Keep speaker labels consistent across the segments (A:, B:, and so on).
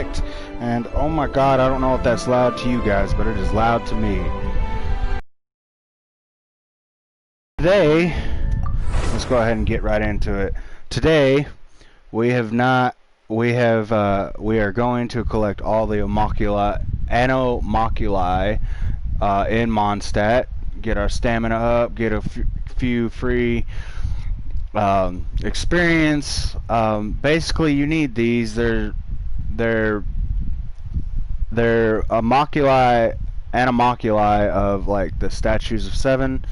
A: collect. And oh my god, I don't know if that's loud to you guys, but it is loud to me. Today, let's go ahead and get right into it. Today, we are going to collect all the Anemoculi in Mondstadt, get our stamina up, get a few free experience. Basically, you need these. They're Anemoculi of like the statues of 7.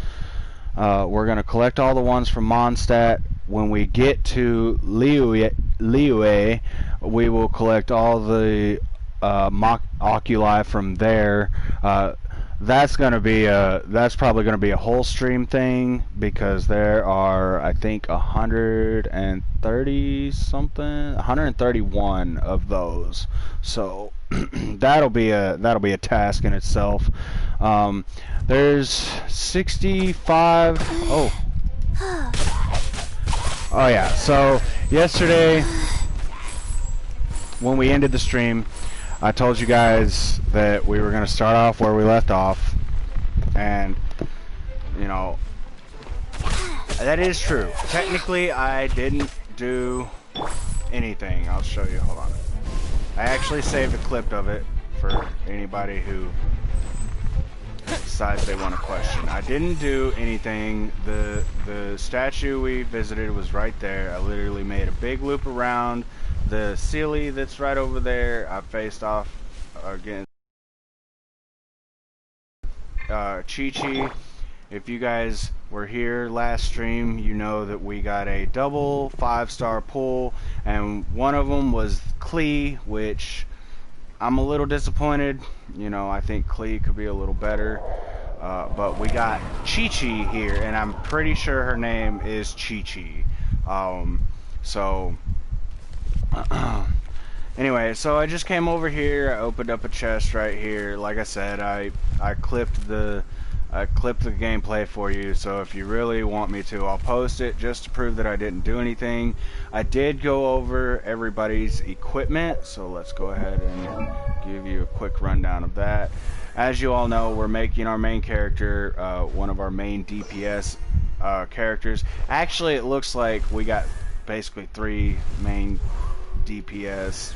A: We're gonna collect all the ones from Mondstadt. When we get to Liyue, we will collect all the oculi from there. That's probably gonna be a whole stream thing, because there are, I think, 131 of those. So that'll be a task in itself. There's 65. Oh yeah. So yesterday, when we ended the stream, I told you guys that we were going to start off where we left off, and you know, that is true. Technically, I didn't do anything. I'll show you. Hold on. I actually saved a clip of it for anybody who decides they want to question. I didn't do anything. The statue we visited was right there. I literally made a big loop around the Sealy that's right over there. I faced off against Chi-Chi. If you guys were here last stream, you know that we got a double 5-star pull, and one of them was Klee, which I'm a little disappointed. You know, I think Klee could be a little better. But we got Chi-Chi here, and I'm pretty sure her name is Chi-Chi. Anyway, so I just came over here. I opened up a chest right here. Like I said, I clipped the gameplay for you, so if you really want me to, I'll post it just to prove that I didn't do anything. I did go over everybody's equipment, so let's go ahead and give you a quick rundown of that. As you all know, we're making our main character one of our main DPS characters. Actually, it looks like we got basically 3 main DPS.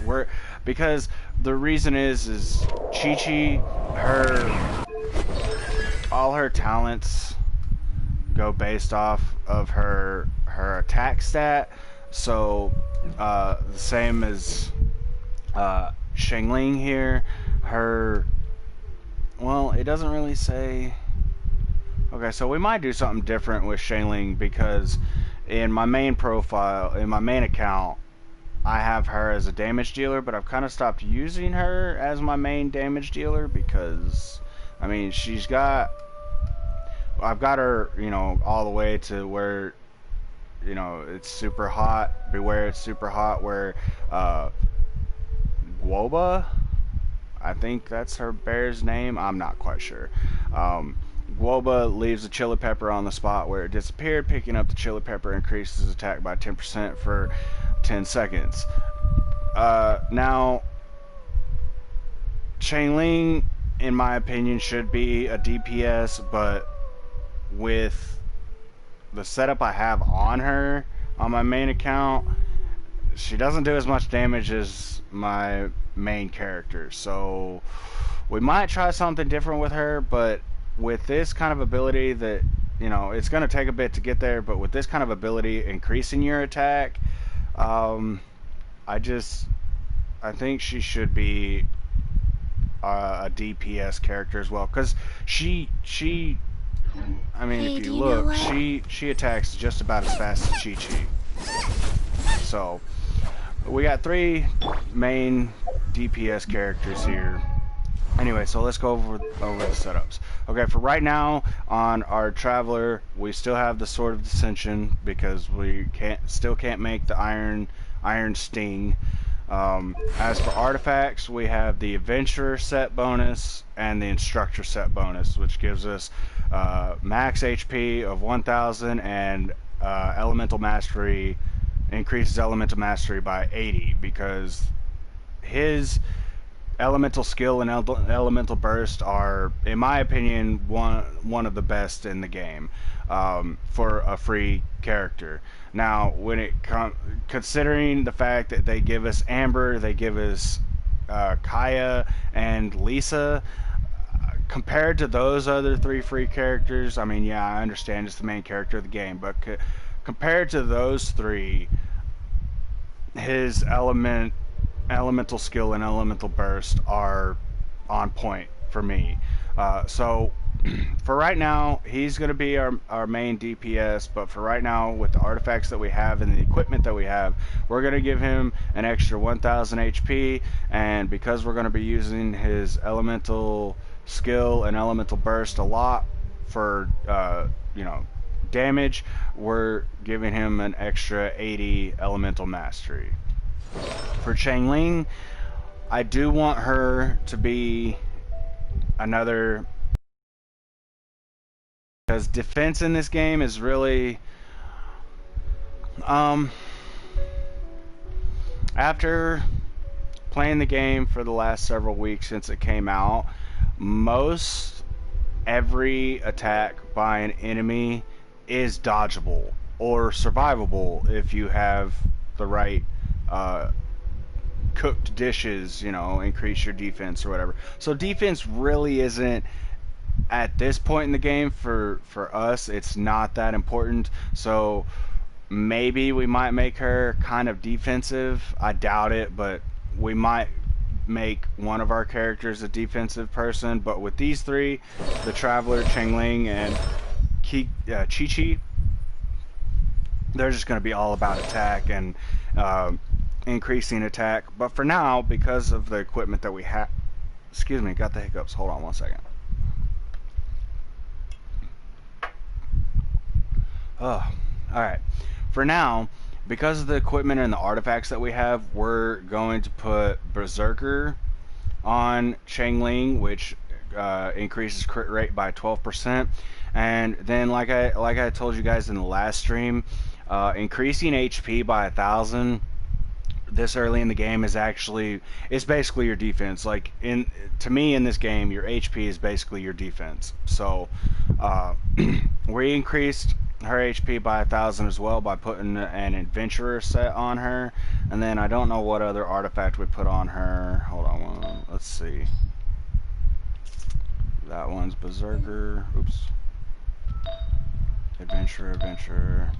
A: Because the reason is Chi-Chi, all her talents go based off of her attack stat. So the same as Shengling here, well, it doesn't really say. Okay, so we might do something different with Shengling, because in my main profile, in my main account, I have her as a damage dealer, but I've kind of stopped using her as my main damage dealer, because I mean, I've got her, you know, all the way to where, you know, it's super hot. Beware, it's super hot. Where Guoba, I think that's her bear's name. I'm not quite sure. Guoba leaves a chili pepper on the spot where it disappeared. Picking up the chili pepper increases attack by 10% for 10 seconds. Now, Shengling, in my opinion, should be a DPS, but with the setup I have on her on my main account, she doesn't do as much damage as my main character. So we might try something different with her, but with this kind of ability that, you know, it's going to take a bit to get there, but with this kind of ability increasing your attack, I think she should be a DPS character as well, because I mean, hey, if you look, she attacks just about as fast as Chi-Chi. So we got 3 main DPS characters here. Anyway, so let's go over the setups. Okay, for right now on our Traveler, we still have the Sword of Dissension, because we still can't make the Iron Sting. As for artifacts, we have the Adventurer set bonus and the Instructor set bonus, which gives us max HP of 1000 and Elemental Mastery, increases Elemental Mastery by 80, because his elemental skill and elemental burst are, in my opinion, one of the best in the game for a free character. Now, when it considering the fact that they give us Amber, they give us Kaya and Lisa, compared to those other three free characters, I mean, yeah, I understand it's the main character of the game, but compared to those three, his elemental skill and elemental burst are on point for me. So for right now, he's going to be our main DPS, but for right now, with the artifacts that we have and the equipment that we have, we're going to give him an extra 1000 HP, and because we're going to be using his elemental skill and elemental burst a lot for, damage, we're giving him an extra 80 elemental mastery. For Changling, I do want her to be another, because defense in this game is really after playing the game for the last several weeks since it came out, most every attack by an enemy is dodgeable or survivable if you have the right cooked dishes, increase your defense or whatever. So defense really isn't, at this point in the game, for us, it's not that important. So maybe we might make her kind of defensive. I doubt it, but we might make one of our characters a defensive person. But with these three, the Traveler, Changling, and Chi-Chi, they're just going to be all about attack and increasing attack. But for now, because of the equipment that we have, excuse me, got the hiccups. Hold on one second. Oh, alright. For now, because of the equipment and the artifacts that we have, we're going to put Berserker on Changling, which increases crit rate by 12%. And then, like I told you guys in the last stream, increasing HP by 1000 this early in the game is basically your defense. Like, to me in this game, your HP is basically your defense. So we increased her HP by 1000 as well by putting an adventurer set on her, and then I don't know what other artifact we put on her. Hold on, let's see. That one's Berserker. Oops. Adventurer.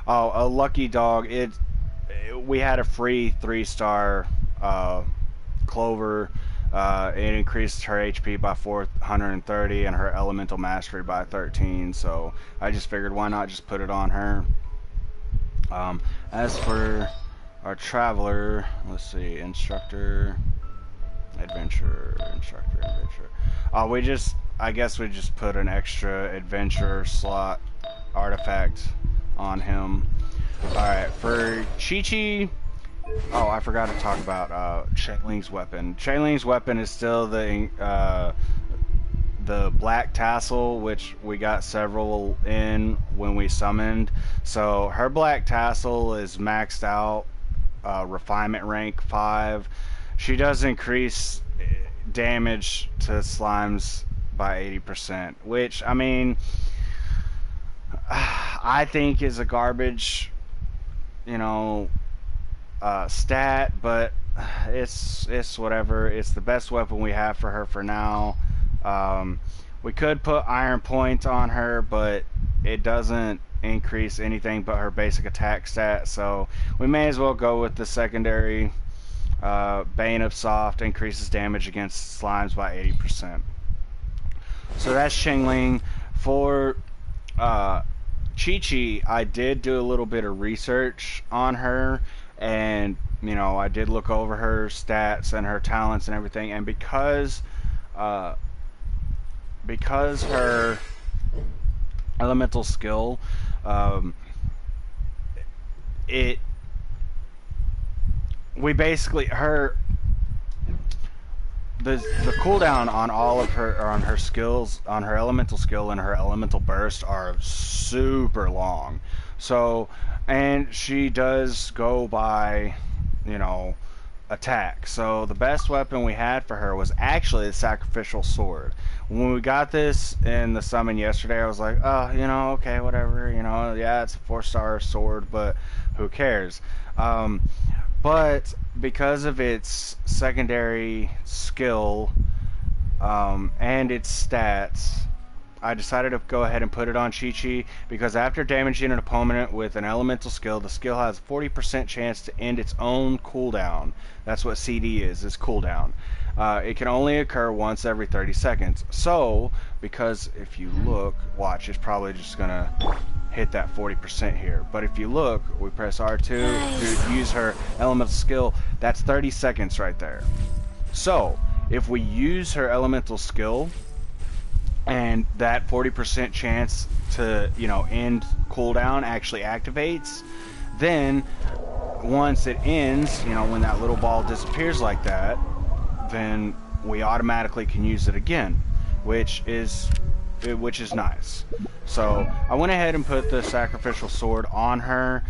A: Oh, a lucky dog. We had a free 3-star Clover. It increased her HP by 430 and her elemental mastery by 13, so I just figured why not just put it on her. As for our Traveler, let's see, Instructor, Adventurer. I guess we just put an extra Adventurer slot artifact on him. Alright, for Chi-Chi, oh, I forgot to talk about Changling's weapon. Changling's weapon is still the black tassel, which we got several in when we summoned. So her black tassel is maxed out, refinement rank 5. She does increase damage to slimes by 80%, which, I mean, I think is a garbage, stat, but it's whatever. It's the best weapon we have for her for now. We could put Iron Point on her, but it doesn't increase anything but her basic attack stat, so we may as well go with the secondary. Bane of Soft increases damage against slimes by 80%. So that's Changling. For Chi-Chi, I did do a little bit of research on her, and I did look over her stats and her talents and everything, and because her elemental skill, we basically, the cooldown on all of her skills, on her elemental skill and her elemental burst, are super long. So, and she does go by, attack. So the best weapon we had for her was actually the sacrificial sword. When we got this in the summon yesterday, I was like, oh, you know, okay, whatever, you know, yeah, it's a 4-star sword, but who cares? But because of its secondary skill and its stats, I decided to go ahead and put it on Chi-Chi because after damaging an opponent with an elemental skill, the skill has a 40% chance to end its own cooldown. That's what CD is cooldown. It can only occur once every 30 seconds. So, because if you look, watch, it's probably just going to hit that 40% here. But if you look, we press R2 to use her elemental skill, that's 30 seconds right there. So, if we use her elemental skill, and that 40% chance to, you know, end cooldown actually activates, then once it ends, you know, when that little ball disappears like that, then we automatically can use it again, which is nice. So I went ahead and put the sacrificial sword on her.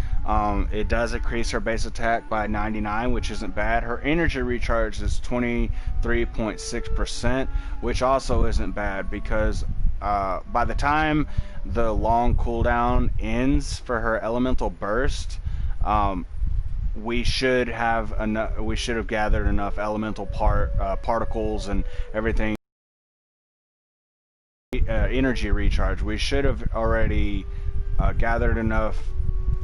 A: It does increase her base attack by 99, which isn't bad. Her energy recharge is 23.6%, which also isn't bad because by the time the long cooldown ends for her elemental burst, we should have gathered enough elemental particles and everything. Energy recharge. We should have already gathered enough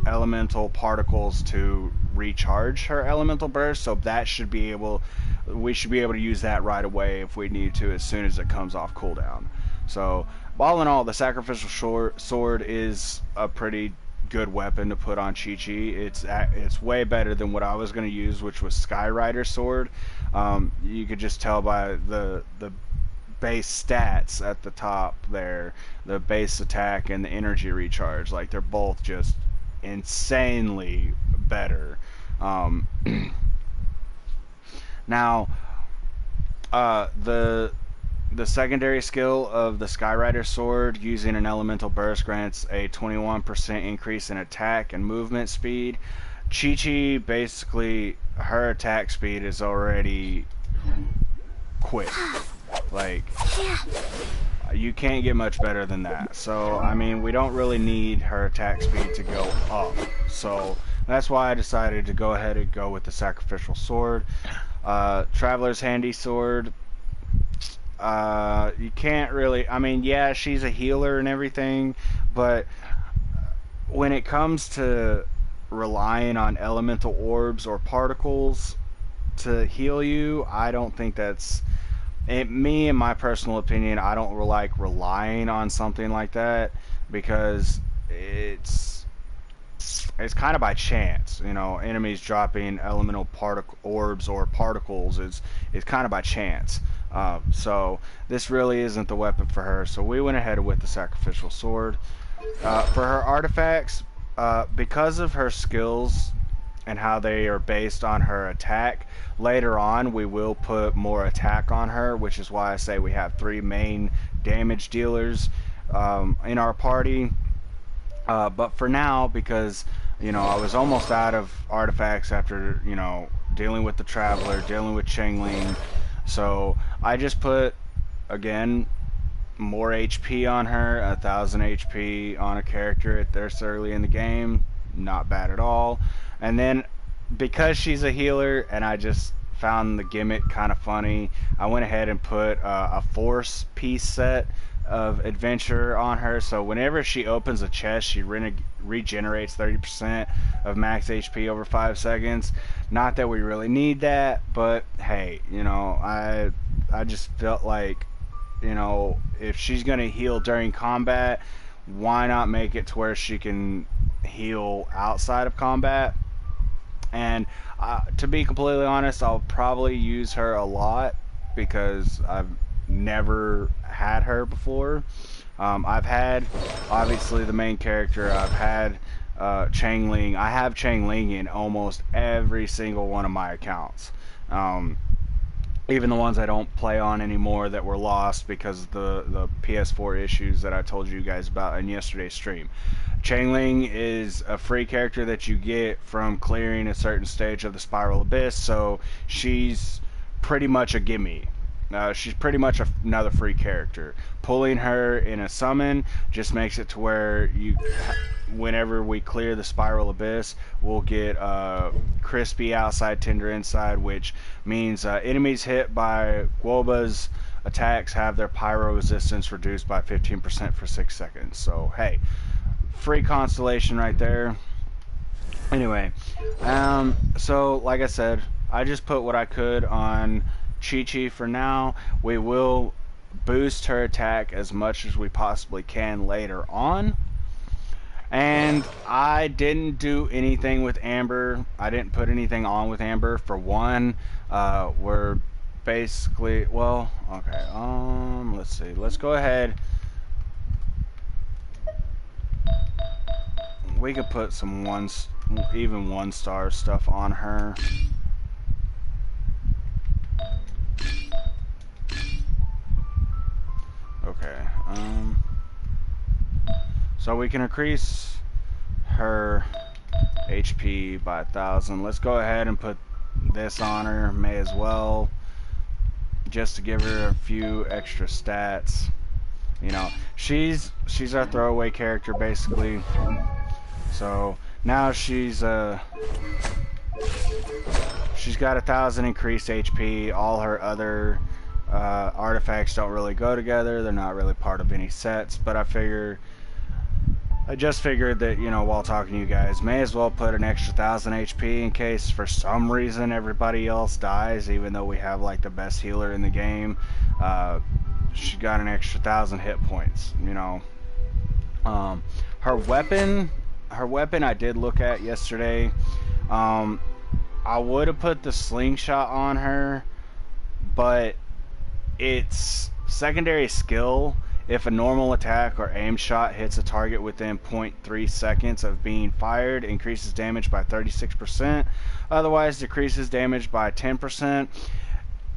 A: elemental particles to recharge her elemental burst, so that should be able, we should be able to use that right away if we need to, as soon as it comes off cooldown. So all in all, the sacrificial sword is a pretty good weapon to put on Chi-Chi. It's way better than what I was going to use, which was Skyrider sword. You could just tell by the base stats at the top there, the base attack and the energy recharge, like they're both just insanely better. Now the secondary skill of the Skyrider sword using an elemental burst grants a 21% increase in attack and movement speed. Chi-Chi, basically her attack speed is already quick. Like, you can't get much better than that. So, I mean, we don't really need her attack speed to go up. So, that's why I decided to go ahead and go with the sacrificial sword. Traveler's handy sword. You can't really, I mean, yeah, she's a healer and everything, but when it comes to relying on elemental orbs or particles to heal you, I don't think that's... me, in my personal opinion, I don't like relying on something like that because it's kind of by chance. You know, enemies dropping elemental orbs or particles is kind of by chance. So this really isn't the weapon for her. So we went ahead with the sacrificial sword. For her artifacts, because of her skills and how they are based on her attack, later on we will put more attack on her, which is why I say we have 3 main damage dealers in our party. But for now, because, you know, I was almost out of artifacts after, you know, dealing with the Traveler, dealing with Changling, so I just put, again, more HP on her, 1000 HP on a character at this early in the game, not bad at all. And then because she's a healer and I just found the gimmick kind of funny, I went ahead and put a force piece set of adventure on her, so whenever she opens a chest, she regenerates 30% of max HP over 5 seconds. Not that we really need that, but hey, you know, I just felt like, you know, if she's gonna heal during combat, why not make it to where she can heal outside of combat? And to be completely honest, I'll probably use her a lot because I've never had her before. I've had, obviously, the main character. I've had Changling. I have Changling in almost every single one of my accounts. Even the ones I don't play on anymore that were lost because of the PS4 issues that I told you guys about in yesterday's stream. Changling is a free character that you get from clearing a certain stage of the Spiral Abyss, so she's pretty much a gimme. She's pretty much another free character. Pulling her in a summon just makes it to where whenever we clear the Spiral Abyss, we'll get crispy outside, tender inside, which means enemies hit by Guoba's attacks have their pyro resistance reduced by 15% for 6 seconds. So hey, free constellation right there. Anyway, so like I said, I just put what I could on Chi-Chi for now. We will boost her attack as much as we possibly can later on. And I didn't do anything with Amber. I didn't put anything on with Amber. For one, we're basically, well, okay, let's see. Let's go ahead. We could put some even 1-star stuff on her. Okay, so we can increase her HP by 1,000. Let's go ahead and put this on her, may as well, just to give her a few extra stats. You know, she's our throwaway character basically. So now she's got 1,000 increased HP. All her other artifacts don't really go together. They're not really part of any sets. But I just figured that, you know, while talking to you guys, may as well put an extra 1,000 HP in case for some reason everybody else dies, even though we have like the best healer in the game. She got an extra 1,000 hit points. You know, her weapon I did look at yesterday. I would have put the slingshot on her, but it's secondary skill. If a normal attack or aim shot hits a target within 0.3 seconds of being fired, increases damage by 36%. Otherwise, decreases damage by 10%.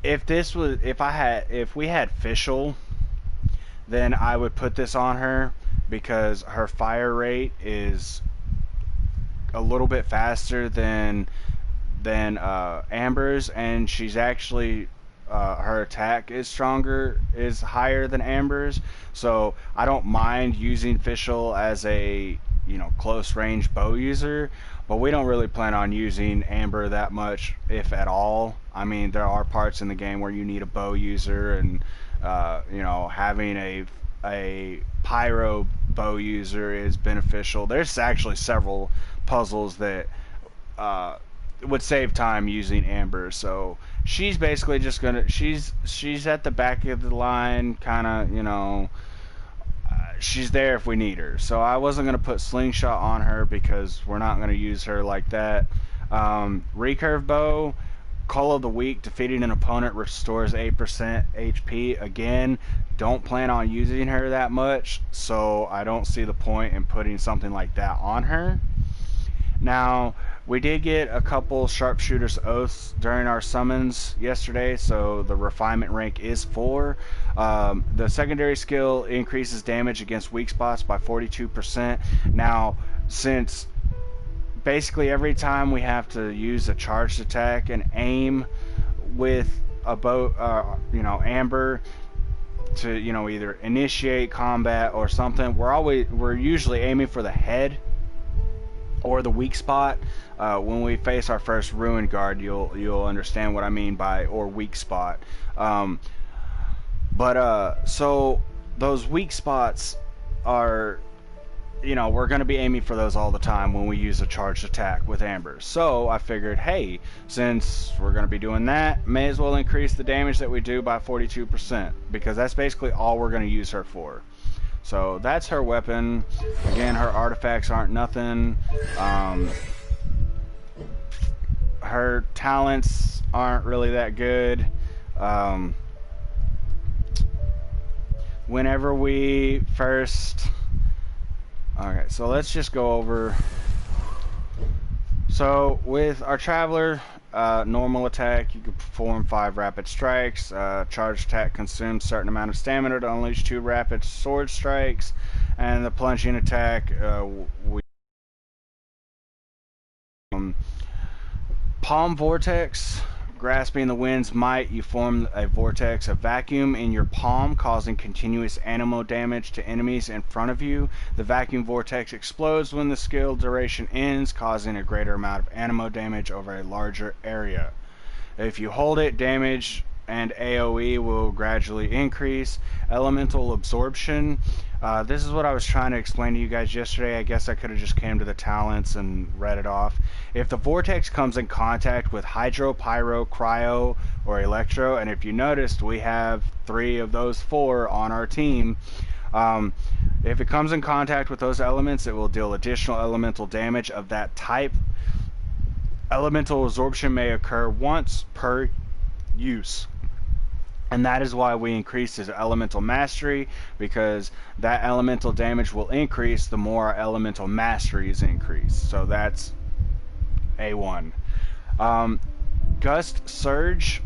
A: If we had Fischl, then I would put this on her because her fire rate is a little bit faster than Amber's, and she's actually her attack is higher than Amber's, so I don't mind using Fischl as a, you know, close range bow user, but we don't really plan on using Amber that much, if at all. I mean, there are parts in the game where you need a bow user, and you know, having a pyro bow user is beneficial. There's actually several puzzles that would save time using Amber, so she's basically just gonna she's at the back of the line, kind of, you know, she's there if we need her. So I wasn't gonna put slingshot on her because we're not gonna use her like that. Recurve bow, Call of the Week, defeating an opponent restores 8% HP. Again, don't plan on using her that much, so I don't see the point in putting something like that on her. Now, we did get a couple sharpshooter's oaths during our summons yesterday, so the refinement rank is 4. The secondary skill increases damage against weak spots by 42%. Now, since basically every time we have to use a charged attack and aim with a bow, you know, Amber, to, you know, either initiate combat or something, we're usually aiming for the head or the weak spot. When we face our first Ruin Guard, you'll understand what I mean by or weak spot. So those weak spots are, you know, we're going to be aiming for those all the time when we use a charged attack with Amber. So I figured, hey, since we're going to be doing that, may as well increase the damage that we do by 42%, because that's basically all we're going to use her for. So that's her weapon. Again, her artifacts aren't nothing. Her talents aren't really that good. Whenever we first... Okay, so let's just go over. So with our Traveler, normal attack, you can perform 5 rapid strikes. Charged attack consumes a certain amount of stamina to unleash 2 rapid sword strikes. And the plunging attack, we palm vortex. Grasping the wind's might, you form a vortex of vacuum in your palm, causing continuous anemo damage to enemies in front of you. The vacuum vortex explodes when the skill duration ends, causing a greater amount of anemo damage over a larger area. If you hold it, damage and AoE will gradually increase. Elemental absorption. This is what I was trying to explain to you guys yesterday. I guess I could have just came to the talents and read it off. If the vortex comes in contact with hydro, pyro, cryo, or electro, and if you noticed, we have 3 of those 4 on our team. If it comes in contact with those elements, it will deal additional elemental damage of that type. Elemental absorption may occur once per use. And that is why we increase his elemental mastery, because that elemental damage will increase the more our elemental mastery is increased. So that's A1. Gust Surge.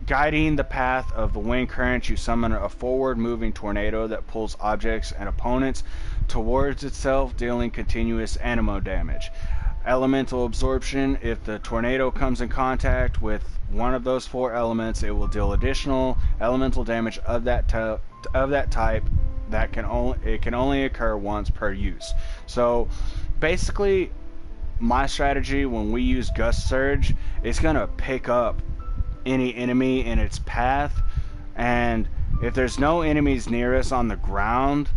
A: Guiding the path of the wind current, you summon a forward-moving tornado that pulls objects and opponents towards itself, dealing continuous anemo damage. Elemental absorption. If the tornado comes in contact with one of those 4 elements, it will deal additional elemental damage of that type. That can only occur once per use. So basically, my strategy when we use Gust Surge is gonna pick up any enemy in its path, and if there's no enemies near us on the ground,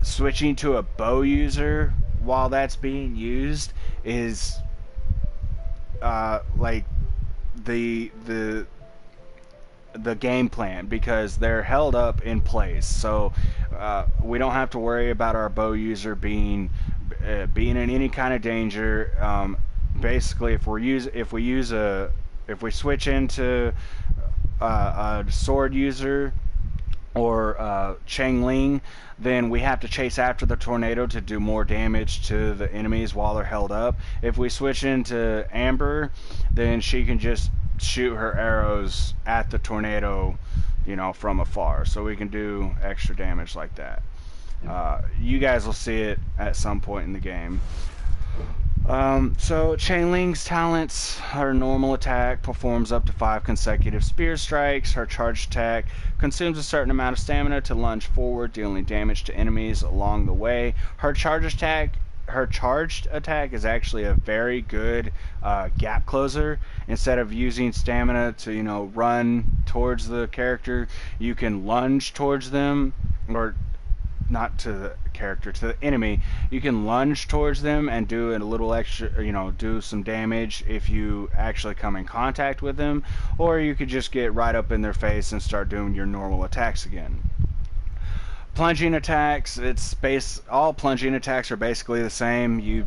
A: switching to a bow user while that's being used is like the game plan, because they're held up in place. So we don't have to worry about our bow user being in any kind of danger. Basically, if we switch into a sword user or Chang Ling, then we have to chase after the tornado to do more damage to the enemies while they're held up. If we switch into Amber, then she can just shoot her arrows at the tornado, from afar. So we can do extra damage like that. You guys will see it at some point in the game. So Chang Ling's talents: her normal attack performs up to 5 consecutive spear strikes. Her charge attack consumes a certain amount of stamina to lunge forward, dealing damage to enemies along the way. Her charged attack is actually a very good gap closer. Instead of using stamina to run towards the character, you can lunge towards them, or not to the character, to the enemy. You can lunge towards them and do a little extra, do some damage if you actually come in contact with them, or you could just get right up in their face and start doing your normal attacks again. Plunging attacks, all plunging attacks are basically the same. You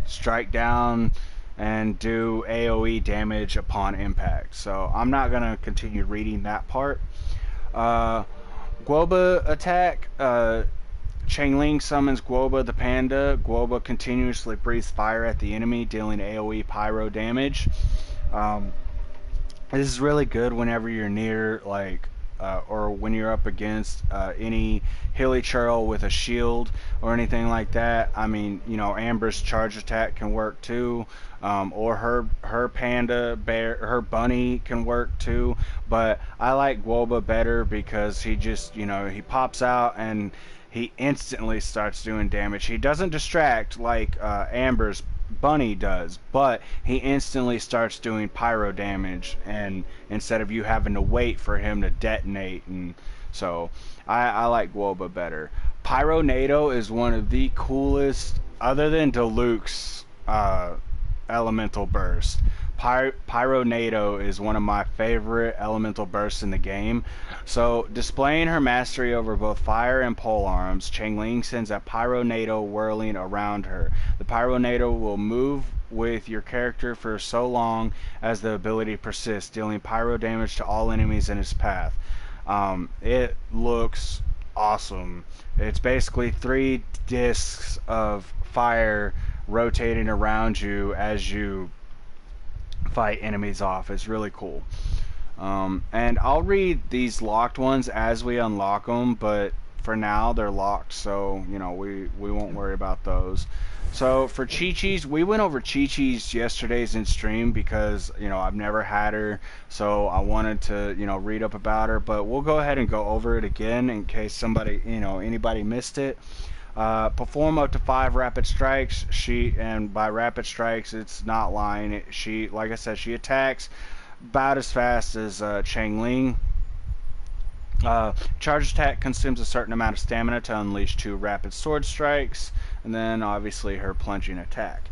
A: strike down and do AoE damage upon impact. So I'm not going to continue reading that part. Guoba attack. Chang Ling summons Guoba the panda. Guoba continuously breathes fire at the enemy, dealing AoE pyro damage. This is really good whenever you're near, or when you're up against any hilly churl with a shield or anything like that. I mean, Amber's charge attack can work too, or her panda bear, her bunny can work too. But I like Guoba better because he just, he pops out and he instantly starts doing damage. He doesn't distract like Amber's bunny does, but he instantly starts doing pyro damage, and instead of you having to wait for him to detonate. And so I like Guoba better. Pyronado is one of the coolest, other than Diluc's elemental burst. Pyronado is one of my favorite elemental bursts in the game. So, displaying her mastery over both fire and pole arms, Chang Ling sends a Pyronado whirling around her. The Pyronado will move with your character for so long as the ability persists, dealing pyro damage to all enemies in its path. It looks awesome. It's basically 3 discs of fire rotating around you as you fight enemies off. It's really cool. And I'll read these locked ones as we unlock them, but for now they're locked, so you know we won't worry about those. So for Chi-Chi's, we went over Chi-Chi's yesterday's in stream because you know I've never had her, so I wanted to you know read up about her. But we'll go ahead and go over it again in case somebody you know anybody missed it. Perform up to 5 rapid strikes. And by rapid strikes, it's not lying. She, like I said, she attacks about as fast as Chang Ling. Charge attack consumes a certain amount of stamina to unleash 2 rapid sword strikes, and then obviously her plunging attack.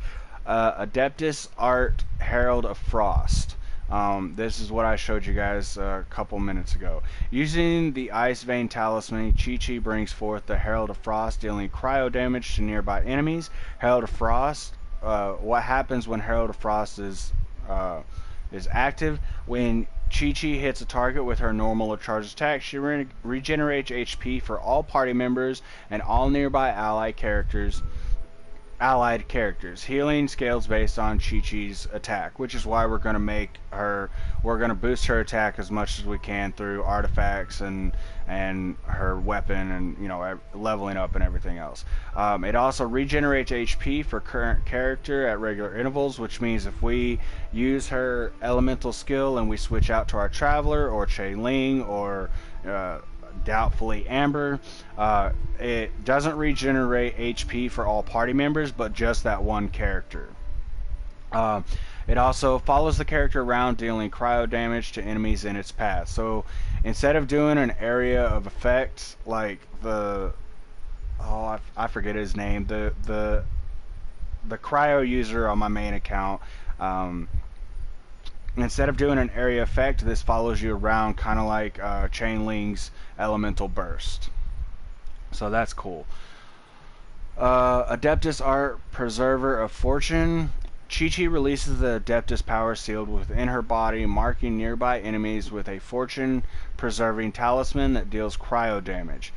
A: Adeptus Art Herald of Frost. This is what I showed you guys a couple minutes ago. Using the Ice Vein Talisman, Chi-Chi brings forth the Herald of Frost, dealing cryo damage to nearby enemies. Herald of Frost, what happens when Herald of Frost is active? When Chi-Chi hits a target with her normal or charged attack, she regenerates HP for all party members and all nearby allied characters. Healing scales based on Chi-Chi's attack, which is why we're going to boost her attack as much as we can through artifacts and her weapon and you know leveling up and everything else. It also regenerates HP for current character at regular intervals, which means if we use her elemental skill and we switch out to our Traveler or Chei Ling or doubtfully Amber, it doesn't regenerate HP for all party members, but just that one character. It also follows the character around, dealing cryo damage to enemies in its path. So instead of doing an area of effect like I forget his name, the cryo user on my main account, instead of doing an area effect, this follows you around kind of like Chain Ling's elemental burst. So that's cool. Adeptus Art Preserver of Fortune. Chi-Chi releases the Adeptus power sealed within her body, marking nearby enemies with a fortune-preserving talisman that deals cryo damage.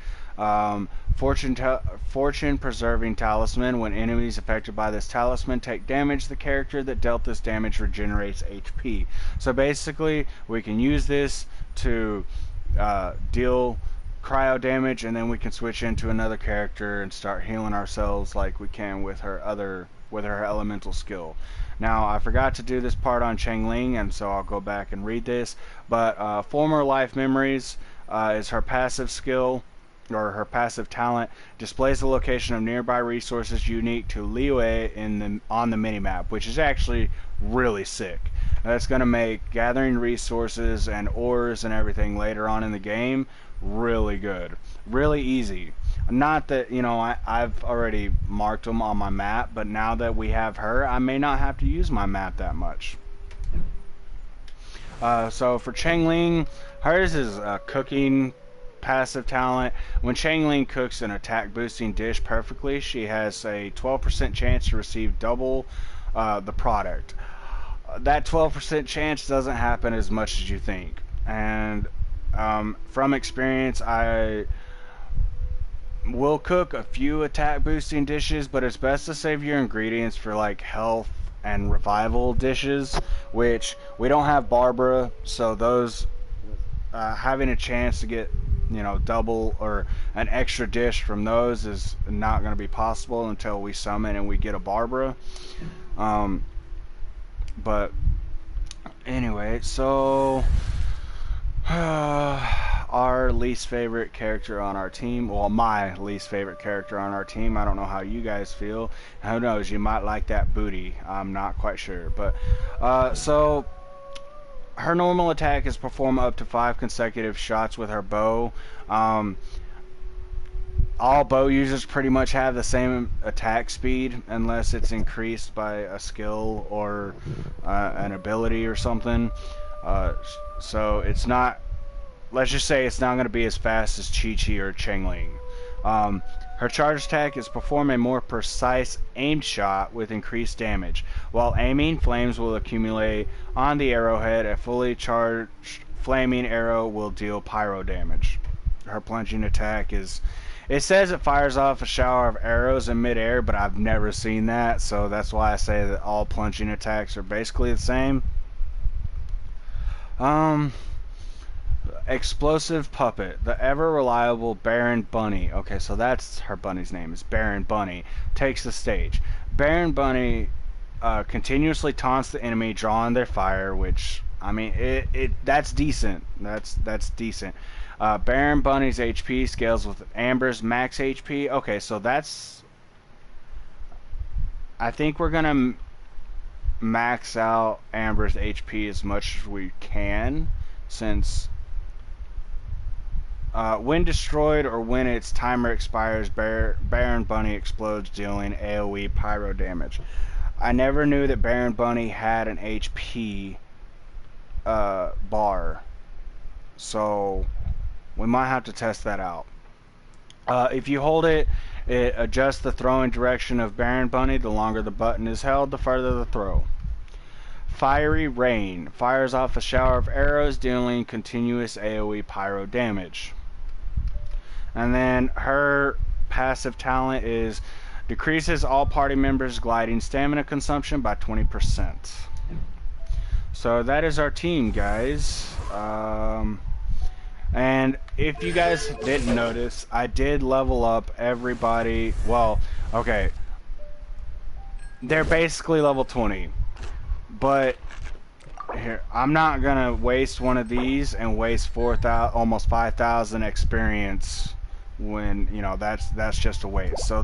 A: Fortune-preserving talisman. When enemies affected by this talisman take damage, the character that dealt this damage regenerates HP. So basically, we can use this to deal cryo damage, and then we can switch into another character and start healing ourselves like we can with her elemental skill. Now, I forgot to do this part on Chang Ling, and so I'll go back and read this. But former life memories is her passive skill, or her passive talent. Displays the location of nearby resources unique to Liyue on the minimap, which is actually really sick. That's going to make gathering resources and ores and everything later on in the game really good, really easy. Not that, you know, I've already marked them on my map, but now that we have her, I may not have to use my map that much. So for Chang Ling, hers is cooking passive talent. When Chang Ling cooks an attack boosting dish perfectly, she has a 12% chance to receive double the product. That 12% chance doesn't happen as much as you think. And from experience, I will cook a few attack boosting dishes, but it's best to save your ingredients for like health and revival dishes, which we don't have Barbara, so those having a chance to get, you know, double or an extra dish from those is not going to be possible until we summon and we get a Barbara. But anyway, so our least favorite character on our team, well, my least favorite character on our team. I don't know how you guys feel. Who knows, you might like that booty. I'm not quite sure. But so her normal attack is perform up to 5 consecutive shots with her bow. All bow users pretty much have the same attack speed unless it's increased by a skill or an ability or something. So it's not, let's just say it's not going to be as fast as Chi-Chi or Chang Ling. Her charge attack is perform a more precise aimed shot with increased damage. While aiming, flames will accumulate on the arrowhead. A fully charged flaming arrow will deal pyro damage. Her plunging attack is, it says it fires off a shower of arrows in midair, but I've never seen that, so that's why I say that all plunging attacks are basically the same. Explosive Puppet, the ever-reliable Baron Bunny. Okay, so that's her bunny's name, is Baron Bunny, takes the stage. Baron Bunny continuously taunts the enemy, drawing their fire, which, I mean, that's decent. That's decent. Baron Bunny's HP scales with Amber's max HP. Okay, so that's... I think we're going to max out Amber's HP as much as we can, since... when destroyed or when its timer expires, Baron Bunny explodes, dealing AoE pyro damage. I never knew that Baron Bunny had an HP bar, so we might have to test that out. If you hold it, it adjusts the throwing direction of Baron Bunny. The longer the button is held, the further the throw. Fiery Rain fires off a shower of arrows, dealing continuous AoE pyro damage. And then her passive talent is decreases all party members' gliding stamina consumption by 20%. So that is our team, guys. And if you guys didn't notice, I did level up everybody. Well, okay. They're basically level 20. But here, I'm not gonna waste one of these and waste 4,000, almost 5,000 experience when, you know, that's just a waste. So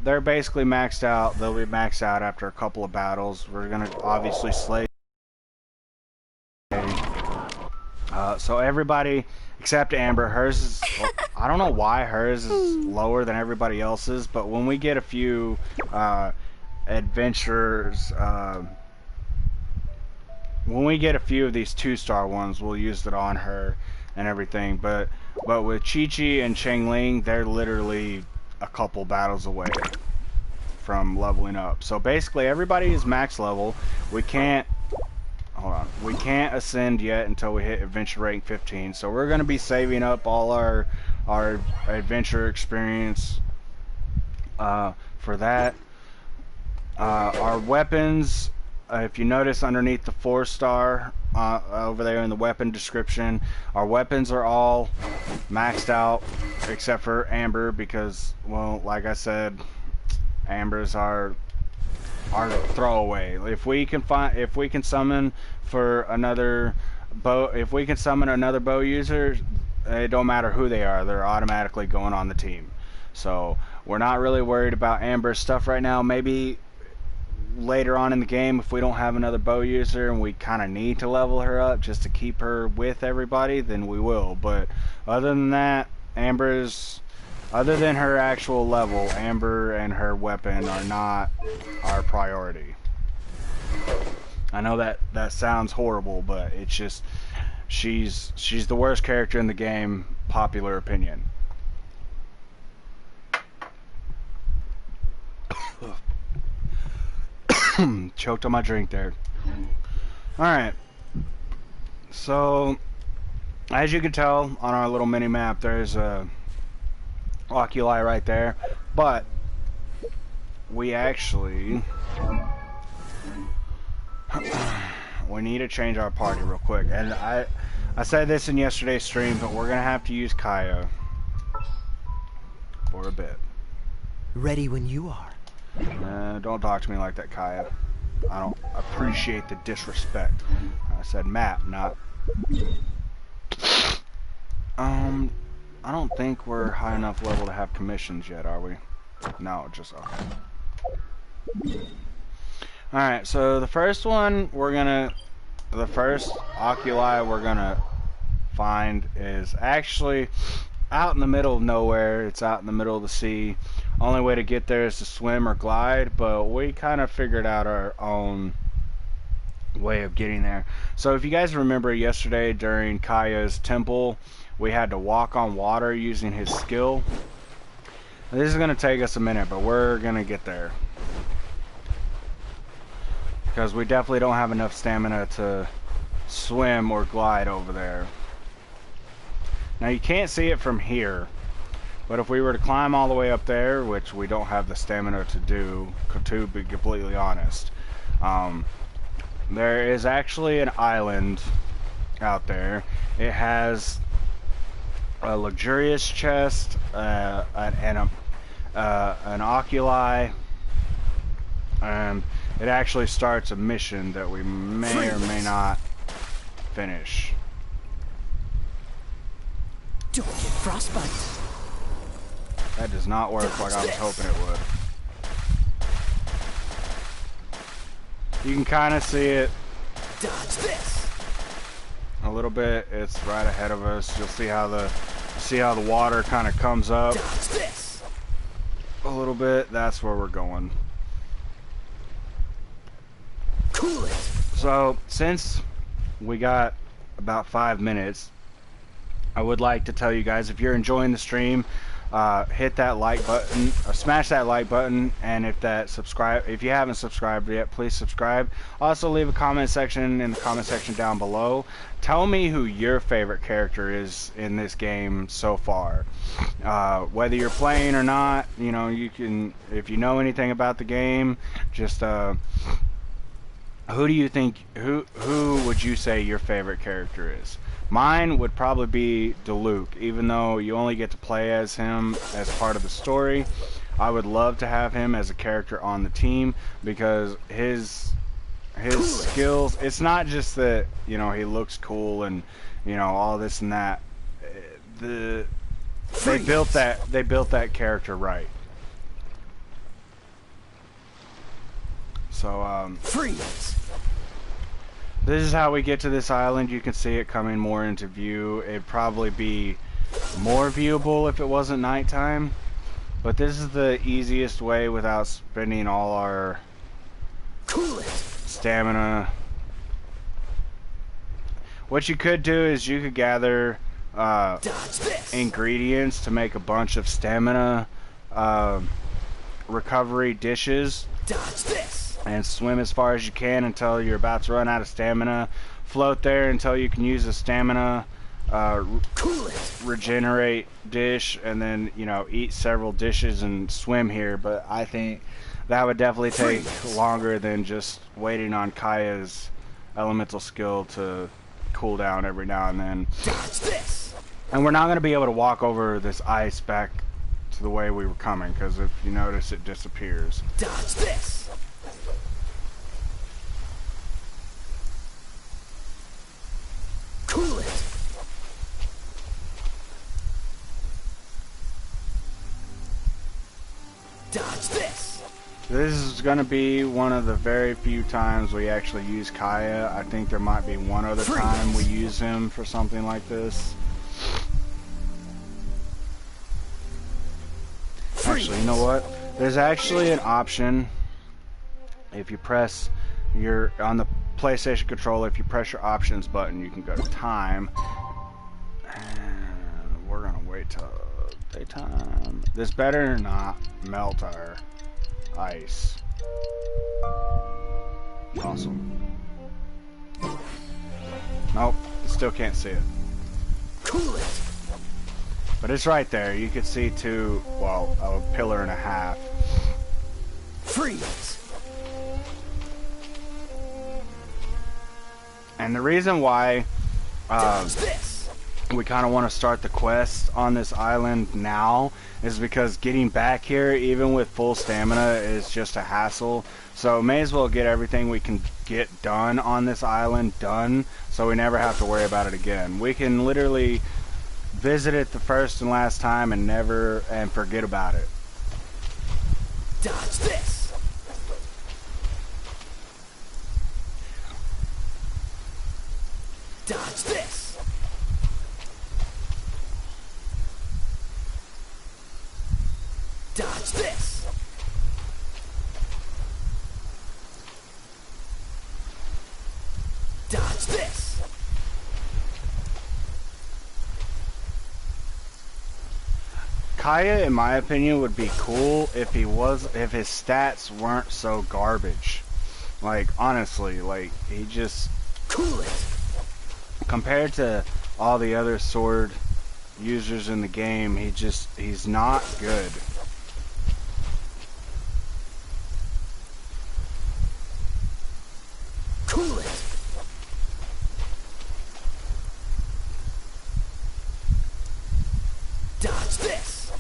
A: they're basically maxed out. They'll be maxed out after a couple of battles. We're gonna obviously slay. So everybody except Amber, hers is, well, I don't know why hers is lower than everybody else's, but when we get a few adventures, when we get a few of these 2-star ones, we'll use it on her and everything. But with Chi-Chi and Cheng-Ling, they're literally a couple battles away from leveling up. So basically everybody is max level. We can't, hold on, we can't ascend yet until we hit adventure rank 15. So we're going to be saving up all our adventure experience for that. Our weapons, if you notice underneath the 4-star over there in the weapon description, our weapons are all maxed out except for Amber, because, well, like I said, Amber's our throwaway. If we can summon for another bow, if we can summon another bow user, it don't matter who they are, they're automatically going on the team. So we're not really worried about Amber's stuff right now. Maybe later on in the game, if we don't have another bow user and we kind of need to level her up just to keep her with everybody, then we will. But other than that, other than her actual level, Amber and her weapon are not our priority. I know that sounds horrible, but it's just, she's the worst character in the game, popular opinion. Choked on my drink there. Alright, so as you can tell on our little mini map, there's a Oculi right there, but we actually we need to change our party real quick. And I said this in yesterday's stream, but we're gonna have to use Kaya for a bit.
B: Ready when you are.
A: Don't talk to me like that, Kaya. I don't appreciate the disrespect. I said map, not... I don't think we're high enough level to have commissions yet, are we? No, just okay. Alright, so the first one the first Oculi we're gonna find is actually out in the middle of nowhere. It's out in the middle of the sea. Only way to get there is to swim or glide, but we kind of figured out our own way of getting there. So if you guys remember yesterday during Kaya's temple, we had to walk on water using his skill. This is going to take us a minute, but we're going to get there, because we definitely don't have enough stamina to swim or glide over there. Now you can't see it from here, but if we were to climb all the way up there, which we don't have the stamina to do, to be completely honest, there is actually an island out there. It has a luxurious chest, an oculi, and it actually starts a mission that we may or may not finish.
B: Don't get frostbite.
A: That does not work like I was hoping it would. You can kind of see it
B: Dodge this.
A: a little bit. It's right ahead of us. You'll see how the water kind of comes up
B: Dodge this.
A: a little bit. That's where we're going.
B: Cool it.
A: So since we got about 5 minutes, I would like to tell you guys, if you're enjoying the stream, hit that like button, or smash that like button, and if you haven't subscribed yet, please subscribe. Also leave a comment section in the comment section down below. Tell me who your favorite character is in this game so far. Whether you're playing or not, you know, you can, if you know anything about the game, just who do you think, who would you say your favorite character is? Mine would probably be Diluc, even though you only get to play as him as part of the story. I would love to have him as a character on the team, because his skills, it's not just that, you know, he looks cool and, you know, all this and that. They built that character right. So
B: Freeze.
A: this is how we get to this island. You can see it coming more into view. It'd probably be more viewable if it wasn't nighttime, but this is the easiest way without spending all our stamina. What you could do is you could gather ingredients to make a bunch of stamina recovery dishes.
B: Dodge this.
A: And swim as far as you can until you're about to run out of stamina. Float there until you can use a stamina regenerate dish, and then, you know, eat several dishes and swim here. But I think that would definitely take longer than just waiting on Kaya's elemental skill to cool down every now and then.
B: Dodge this.
A: And we're not going to be able to walk over this ice back to the way we were coming, because if you notice, it disappears.
B: Dodge this. Cool it. Dodge this.
A: This is going to be one of the very few times we actually use Kaya. I think there might be one other time we use him for something like this. Actually, you know what? There's actually an option. If you press on the PlayStation controller, if you press your options button, you can go to time, and we're gonna wait till daytime. This better not melt our ice. Awesome. Nope, still can't see it.
B: Cool it.
A: But it's right there. You can see a pillar and a half.
B: Freeze.
A: And the reason why we kind of want to start the quest on this island now is because getting back here, even with full stamina, is just a hassle. So may as well get everything we can get done on this island done, so we never have to worry about it again. We can literally visit it the first and last time and forget about it.
B: Dodge this. Dodge this. Dodge this. Dodge this.
A: Kaya, in my opinion, would be cool if his stats weren't so garbage. Like, honestly, like, he just...
B: Cool it.
A: Compared to all the other sword users in the game, he's not good.
B: Cool it. Dodge this.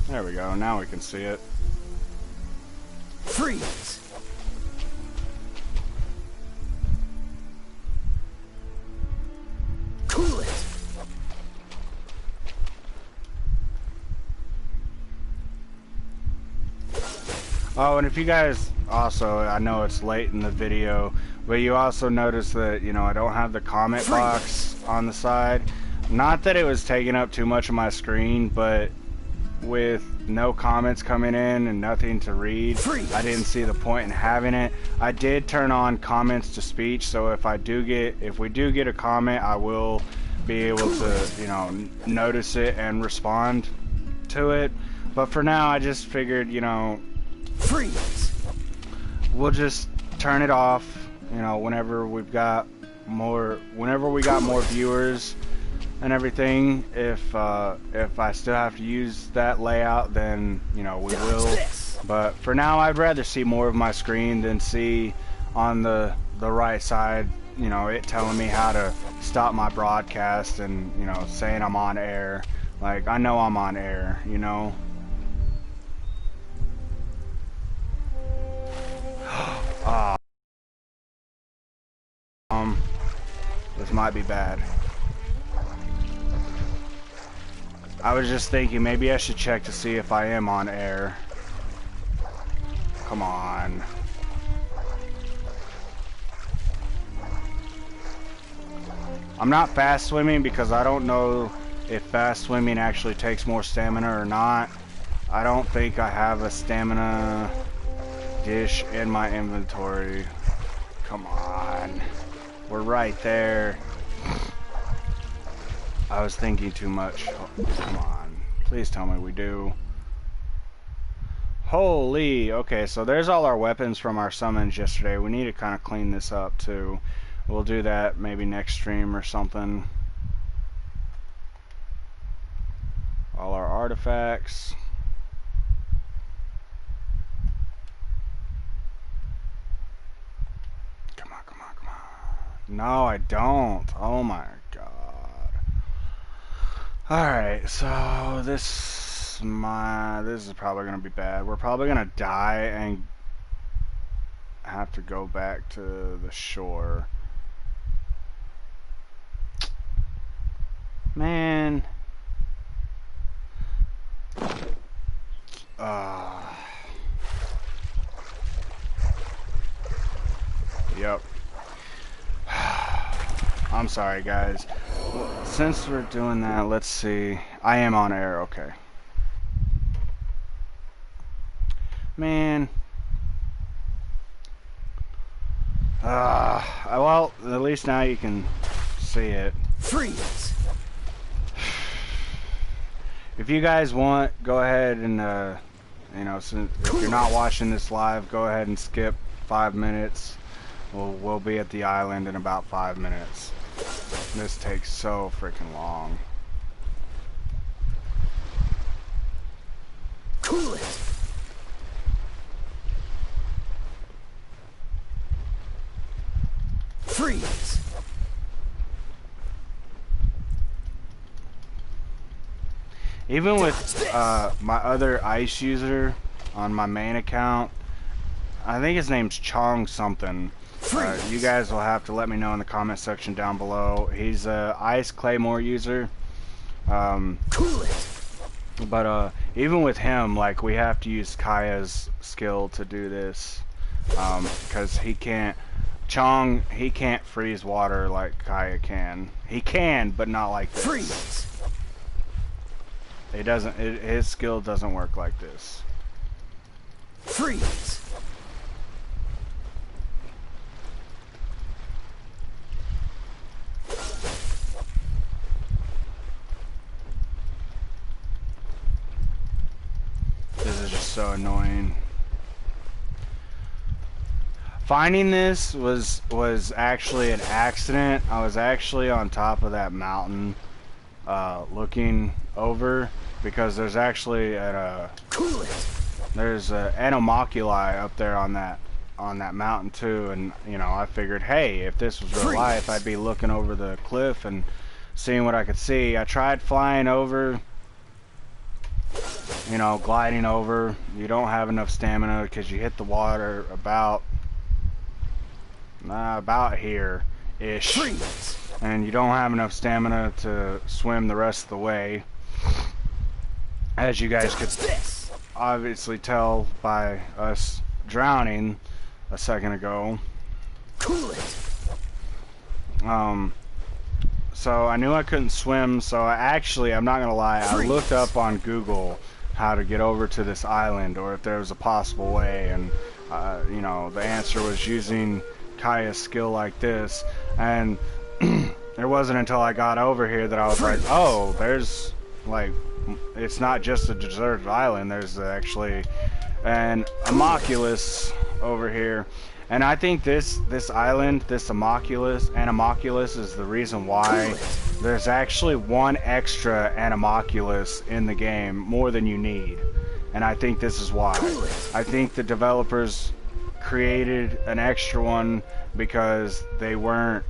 A: There we go. Now we can see it.
B: Freeze. Cool it.
A: Oh, and if you guys also, I know it's late in the video, but you also notice that, you know, I don't have the comment box on the side. Not that it was taking up too much of my screen, but with no comments coming in and nothing to read, I didn't see the point in having it. I did turn on comments to speech, so if we do get a comment, I will be able to, you know, notice it and respond to it. But for now, I just figured, you know,
B: freeze.
A: We'll just turn it off, you know, whenever we got more viewers and everything. If I still have to use that layout, then, you know, we will. But for now, I'd rather see more of my screen than see on the right side, you know, it telling me how to stop my broadcast and, you know, saying I'm on air. Like, I know I'm on air, you know. This might be bad. I was just thinking maybe I should check to see if I am on air. Come on. I'm not fast swimming because I don't know if fast swimming actually takes more stamina or not. I don't think I have a stamina dish in my inventory. Come on. We're right there. I was thinking too much. Come on. Please tell me we do. Holy. Okay, so there's all our weapons from our summons yesterday. We need to kind of clean this up too. We'll do that maybe next stream or something. All our artifacts. No, I don't. Oh my god. Alright, so this is probably gonna be bad. We're probably gonna die and have to go back to the shore. Man. Yep. I'm sorry, guys. Well, since we're doing that, let's see. I am on air, okay. Man. Well, at least now you can see it.
B: Freeze.
A: If you guys want, go ahead and, you know, if you're not watching this live, go ahead and skip 5 minutes. We'll be at the island in about 5 minutes. This takes so freaking long.
B: Cool it. Freeze.
A: Even with my other ice user on my main account, I think his name's Chong something. You guys will have to let me know in the comment section down below. He's a Ice Claymore user.
B: Cool it.
A: But even with him, like, we have to use Kaya's skill to do this, because he can't freeze water like Kaya can. He can, but not like this.
B: Freeze.
A: It doesn't. His skill doesn't work like this.
B: Freeze.
A: This is just so annoying. Finding this was actually an accident. I was actually on top of that mountain, looking over, because there's actually there's an Anemoculi up there on on that mountain too, and you know, I figured, hey, if this was real life, I'd be looking over the cliff and seeing what I could see. I tried flying over, you know, gliding over. You don't have enough stamina because you hit the water about here ish, and you don't have enough stamina to swim the rest of the way, as you guys could obviously tell by us drowning a second ago. So I knew I couldn't swim, so I'm not gonna lie, I looked up on Google how to get over to this island, or if there was a possible way, and you know, the answer was using Kaya's skill like this, and it wasn't until I got over here that I was like, oh, there's like, it's not just a deserted island, there's actually an Anemoculi over here. And I think this island, this Anemoculi is the reason why there's actually one extra Anemoculi in the game, more than you need. And I think this is why. I think the developers created an extra one because they weren't...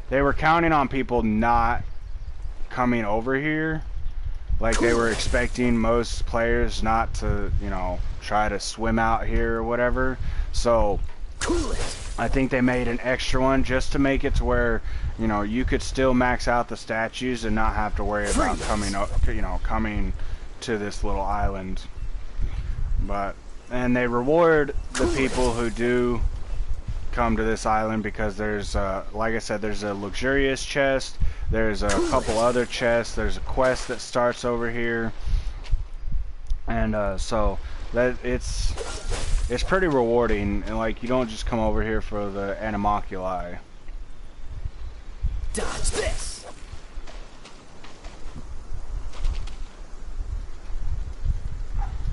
A: They were counting on people not coming over here. Like, they were expecting most players not to, you know, try to swim out here or whatever. So I think they made an extra one just to make it to where, you know, you could still max out the statues and not have to worry about coming up, you know, coming to this little island. And they reward the people who do come to this island because there's, like I said, there's a luxurious chest. There's a couple other chests. There's a quest that starts over here, and so that it's pretty rewarding. And like, you don't just come over here for the Anemoculi.
B: Dodge this.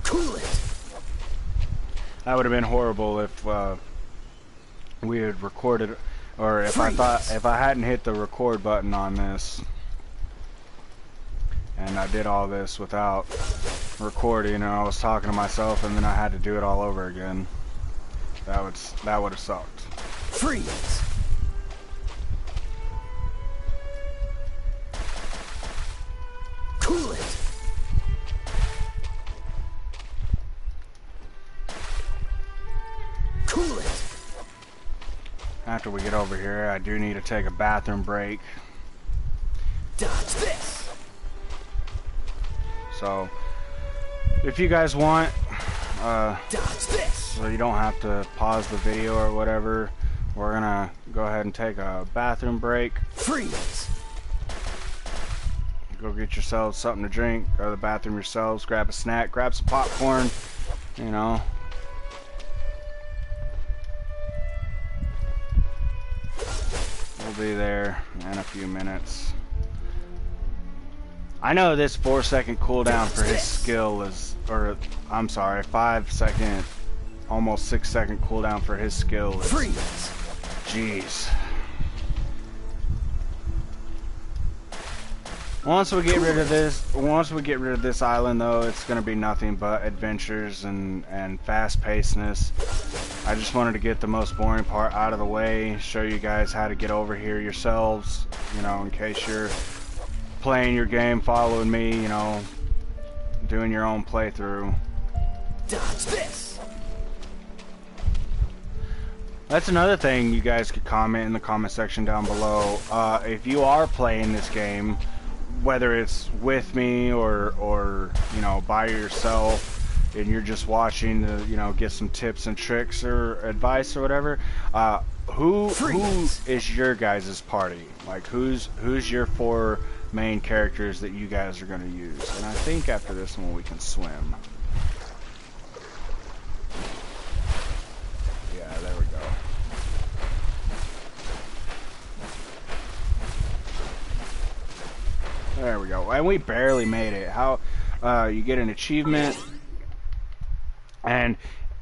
B: Cool it.
A: That would have been horrible if we had recorded. Or if I hadn't hit the record button on this, and I did all this without recording, and I was talking to myself, and then I had to do it all over again, that would have sucked.
B: Freeze. Cool it. Cool it.
A: After we get over here, I do need to take a bathroom break.
B: Dodge this.
A: So, if you guys want,
B: dodge this.
A: so you don't have to pause the video or whatever, we're gonna go ahead and take a bathroom break.
B: Freeze.
A: Go get yourselves something to drink, go to the bathroom yourselves, grab a snack, grab some popcorn, you know. Be there in a few minutes. I know this 4-second cooldown for his skill is, or I'm sorry, 5-second, almost 6-second cooldown for his skill is, jeez. Once we get rid of this island though, it's gonna be nothing but adventures and fast-pacedness. I just wanted to get the most boring part out of the way, show you guys how to get over here yourselves, you know, in case you're playing your game, following me, you know, doing your own playthrough.
B: Dodge this.
A: That's another thing you guys could comment in the comment section down below. If you are playing this game, whether it's with me or you know, by yourself, and you're just watching to, you know, get some tips and tricks or advice or whatever, who is your guys' party? Like, who's your 4 main characters that you guys are going to use? And I think after this one we can swim. Yeah, there we go. There we go. And we barely made it. How you get an achievement. And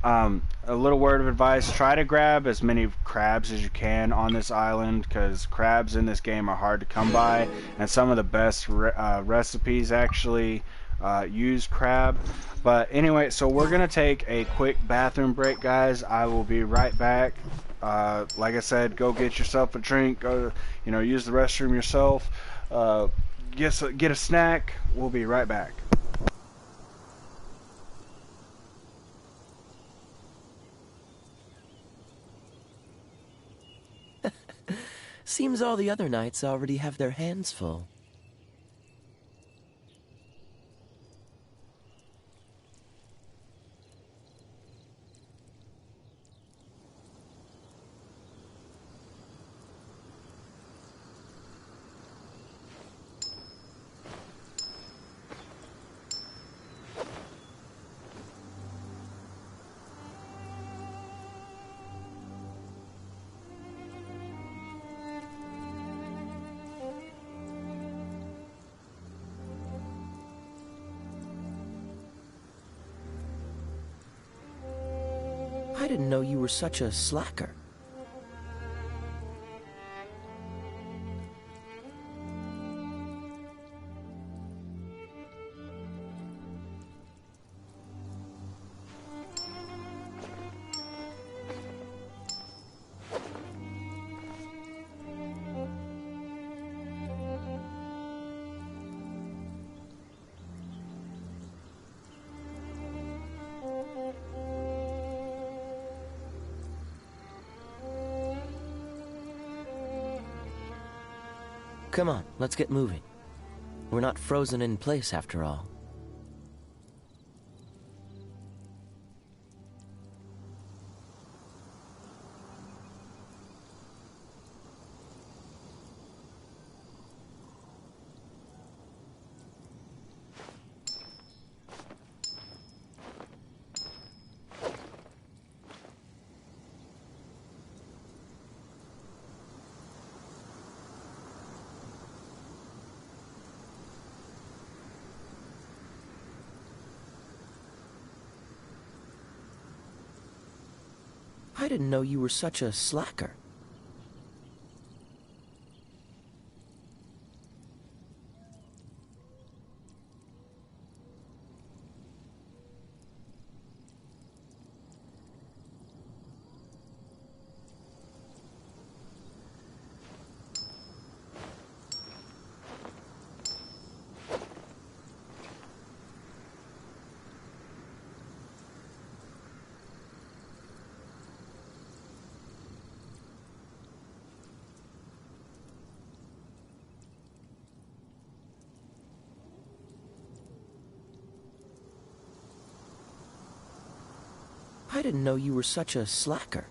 A: a little word of advice, try to grab as many crabs as you can on this island, because crabs in this game are hard to come by, and some of the best recipes actually use crab. But anyway, so we're gonna take a quick bathroom break, guys. I will be right back. Like I said, go get yourself a drink. Go, use the restroom yourself. Get a snack. We'll be right back.
B: Seems all the other knights already have their hands full. I didn't know you were such a slacker. Come on, let's get moving. We're not frozen in place after all. I didn't know you were such a slacker. I didn't know you were such a slacker.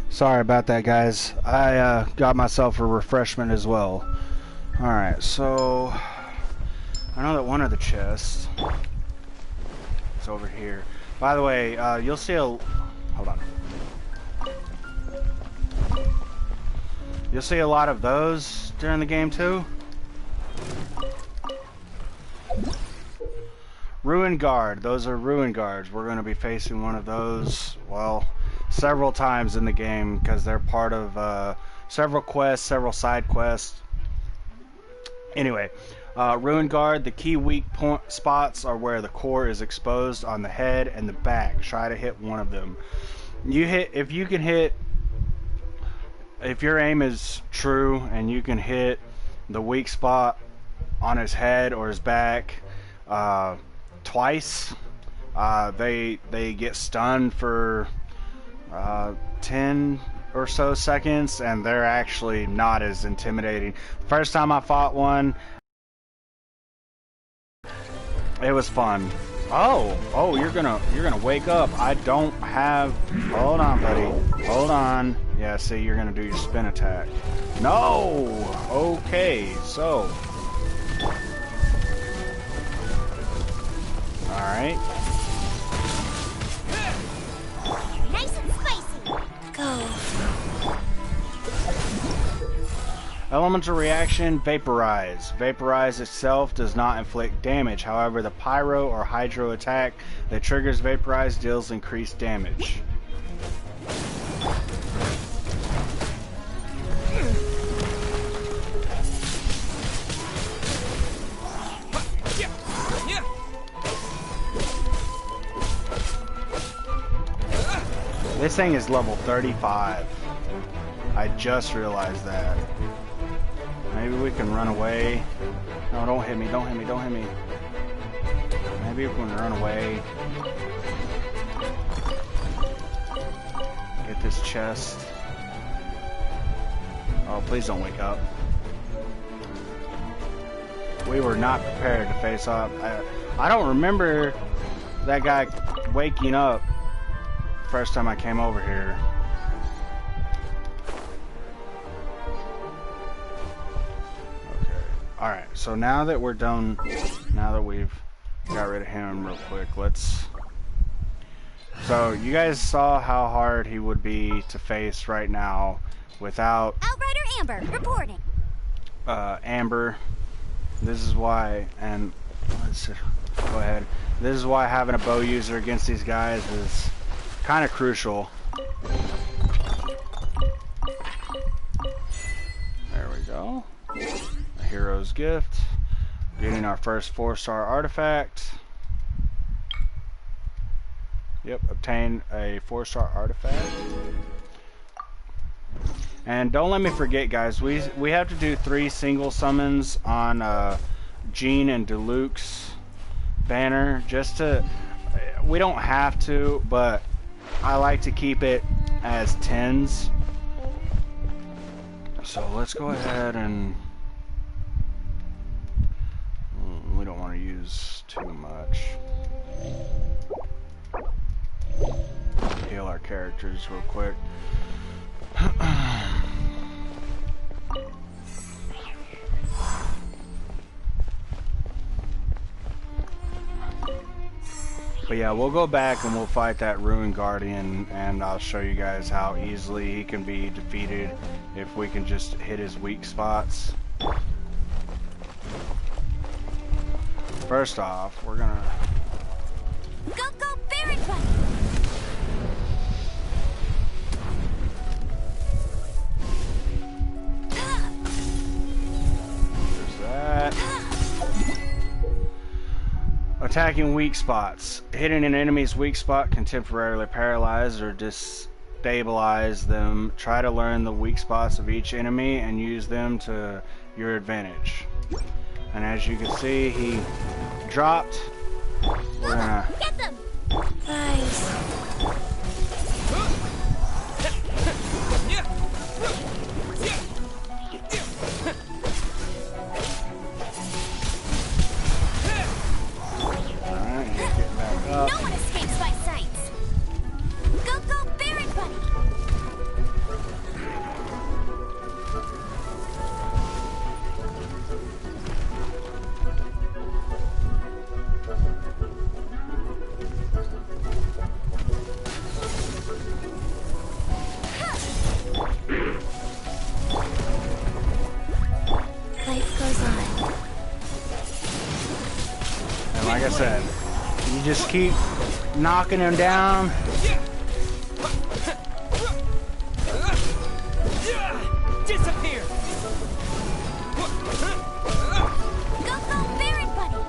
A: Sorry about that, guys. I got myself a refreshment as well. Alright, so I know that one of the chests is over here. By the way, you'll see a... Hold on. You'll see a lot of those during the game too. Ruin Guard. Those are Ruin Guards. We're going to be facing one of those, well, several times in the game because they're part of several quests, several side quests. Anyway, Ruin Guard, the key weak spots are where the core is exposed on the head and the back. Try to hit one of them. If your aim is true and you can hit the weak spot on his head or his back twice, they get stunned for 10 or so seconds, and they're actually not as intimidating. First time I fought one, it was fun. Oh, you're gonna wake up. I don't have... Hold on, buddy. Hold on. Yeah, see, you're gonna do your spin attack. No! Okay, so... Alright.
C: Nice and spicy. Go.
A: Elemental reaction, vaporize. Vaporize itself does not inflict damage. However, the pyro or hydro attack that triggers vaporize deals increased damage. This thing is level 35. I just realized that. Maybe we can run away. No, don't hit me, don't hit me, don't hit me. Maybe we can run away. Get this chest. Oh, please don't wake up. We were not prepared to face off. I don't remember that guy waking up first time I came over here. Alright, so now that we're done, now that we've got rid of him real quick, let's... So, you guys saw how hard he would be to face right now without...
C: Outrider Amber, reporting.
A: Amber. This is why, and let's go ahead. This is why having a bow user against these guys is kind of crucial. There we go. A hero's gift. Getting our first 4-star artifact. Yep, obtain a 4-star artifact. And don't let me forget, guys, we have to do 3 single summons on Jean and Deluxe banner. Just to, we don't have to, but I like to keep it as 10s. So let's go ahead and we don't want to use too much. Heal our characters real quick. But yeah, we'll go back and we'll fight that Ruined Guardian, and I'll show you guys how easily he can be defeated if we can just hit his weak spots. First off, we're gonna...
C: Go, go, Baron Bunny!
A: There's that. Attacking weak spots. Hitting an enemy's weak spot can temporarily paralyze or destabilize them. Try to learn the weak spots of each enemy and use them to your advantage. And as you can see, he dropped. We're gonna...
C: Get them! Nice.
A: Alright, he's getting back up.
C: No one escapes my sights. Go, go, Baron Bunny! Life goes on.
A: And like I said, you just keep knocking him down.
D: Disappear!
C: Go, go, Baron Bunny!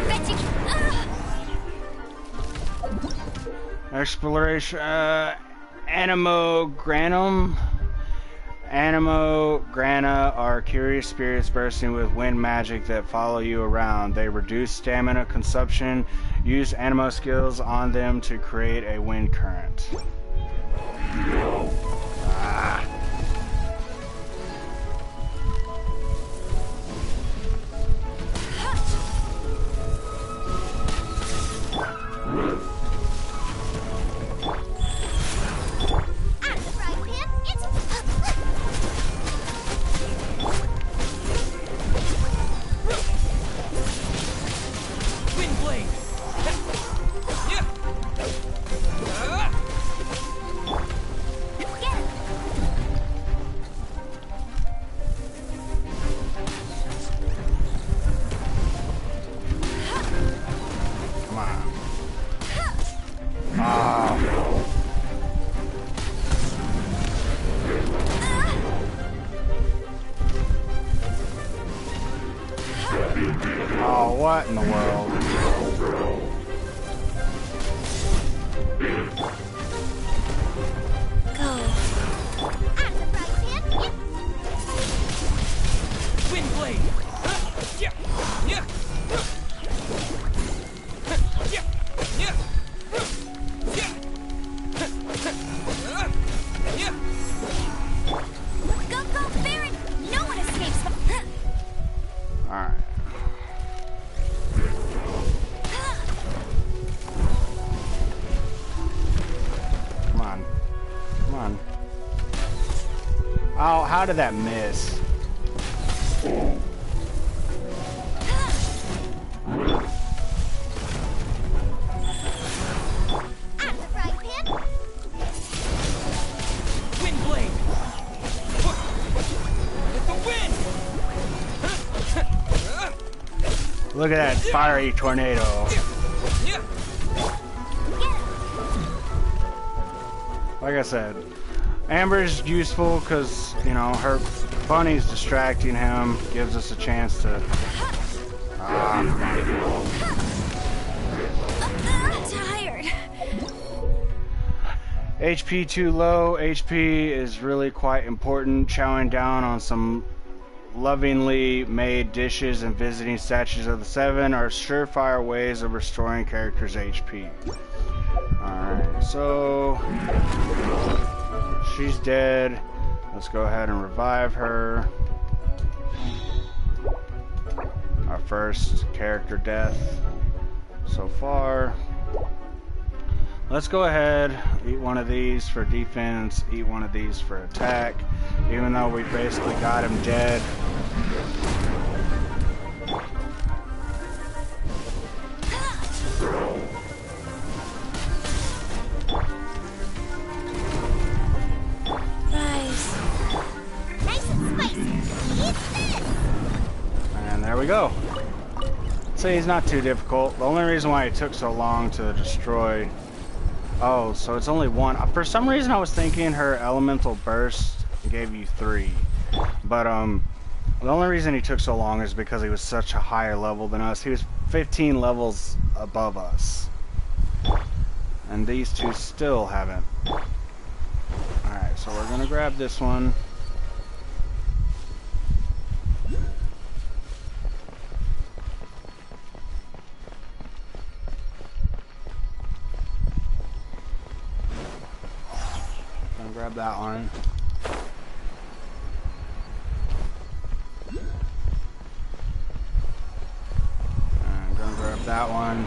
C: Fetching.
A: Exploration, Anemogranum. Anemograna are curious spirits bursting with wind magic that follow you around. They reduce stamina consumption. Use anemo skills on them to create a wind current. Ah.
C: Out of the frying pan, it's...
A: What in the world?
C: Go. At the frying pan.
D: Wind blade. Yeah. Yeah. Yeah. Yeah. Yeah.
C: Go, go, Baron! No one escapes from...
A: Alright. Come on. Come on. Oh, how did that miss?
C: At the frying pan.
D: Wind blade. With the wind.
A: Look at that fiery tornado.
D: Yeah.
A: Like I said, Amber's useful because, you know, her bunny's distracting him, gives us a chance to...
C: Tired.
A: HP too low. HP is really quite important. Chowing down on some lovingly made dishes and visiting statues of the Seven are surefire ways of restoring characters' HP. Alright, so she's dead. Let's go ahead and revive her. Our first character death so far. Let's go ahead, eat one of these for defense, eat one of these for attack, even though we basically got him dead.
C: Nice and spicy. Eat this!
A: And there we go. See, he's not too difficult. The only reason why it took so long to destroy... Oh, so it's only one. For some reason I was thinking her elemental burst gave you 3. But the only reason he took so long is because he was such a higher level than us. He was 15 levels above us. And these two still haven't. Alright, so we're gonna grab this one. Grab that one. I'm gonna grab that one.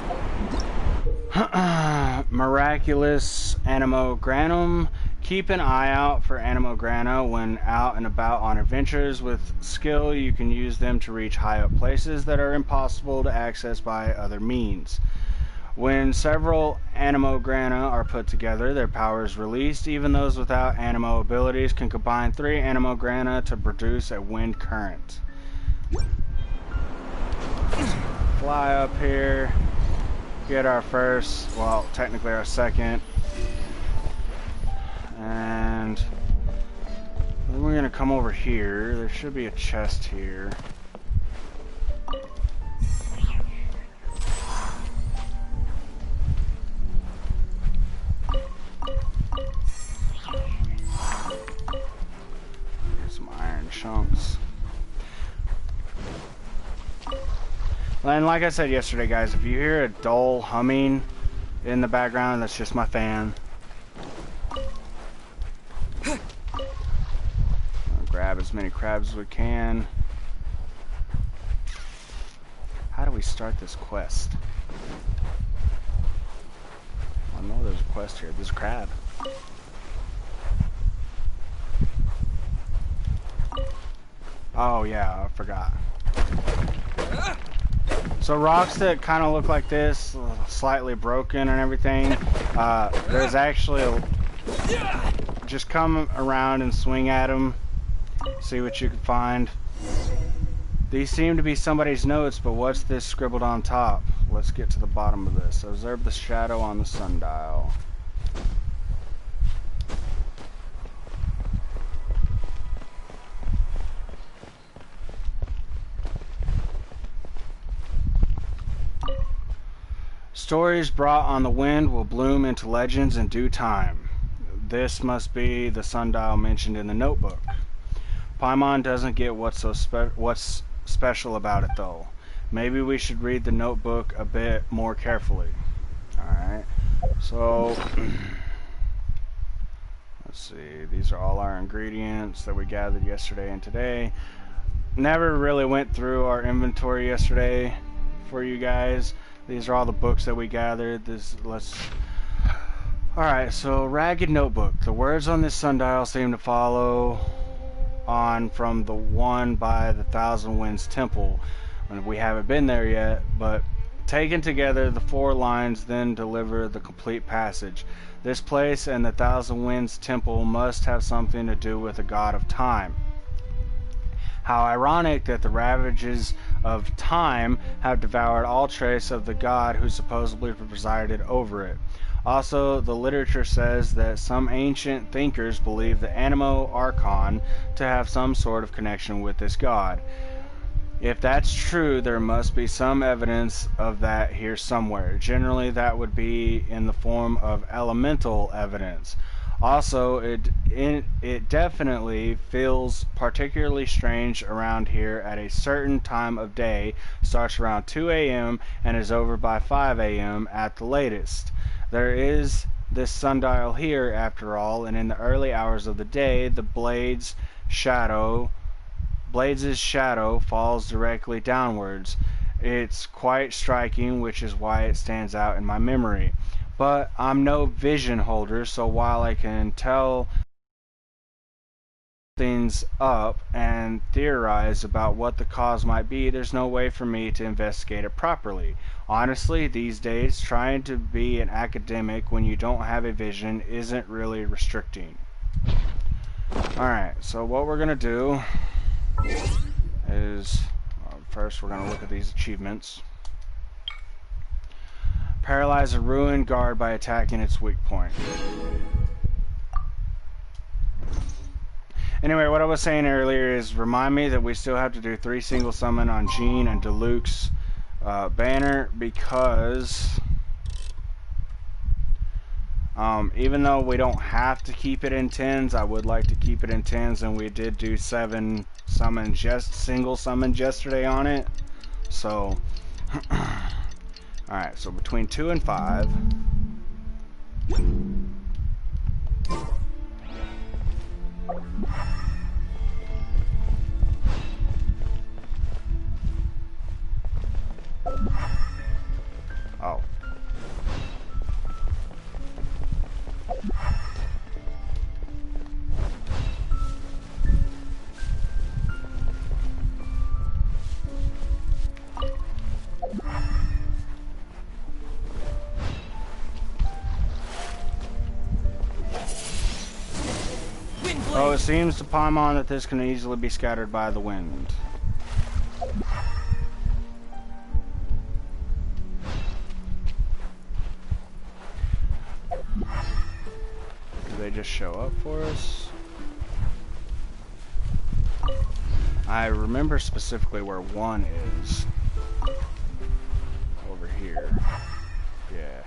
A: Miraculous Anemogranum. Keep an eye out for Anemograna when out and about on adventures. With skill, you can use them to reach high up places that are impossible to access by other means. When several Anemograna are put together, their power is released. Even those without Anemo abilities can combine 3 Anemograna to produce a wind current. Fly up here, get our first, well, technically our second. And then we're gonna come over here. There should be a chest here. Chunks. And like I said yesterday, guys, if you hear a dull humming in the background, that's just my fan. I'll grab as many crabs as we can. How do we start this quest? I know there's a quest here. There's a crab. Oh yeah, I forgot. So rocks that kind of look like this, slightly broken and everything, there's actually a... Just come around and swing at them, see what you can find. These seem to be somebody's notes, but what's this scribbled on top? Let's get to the bottom of this. Observe the shadow on the sundial. Stories brought on the wind will bloom into legends in due time. This must be the sundial mentioned in the notebook. Paimon doesn't get what's special about it, though. Maybe we should read the notebook a bit more carefully. Alright, so let's see. These are all our ingredients that we gathered yesterday and today. Never really went through our inventory yesterday for you guys. These are all the books that we gathered. Alright, so Ragged Notebook. The words on this sundial seem to follow on from the one by the Thousand Winds Temple. And we haven't been there yet, but taken together, the 4 lines then deliver the complete passage. This place and the Thousand Winds Temple must have something to do with the god of time. How ironic that the ravages of time have devoured all trace of the god who supposedly presided over it. Also, the literature says that some ancient thinkers believe the Anemo Archon to have some sort of connection with this god. If that's true, there must be some evidence of that here somewhere. Generally, that would be in the form of elemental evidence. Also, it definitely feels particularly strange around here at a certain time of day. Starts around 2 a.m. and is over by 5 a.m. at the latest. There is this sundial here, after all, and in the early hours of the day, the Blades' shadow falls directly downwards. It's quite striking, which is why it stands out in my memory. But I'm no vision holder, so while I can tell things up and theorize about what the cause might be, there's no way for me to investigate it properly. Honestly, these days, trying to be an academic when you don't have a vision isn't really restricting. Alright, so what we're going to do is, first we're going to look at these achievements. Paralyze a ruined guard by attacking its weak point. Anyway, what I was saying earlier is remind me that we still have to do 3 single summon on Jean and Diluc's banner, because even though we don't have to keep it in 10s, I would like to keep it in 10s, and we did do 7 summons, just single summons yesterday on it. So alright, so between 2 and 5. Oh. Oh, it seems to Paimon that this can easily be scattered by the wind. Do they just show up for us? I remember specifically where one is. Over here. Yeah.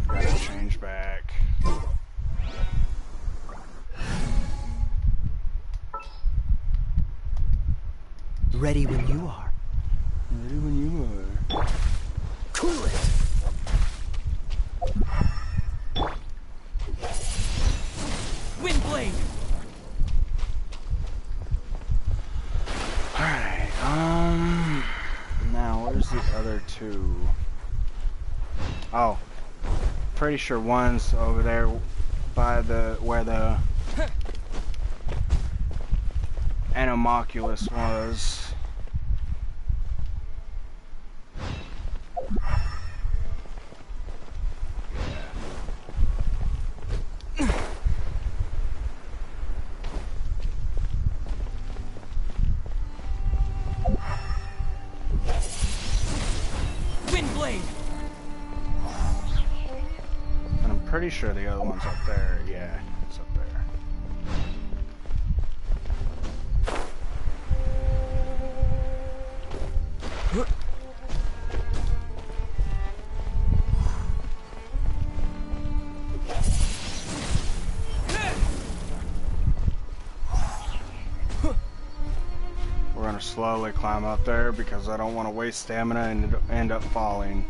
A: Gotta change back.
B: Ready when you are.
A: Ready when you are.
B: Cool it!
D: Windblade!
A: Alright, now where's the other 2? Oh, pretty sure one's over there by where the Anemoculi was. pretty sure the other one's up there. Yeah, it's up there. We're gonna slowly climb up there because I don't want to waste stamina and end up falling.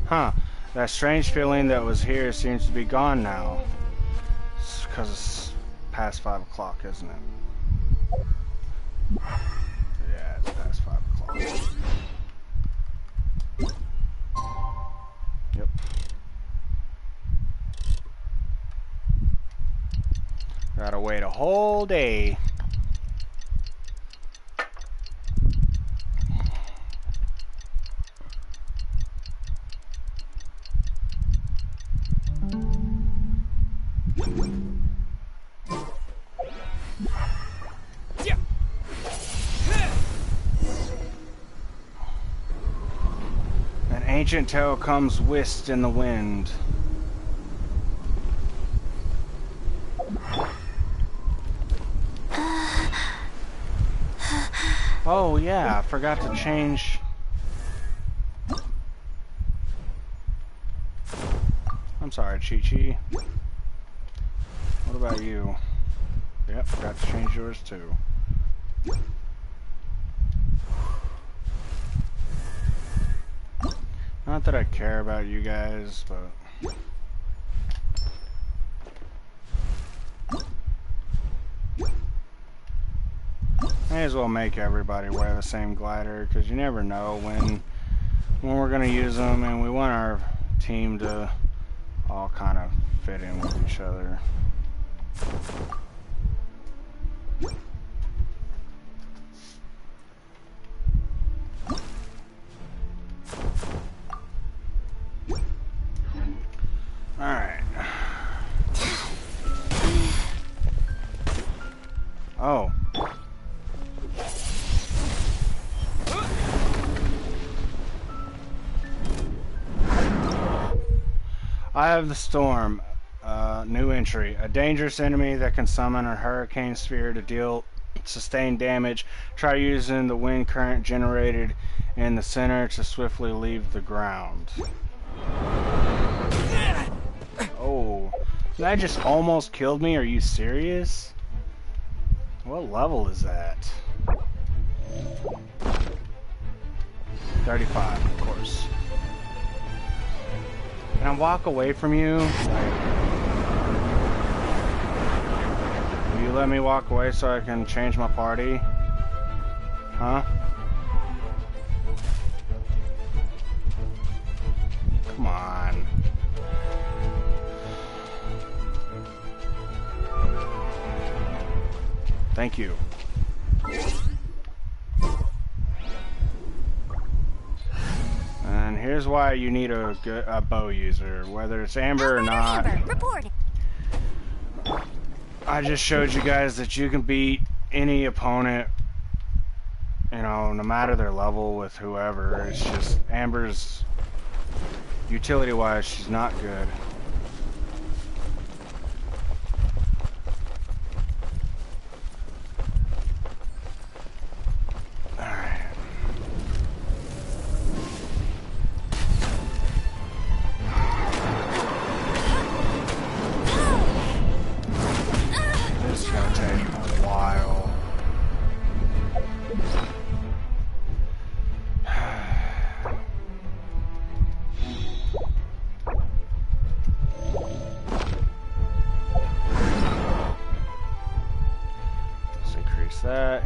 A: Huh, that strange feeling that was here seems to be gone now. It's because it's past 5 o'clock, isn't it? Yeah, it's past 5 o'clock. Yep. Gotta wait a whole day. An ancient tale comes whist in the wind. Oh yeah, I forgot to change. I'm sorry, Chi-Chi. What about you? Yep, forgot to change yours too. Not that I care about you guys, but may as well make everybody wear the same glider, because you never know when we're gonna use them, and we want our team to all kind of fit in with each other. Alright. Oh. I have the Storm. New entry. A dangerous enemy that can summon a hurricane sphere to deal sustained damage. Try using the wind current generated in the center to swiftly leave the ground. Oh, that just almost killed me. Are you serious? What level is that? 35, of course. Can I walk away from you? Will you let me walk away so I can change my party? Huh? Come on. Thank you. And here's why you need a bow user, whether it's Amber or not.
C: Amber, reporting.
A: I just showed you guys that you can beat any opponent, you know, no matter their level, with whoever. It's just Amber's utility-wise, she's not good.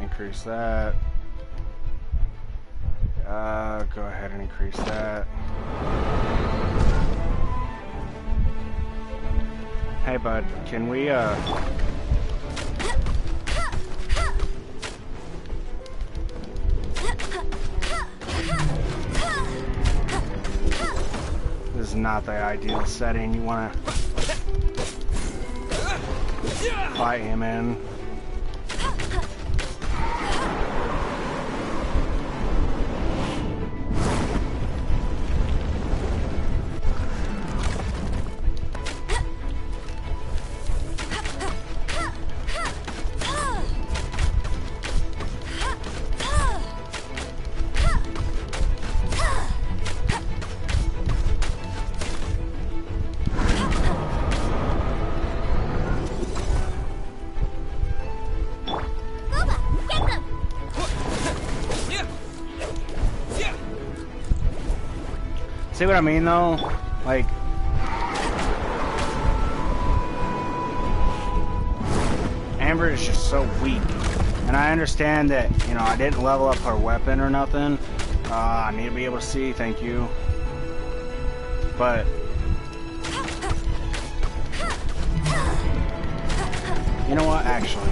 A: Increase that. Go ahead and increase that. Hey, bud, can we, This is not the ideal setting you want to fight him in. See what I mean, though? Like, Amber is just so weak. And I understand that, you know, I didn't level up her weapon or nothing. I need to be able to see, thank you. But you know what, actually.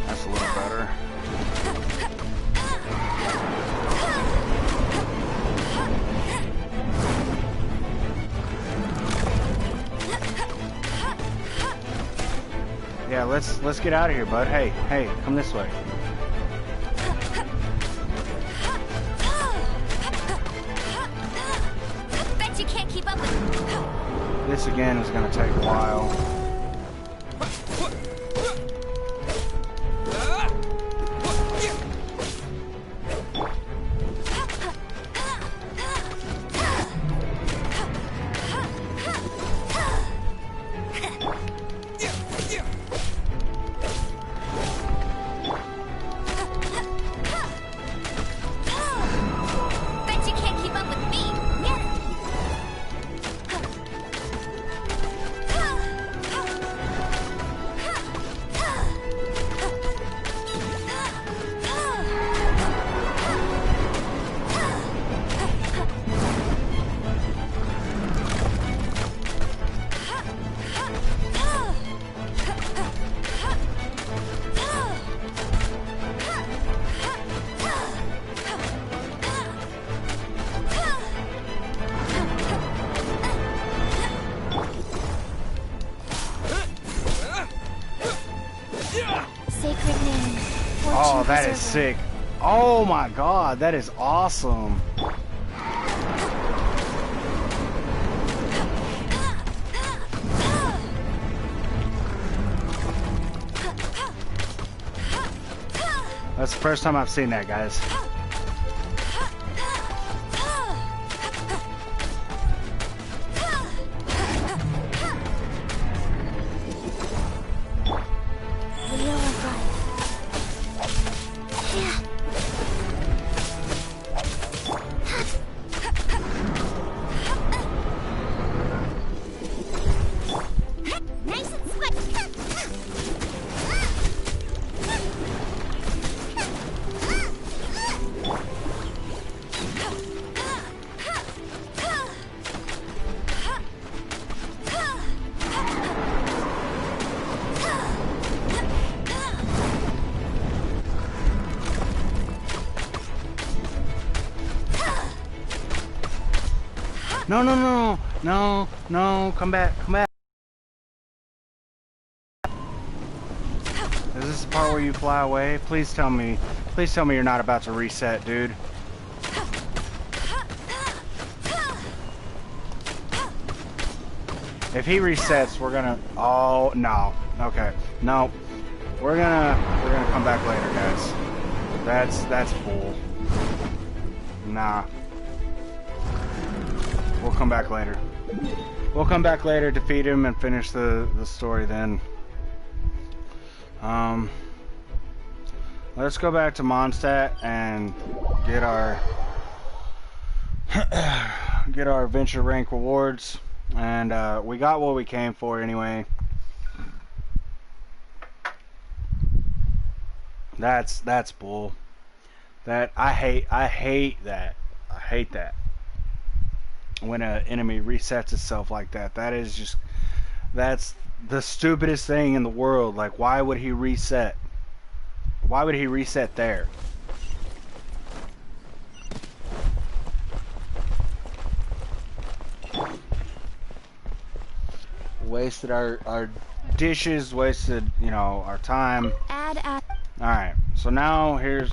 A: That's a little better. Yeah, let's get out of here, bud. Hey, come this way.
C: Bet you can't keep up with.
A: This again is gonna take a while.
C: Bet you can't keep up with me. Get it. Sacred name.
A: Oh, that is sick. Oh my god, that is awesome. That's the first time I've seen that, guys.
C: Nice and swift.
A: No, no, no, no, no, come back, come back. Is this the part where you fly away? Please tell me you're not about to reset, dude. If he resets, we're gonna, oh, no, okay, no, we're gonna come back later, guys. That's bull. Nah. We'll come back later. We'll come back later, defeat him, and finish the story then. Let's go back to Mondstadt and get our adventure rank rewards. And we got what we came for anyway. That's bull. That I hate that. I hate that. When an enemy resets itself like that. That's the stupidest thing in the world. Like, why would he reset? Why would he reset there? Wasted our dishes, wasted, you know, our time. Alright, so now here's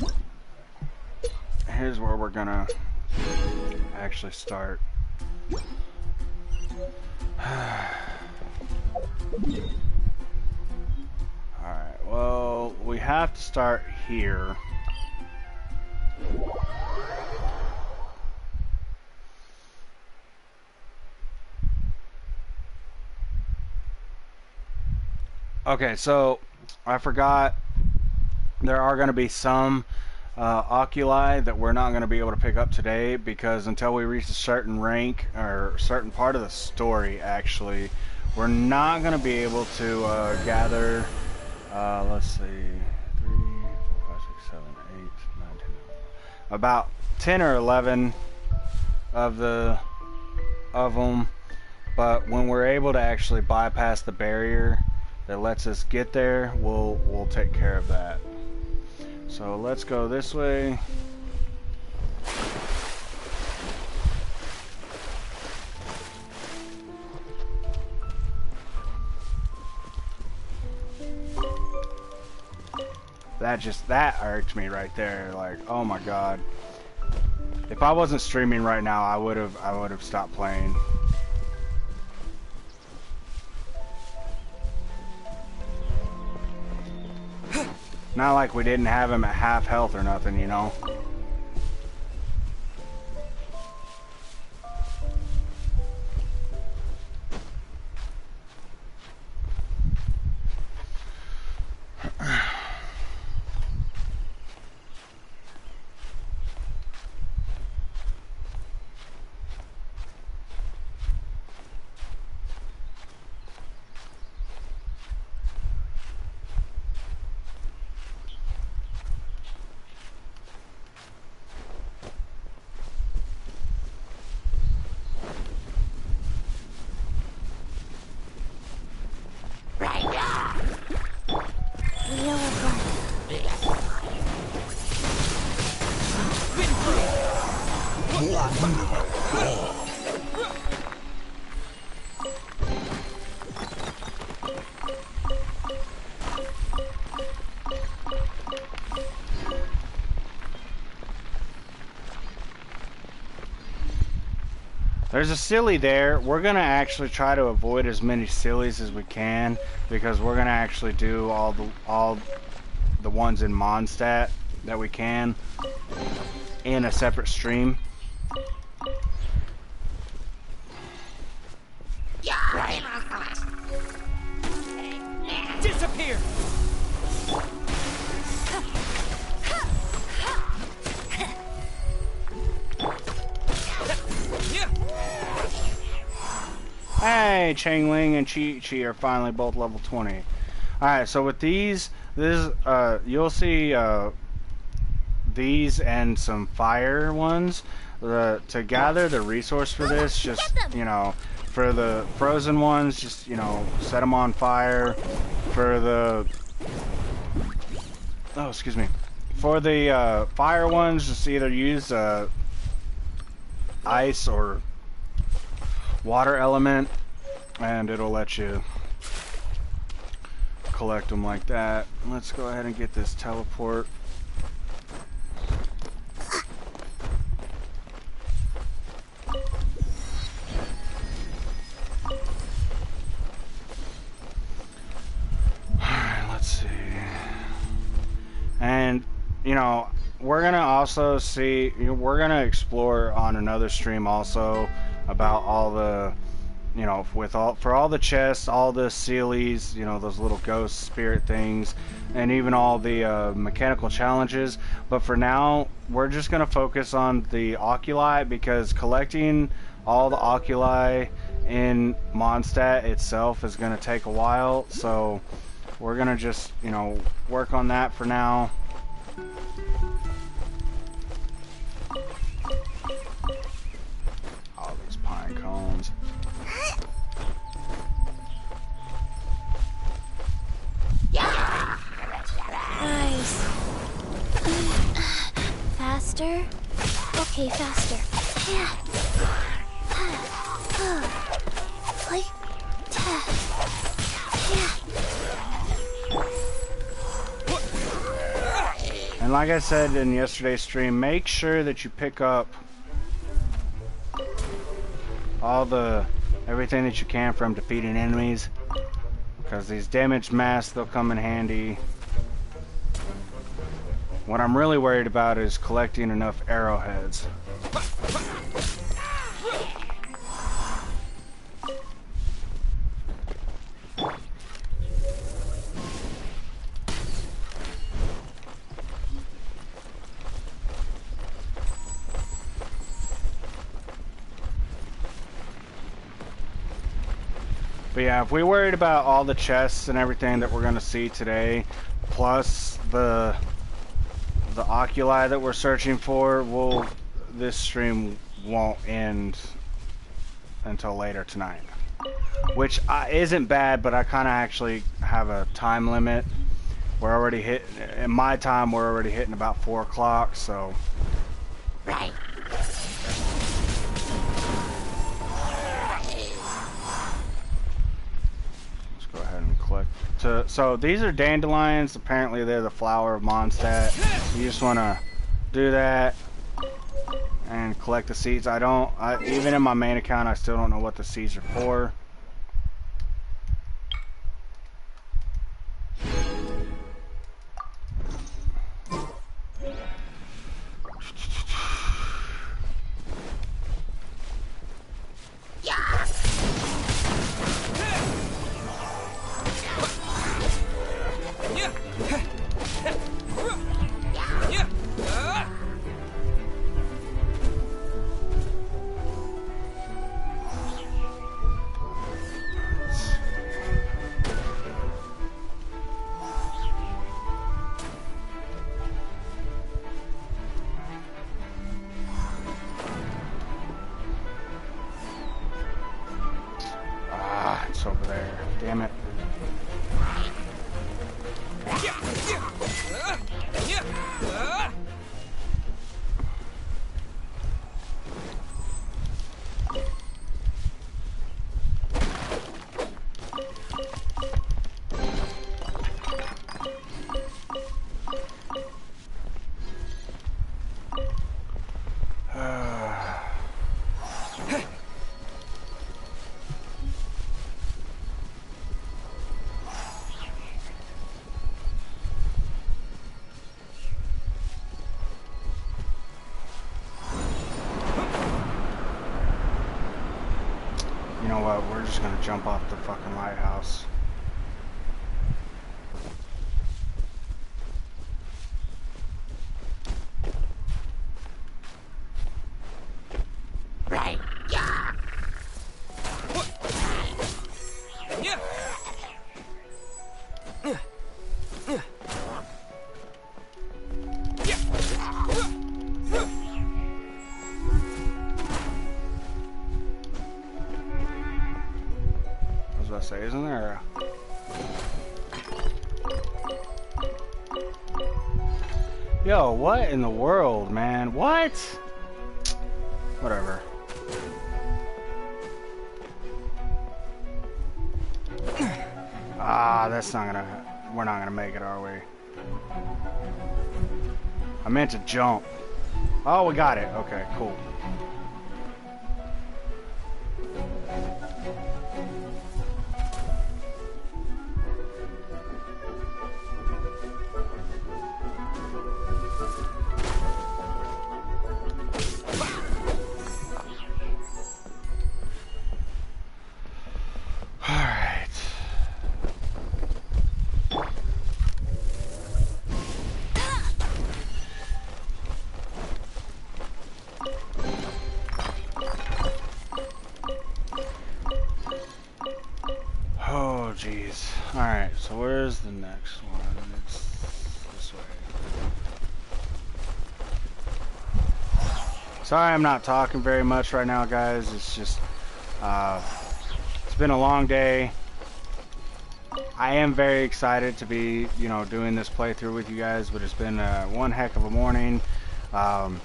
A: where we're gonna actually start. have to start here. Okay, so I forgot there are going to be some oculi that we're not going to be able to pick up today because until we reach a certain rank or a certain part of the story, actually, we're not going to be able to gather, let's see, 3, 4, 5, 6, 7, 8, 9, 10, about 10 or 11 of them, but when we're able to actually bypass the barrier that lets us get there, we'll take care of that. So let's go this way. That irked me right there. Like, oh my god. If I wasn't streaming right now, I would have stopped playing. Not like we didn't have him at half health or nothing, you know? There's a silly there. We're gonna actually try to avoid as many sillies as we can because we're gonna actually do all the ones in Mondstadt that we can in a separate stream.
D: Disappear.
A: Hey, Chang Ling and Chi Chi are finally both level 20. Alright, so with these, you'll see these and some fire ones. To gather the resource for this, just, you know, for the frozen ones, just, you know, set them on fire. For the... Oh, excuse me. For the fire ones, just either use ice or water element, and it'll let you collect them like that. Let's go ahead and get this teleport. Alright, let's see. And, you know, we're gonna also see, we're gonna explore on another stream also about all the, you know, for all the chests, all the sealies, you know, those little ghost spirit things, and even all the mechanical challenges. But for now, we're just gonna focus on the oculi because collecting all the oculi in Mondstadt itself is gonna take a while. So we're gonna just, you know, work on that for now. All these pine cones.
C: Nice. Faster? Okay, faster. Yeah. Like that. Yeah.
A: And like I said in yesterday's stream, make sure that you pick up everything that you can from defeating enemies, because these damaged masks, they'll come in handy. What I'm really worried about is collecting enough arrowheads. But yeah, if we worried about all the chests and everything that we're gonna see today, plus the oculi that we're searching for, this stream won't end until later tonight. Which isn't bad, but I kind of actually have a time limit. We're already in my time, we're already hitting about 4 o'clock, so.
C: Right.
A: Go ahead and collect. So these are dandelions. Apparently they're the flower of Mondstadt. So you just want to do that and collect the seeds. Even in my main account, I still don't know what the seeds are for. It's over there. Damn it. You know what? We're just gonna jump off the fucking lighthouse.
C: Right. Yeah.
D: Yeah.
A: I was about to say, isn't there Yo, what in the world, man? What? Whatever. That's not gonna... We're not gonna make it, are we? I meant to jump. Oh, we got it. Okay, cool. Oh, jeez. Alright, so where's the next one? It's this way. Sorry I'm not talking very much right now, guys. It's just, it's been a long day. I am very excited to be, you know, doing this playthrough with you guys, but it's been one heck of a morning. Kind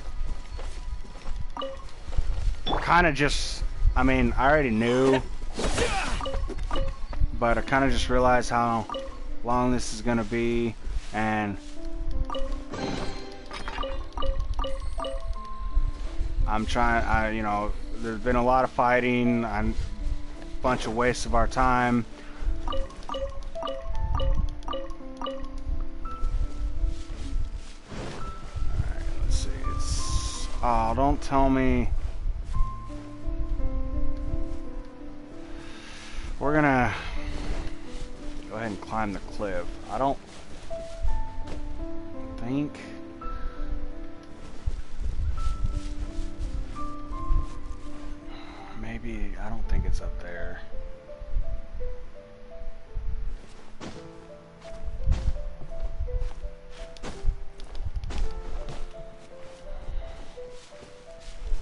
A: of just, I mean, I already knew, but I kind of just realized how long this is gonna be, and I'm trying. You know, there's been a lot of fighting, a bunch of wastes of our time. Oh, don't tell me. We're gonna go ahead and climb the cliff. I don't think. Maybe, I don't think it's up there.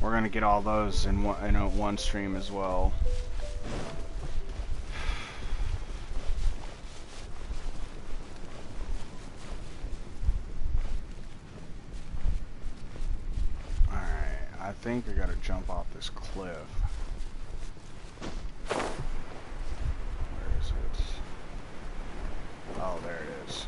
A: We're gonna get all those in one stream as well. Alright, I think we gotta jump off this cliff. Where is it? Oh, there it is.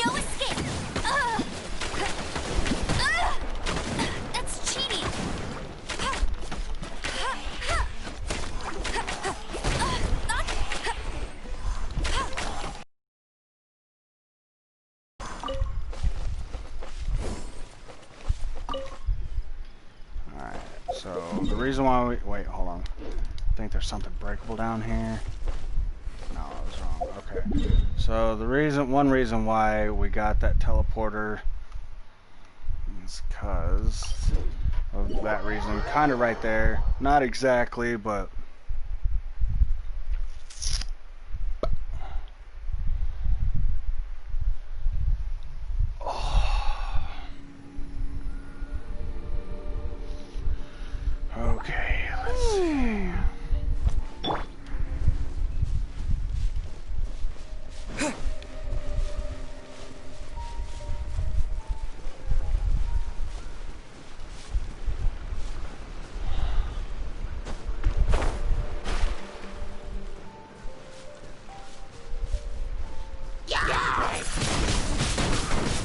C: No escape! Ugh. Ugh. That's cheating!
A: Alright, so the reason why we... Wait, hold on. I think there's something breakable down here. No, I was wrong. Okay. So the one reason why we got that teleporter is because of that reason. Kind of right there. Not exactly, but... Okay, let's see.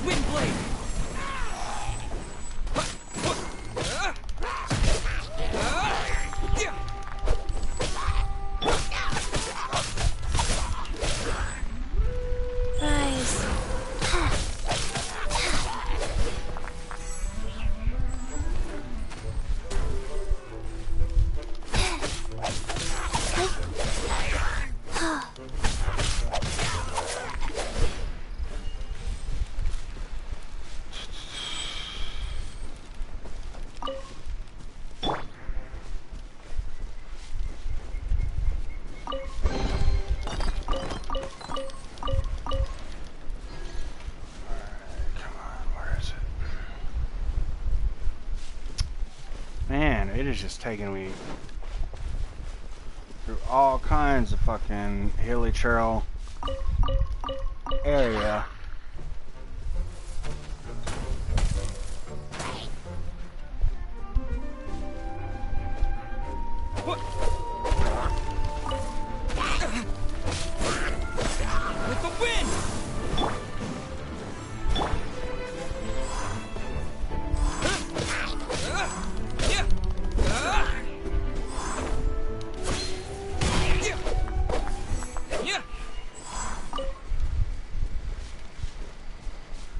D: Wind blade.
C: Rise.
A: Man, it is just taking me through all kinds of fucking hilly trail area.
D: What? With the wind.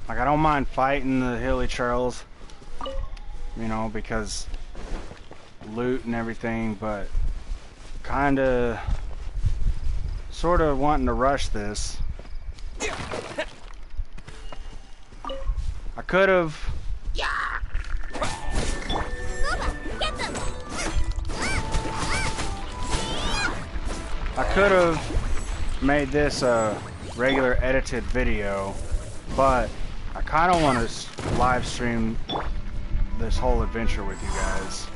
A: Like, I don't mind fighting the hilly trails, you know, because loot and everything, but kinda sorta wanting to rush this. I could've made this a regular edited video, but I kind of want to live stream this whole adventure with you guys.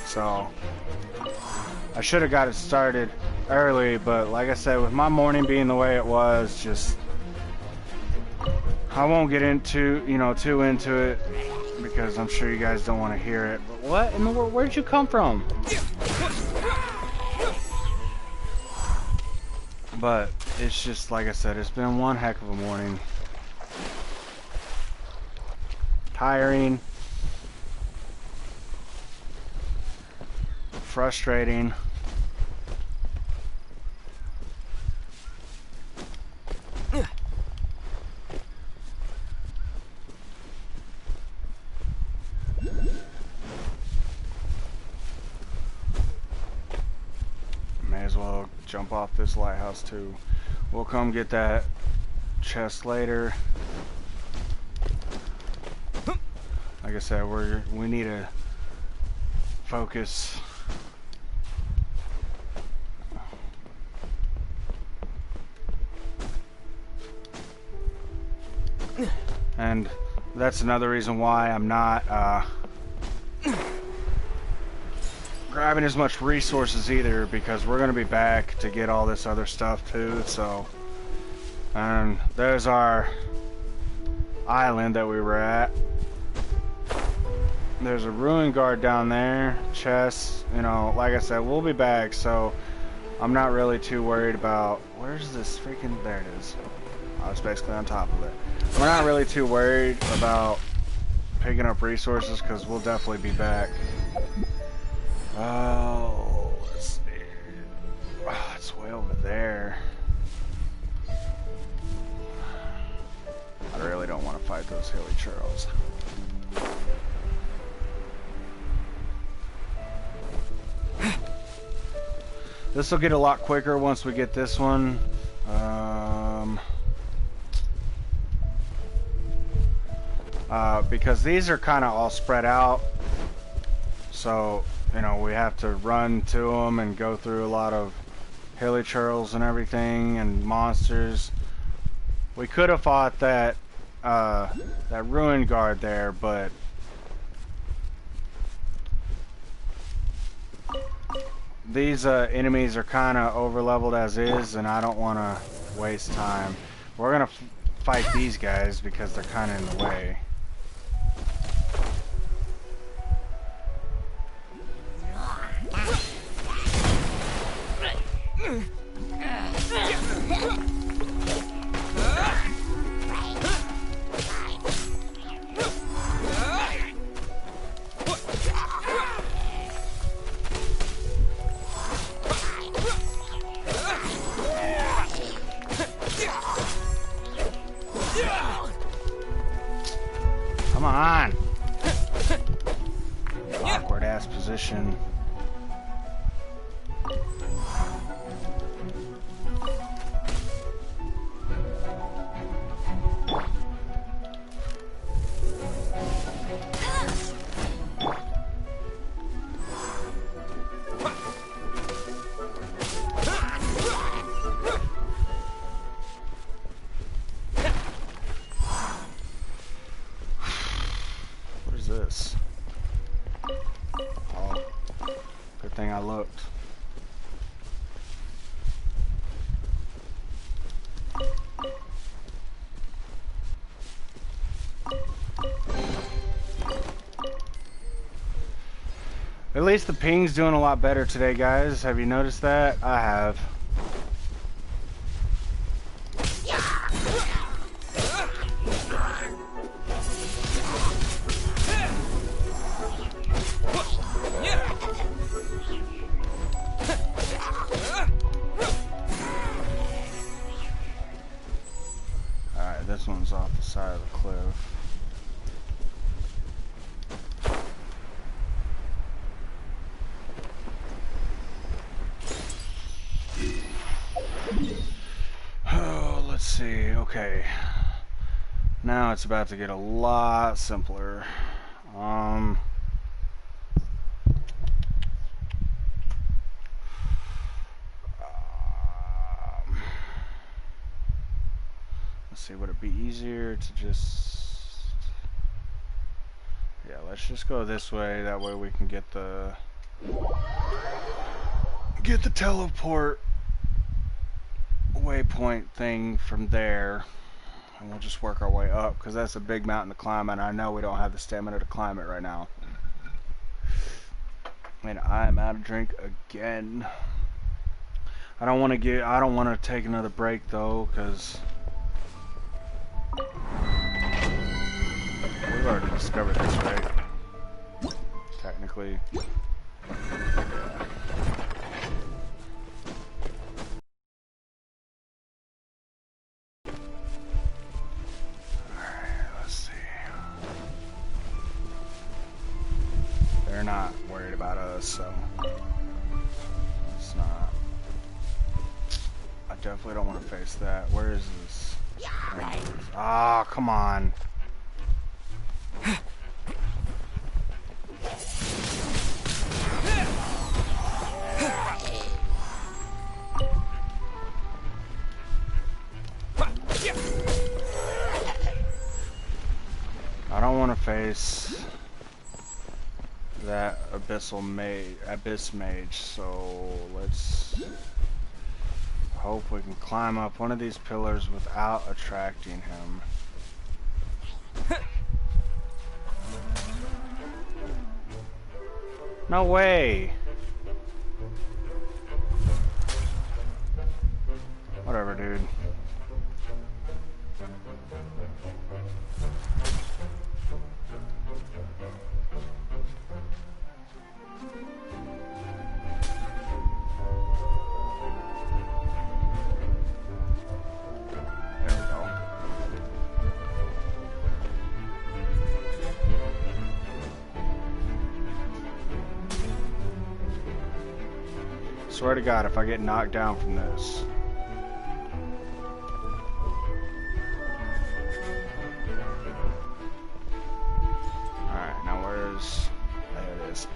A: So I should have got it started early, but like I said, with my morning being the way it was, just I won't get into, you know, too into it because I'm sure you guys don't want to hear it. But what in the world? Where'd you come from? But it's just, like I said, it's been one heck of a morning. Tiring. Frustrating. May as well jump off this lighthouse too. We'll come get that chest later. Like I said, we need to focus. And that's another reason why I'm not grabbing as much resources either, because we're going to be back to get all this other stuff too. So, and there's our island that we were at. There's a ruin guard down there, chests, you know, like I said, we'll be back, so I'm not really too worried about, where's this freaking, there it is. I was basically on top of it. We're not really too worried about picking up resources, because we'll definitely be back. Oh, let's see. Oh, it's way over there. I really don't want to fight those hilly churls. This will get a lot quicker once we get this one. Because these are kind of all spread out. So, you know, we have to run to them and go through a lot of hilly churls and everything and monsters. We could have fought that ruin guard there, but these enemies are kind of over leveled as is, and I don't want to waste time. We're gonna fight these guys because they're kind of in the way. Come on! Awkward ass position. This. Oh, good thing I looked. At least the ping's doing a lot better today, guys. Have you noticed that? I have. This one's off the side of the cliff. Oh, let's see. Okay. Now it's about to get a lot simpler. Let's see, would it be easier to just... Yeah, let's just go this way. That way we can get the teleport waypoint thing from there. And we'll just work our way up, because that's a big mountain to climb, and I know we don't have the stamina to climb it right now. And I'm out of drink again. I don't want to get. I don't want to take another break though, because we've already discovered this, right? Technically. Yeah. Alright, let's see. They're not worried about us, so it's not. I definitely don't want to face that. Where is this? Ah, oh, come on. I don't want to face that abyss mage, so let's hope we can climb up one of these pillars without attracting him. No way! Whatever, dude. Swear to God, if I get knocked down from this. Alright, now where's... There it is.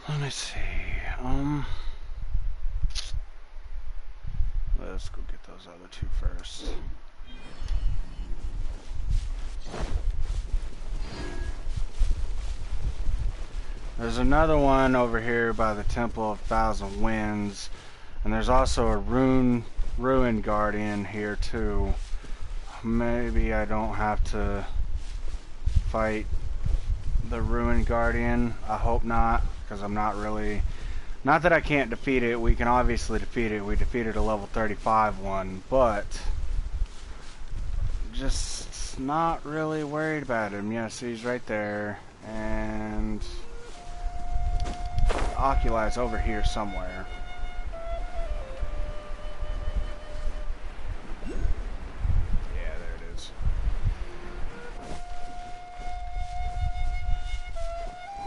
A: Let me see. Let's go get those other two first. There's another one over here by the Temple of Thousand Winds, and there's also a ruin guardian here too. Maybe I don't have to fight the ruin guardian. I hope not, because I'm not really... Not that I can't defeat it, we can obviously defeat it. We defeated a level 35 one, but just not really worried about him. Yes, he's right there, and Oculi's over here somewhere. Yeah, there it is.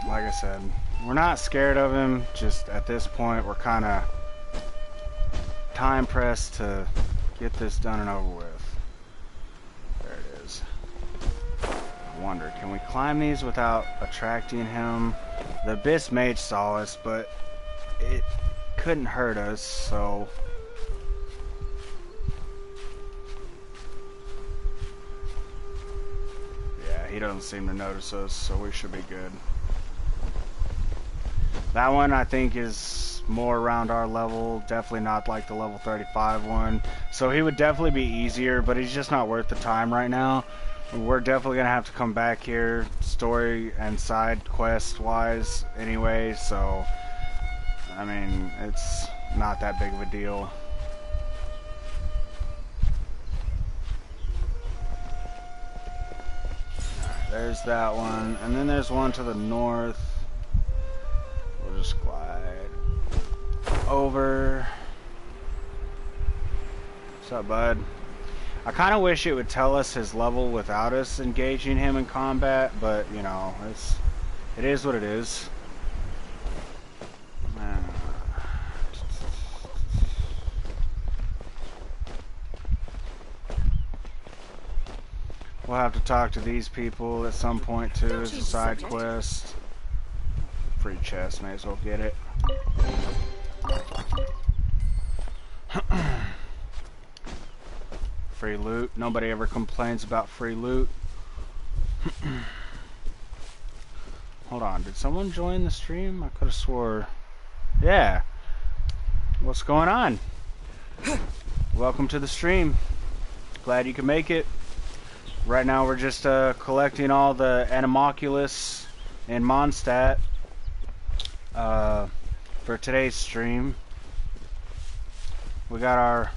A: Like I said, we're not scared of him, just at this point we're kind of time pressed to get this done and over with. There it is. I wonder, can we climb these without attracting him? The Abyss Mage saw us, but it couldn't hurt us, so... Yeah, he doesn't seem to notice us, so we should be good. That one I think is more around our level, definitely not like the level 35 one. So he would definitely be easier, but he's just not worth the time right now. We're definitely gonna have to come back here, story and side quest wise anyway, so I mean, it's not that big of a deal. Alright, there's that one, and then there's one to the north. We'll just glide over. What's up, bud? I kind of wish it would tell us his level without us engaging him in combat, but you know, it is what it is. We'll have to talk to these people at some point too as a side quest. Free chest, may as well get it. Free loot. Nobody ever complains about free loot. Hold on, did someone join the stream? I could have swore. Yeah. What's going on? Welcome to the stream. Glad you could make it. Right now we're just collecting all the Anemoculus and Mondstadt for today's stream. We got our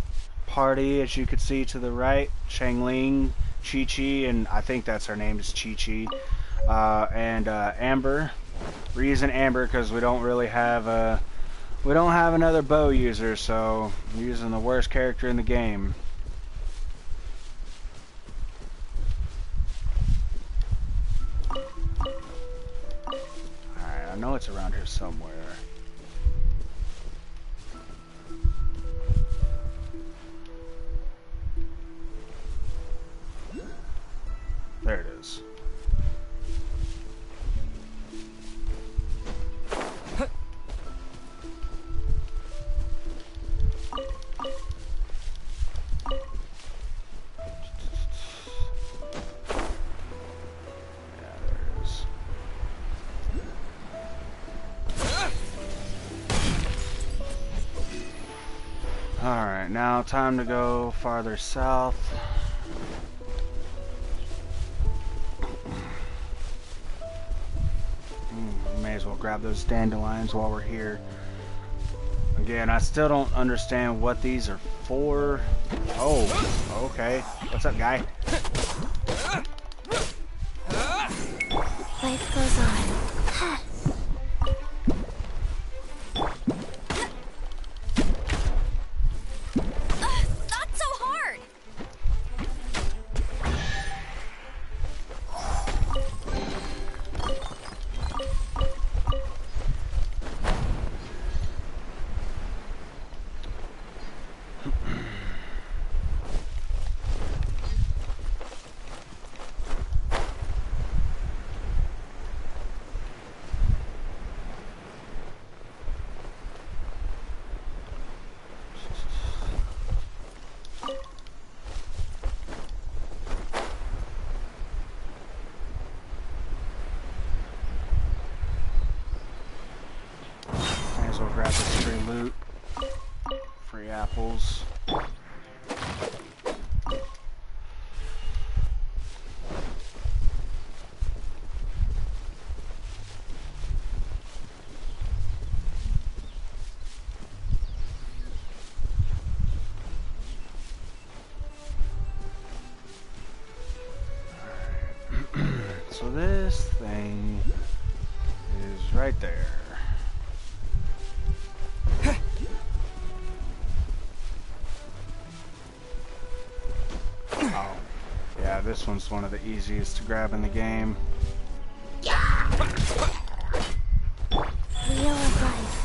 A: party, as you can see to the right, Changling, Chi-Chi, and I think that's her name is Chi-Chi, and Amber. We're using Amber because we don't really have we don't have another bow user, so we're using the worst character in the game. Alright, I know it's around here somewhere. There it is. Alright, now time to go farther south. May as well grab those dandelions while we're here. Again, I still don't understand what these are for. Oh, okay. What's up, guy?
C: Life goes on. Not so hard.
A: We'll grab this free loot. Free apples. Alright. So this thing is right there. This one's one of the easiest to grab in the game.
C: Wheel of life.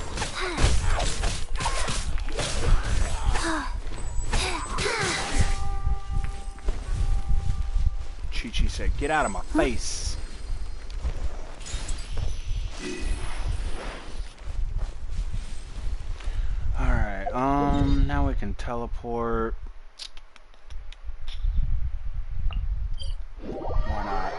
A: Chi-Chi said, "Get out of my face." Alright, now we can teleport. Why not?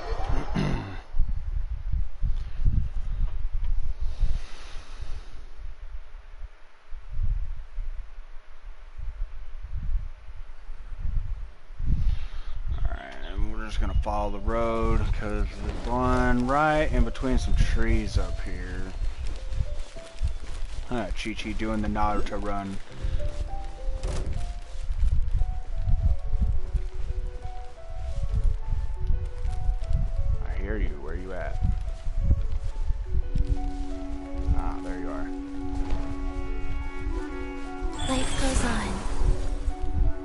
A: Alright, and we're just gonna follow the road because there's one right in between some trees up here. Chi-Chi doing the Naruto run. I hear you. Where you at? Ah, there you are.
C: Life goes on.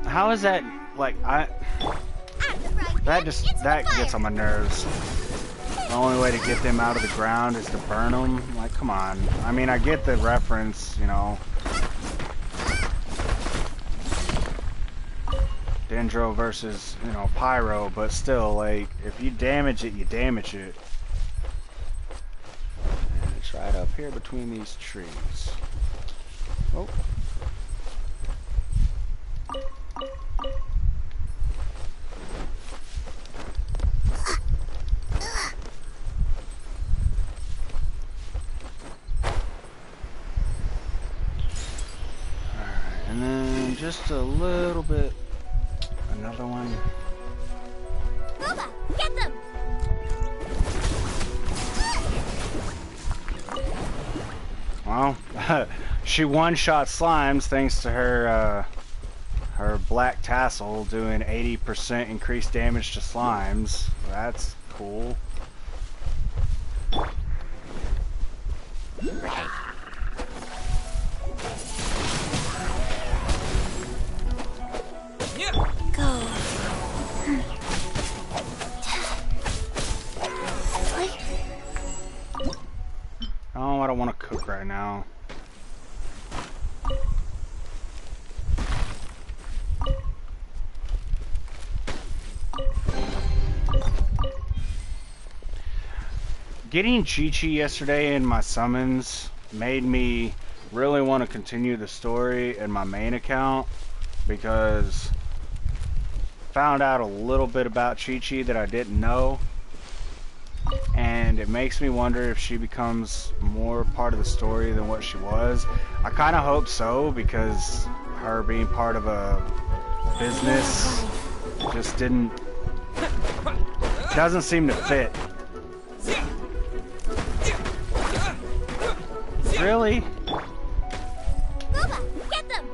A: How is that, like, that gets on my nerves. The only way to get them out of the ground is to burn them. Like, come on. I mean, I get the reference, you know. Dendro versus, you know, Pyro, but still, like, if you damage it, you damage it. And it's right up here between these trees. Oh. just a little bit. Another one.
C: Booba, get them!
A: Well, she one-shot slimes thanks to her her black tassel doing 80% increased damage to slimes. That's cool.
C: Go.
A: Oh, I don't want to cook right now. Getting Chi-Chi yesterday in my summons made me really want to continue the story in my main account, because found out a little bit about Chi-Chi that I didn't know, and it makes me wonder if she becomes more part of the story than what she was. I kind of hope so, because her being part of a business just doesn't seem to fit. Really?
C: Booba, get them!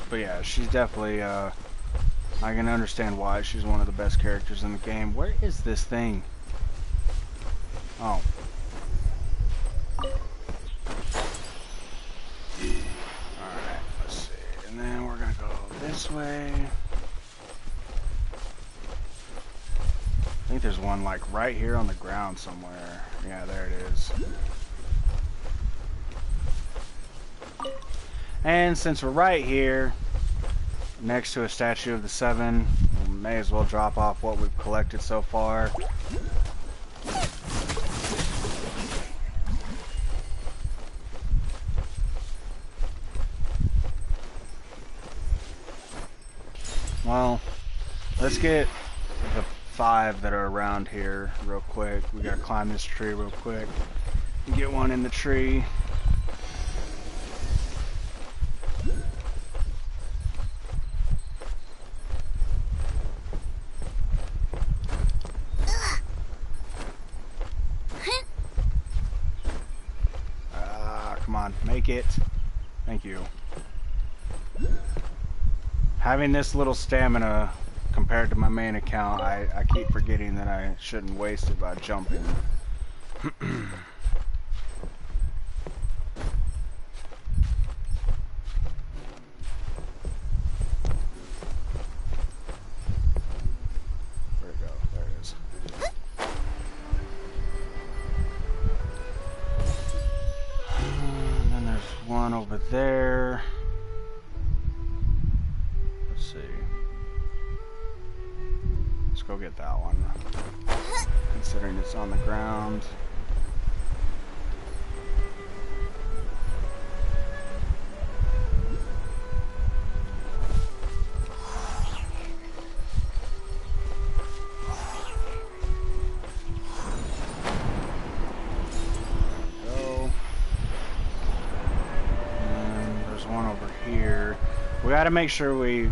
A: But yeah, she's definitely, I can understand why she's one of the best characters in the game. Where is this thing? Oh. Alright, let's see. And then we're gonna go this way. I think there's one like right here on the ground somewhere. Yeah, there it is. And since we're right here, next to a statue of the Seven, we may as well drop off what we've collected so far. Well, let's get the 5 that are around here real quick. We gotta climb this tree real quick and get one in the tree. Come on, make it. Thank you. Having this little stamina compared to my main account, I keep forgetting that I shouldn't waste it by jumping. Where'd it go? There it is. And then there's one over there. Let's see. Let's go get that one. Considering it's on the ground. We gotta make sure we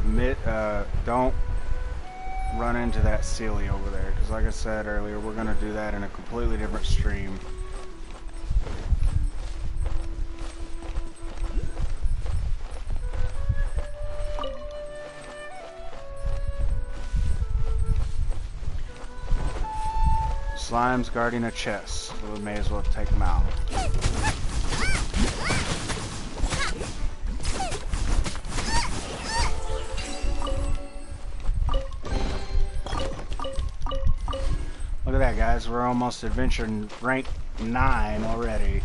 A: don't run into that Sealy over there, because like I said earlier, we're gonna do that in a completely different stream. Slime's guarding a chest, so we may as well take him out. Look at that, guys. We're almost adventure rank 9 already.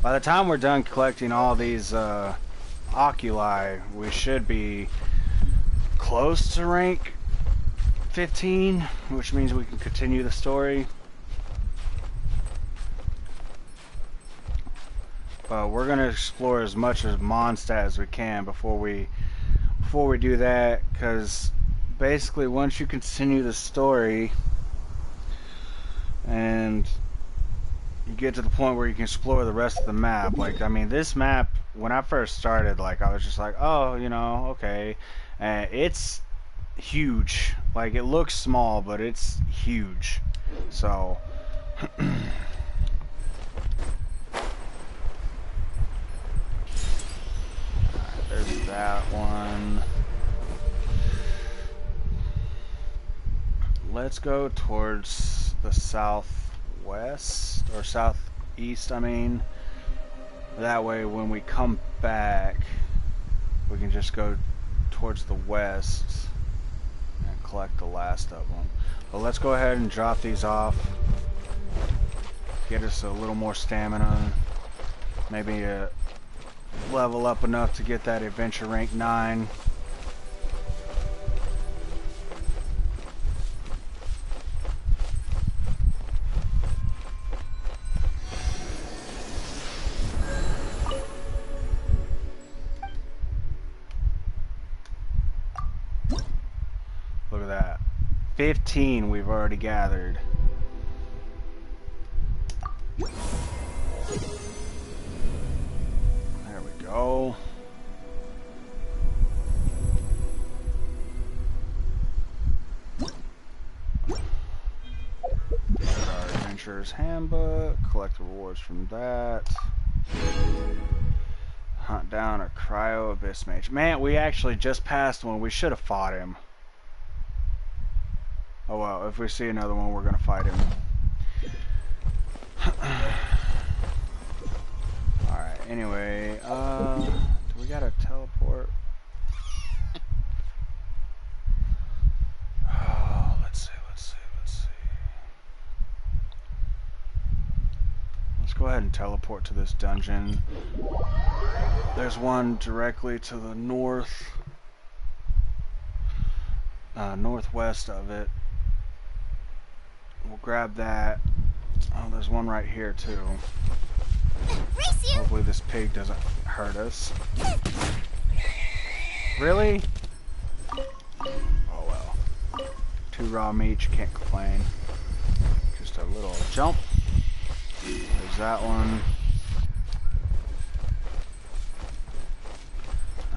A: By the time we're done collecting all these oculi, we should be close to rank 15, which means we can continue the story. But we're gonna explore as much of Mondstadt as we can before we do that, because basically once you continue the story, and you get to the point where you can explore the rest of the map. Like, I mean, this map, when I first started, like, I was just like, oh, you know, okay. And it's huge. Like, it looks small, but it's huge. So, there's that one. Let's go towards the southwest, or southeast, I mean. That way, when we come back, we can just go towards the west and collect the last of them. But let's go ahead and drop these off. Get us a little more stamina. Maybe level up enough to get that adventure rank 9. Look at that. 15 we've already gathered. There we go. Got our adventurer's handbook. Collect the rewards from that. Hunt down a cryo abyss mage. Man, we actually just passed one. We should have fought him. Oh well, if we see another one, we're gonna fight him. Alright, anyway, do we gotta teleport? Oh, let's see. Let's go ahead and teleport to this dungeon. There's one directly to the northwest of it. We'll grab that. Oh, there's one right here too. Hopefully this pig doesn't hurt us. Really? Oh well. 2 raw meat, you can't complain. Just a little jump. There's that one.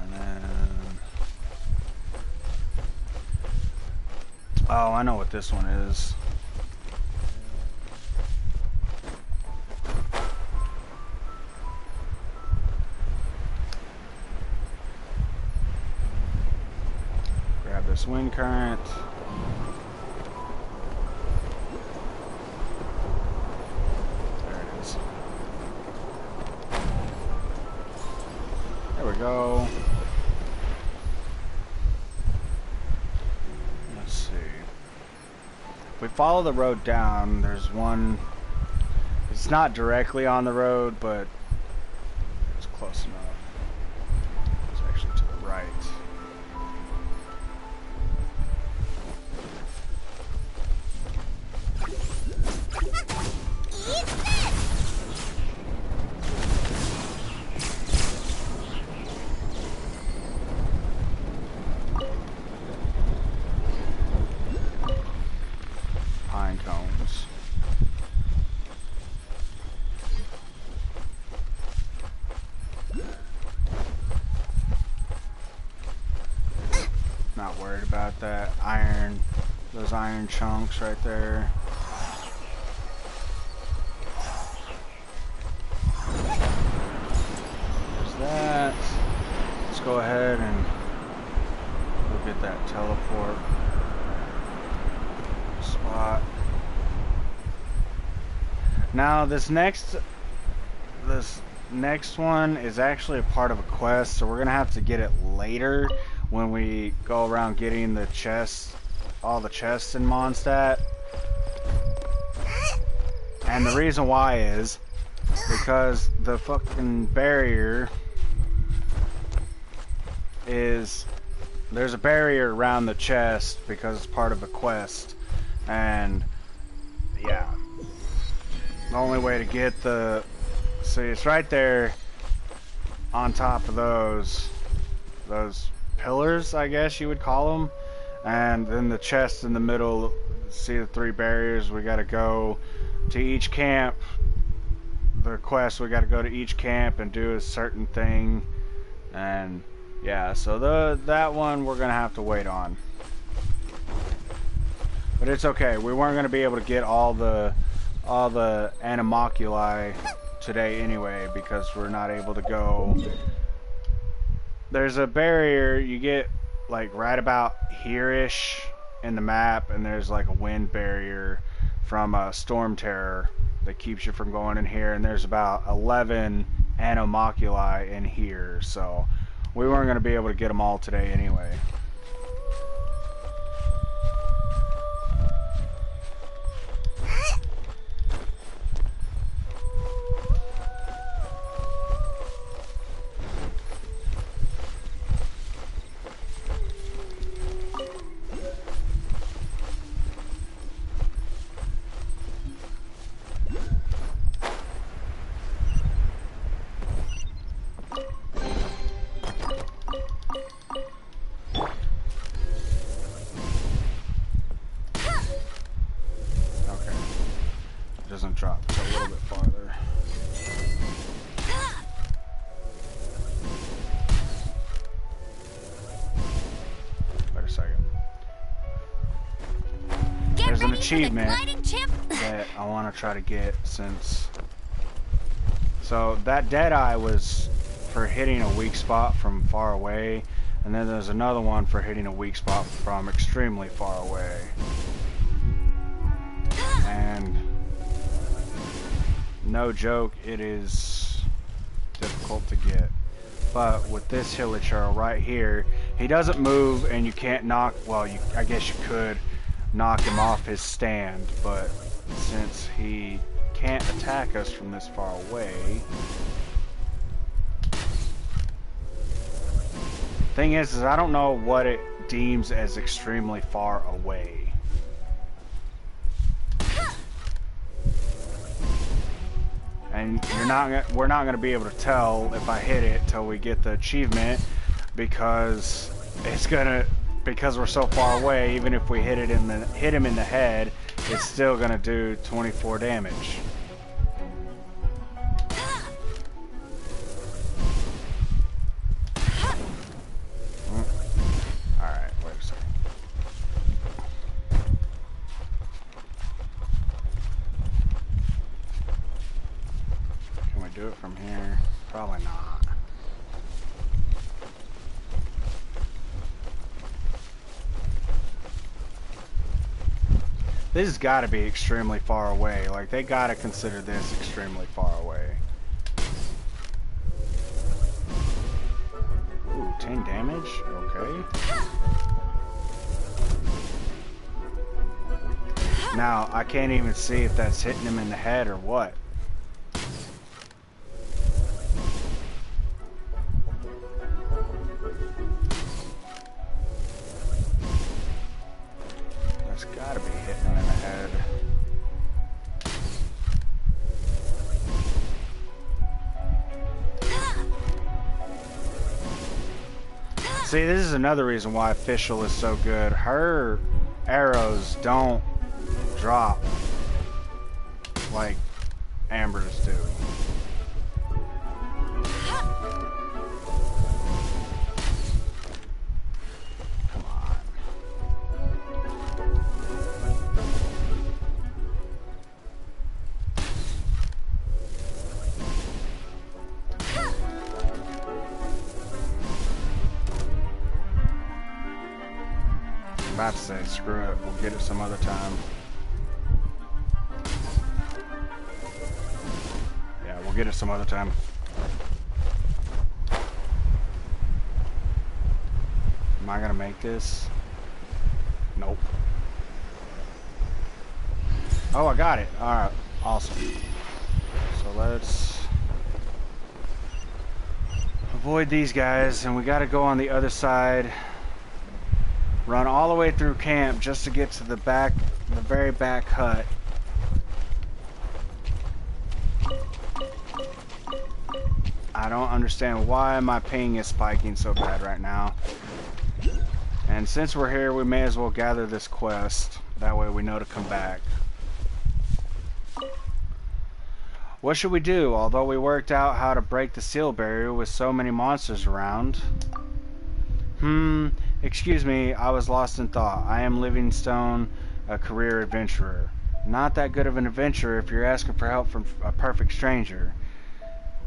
A: And then... oh, I know what this one is. Grab this wind current. There it is. There we go. Let's see. If we follow the road down, there's one. It's not directly on the road, but it's close enough. It's actually to the right. Pine cones. Not worried about that iron, those iron chunks right there. There's that. Let's go ahead and go get that teleport spot. Now this next one is actually a part of a quest, so we're gonna have to get it later when we go around getting the chests, all the chests in Mondstadt. And the reason why is because the fucking barrier is, there's a barrier around the chest because it's part of a quest, and yeah, the only way to get the, see, it's right there on top of those pillars, I guess you would call them, and then the chest in the middle see the 3 barriers. We gotta go to each camp. The quest, we gotta go to each camp and do a certain thing. And yeah, so that one we're gonna have to wait on. But it's okay. We weren't gonna be able to get all the Anemoculi today anyway, because we're not able to go. There's a barrier you get like right about here-ish in the map, and there's like a wind barrier from a storm terror that keeps you from going in here, and there's about 11 Anemoculi in here, so we weren't going to be able to get them all today anyway. Doesn't drop a little bit farther. Wait a second. There's an achievement that I want to try to get since. So that Deadeye was for hitting a weak spot from far away, and then there's another one for hitting a weak spot from extremely far away. And no joke, it is difficult to get. But with this Hilichurl right here, he doesn't move, and you can't knock, well, I guess you could knock him off his stand, but since he can't attack us from this far away. Thing is I don't know what it deems as extremely far away. And we're not going to be able to tell if I hit it till we get the achievement, because because we're so far away, even if we hit him in the head, it's still going to do 24 damage. Alright, wait a second. Can we do it from here? Probably not. This has got to be extremely far away. Like, they got to consider this extremely far away. Ooh, 10 damage? Okay. Now, I can't even see if that's hitting him in the head or what. That's gotta be hitting him in the head. See, this is another reason why Official is so good. Her arrows don't drop like Amber's do. Come on. I'm about to say, screw it, we'll get it some other time. Yeah, we'll get it some other time. Am I gonna make this? Nope. Oh, I got it. Alright, awesome. So let's avoid these guys, and we gotta go on the other side. Run all the way through camp just to get to the back, the very back hut. I don't understand why my ping is spiking so bad right now. And since we're here, we may as well gather this quest. That way we know to come back. What should we do? Although we worked out how to break the seal barrier with so many monsters around. Excuse me, I was lost in thought. I am Livingstone, a career adventurer. Not that good of an adventurer if you're asking for help from a perfect stranger.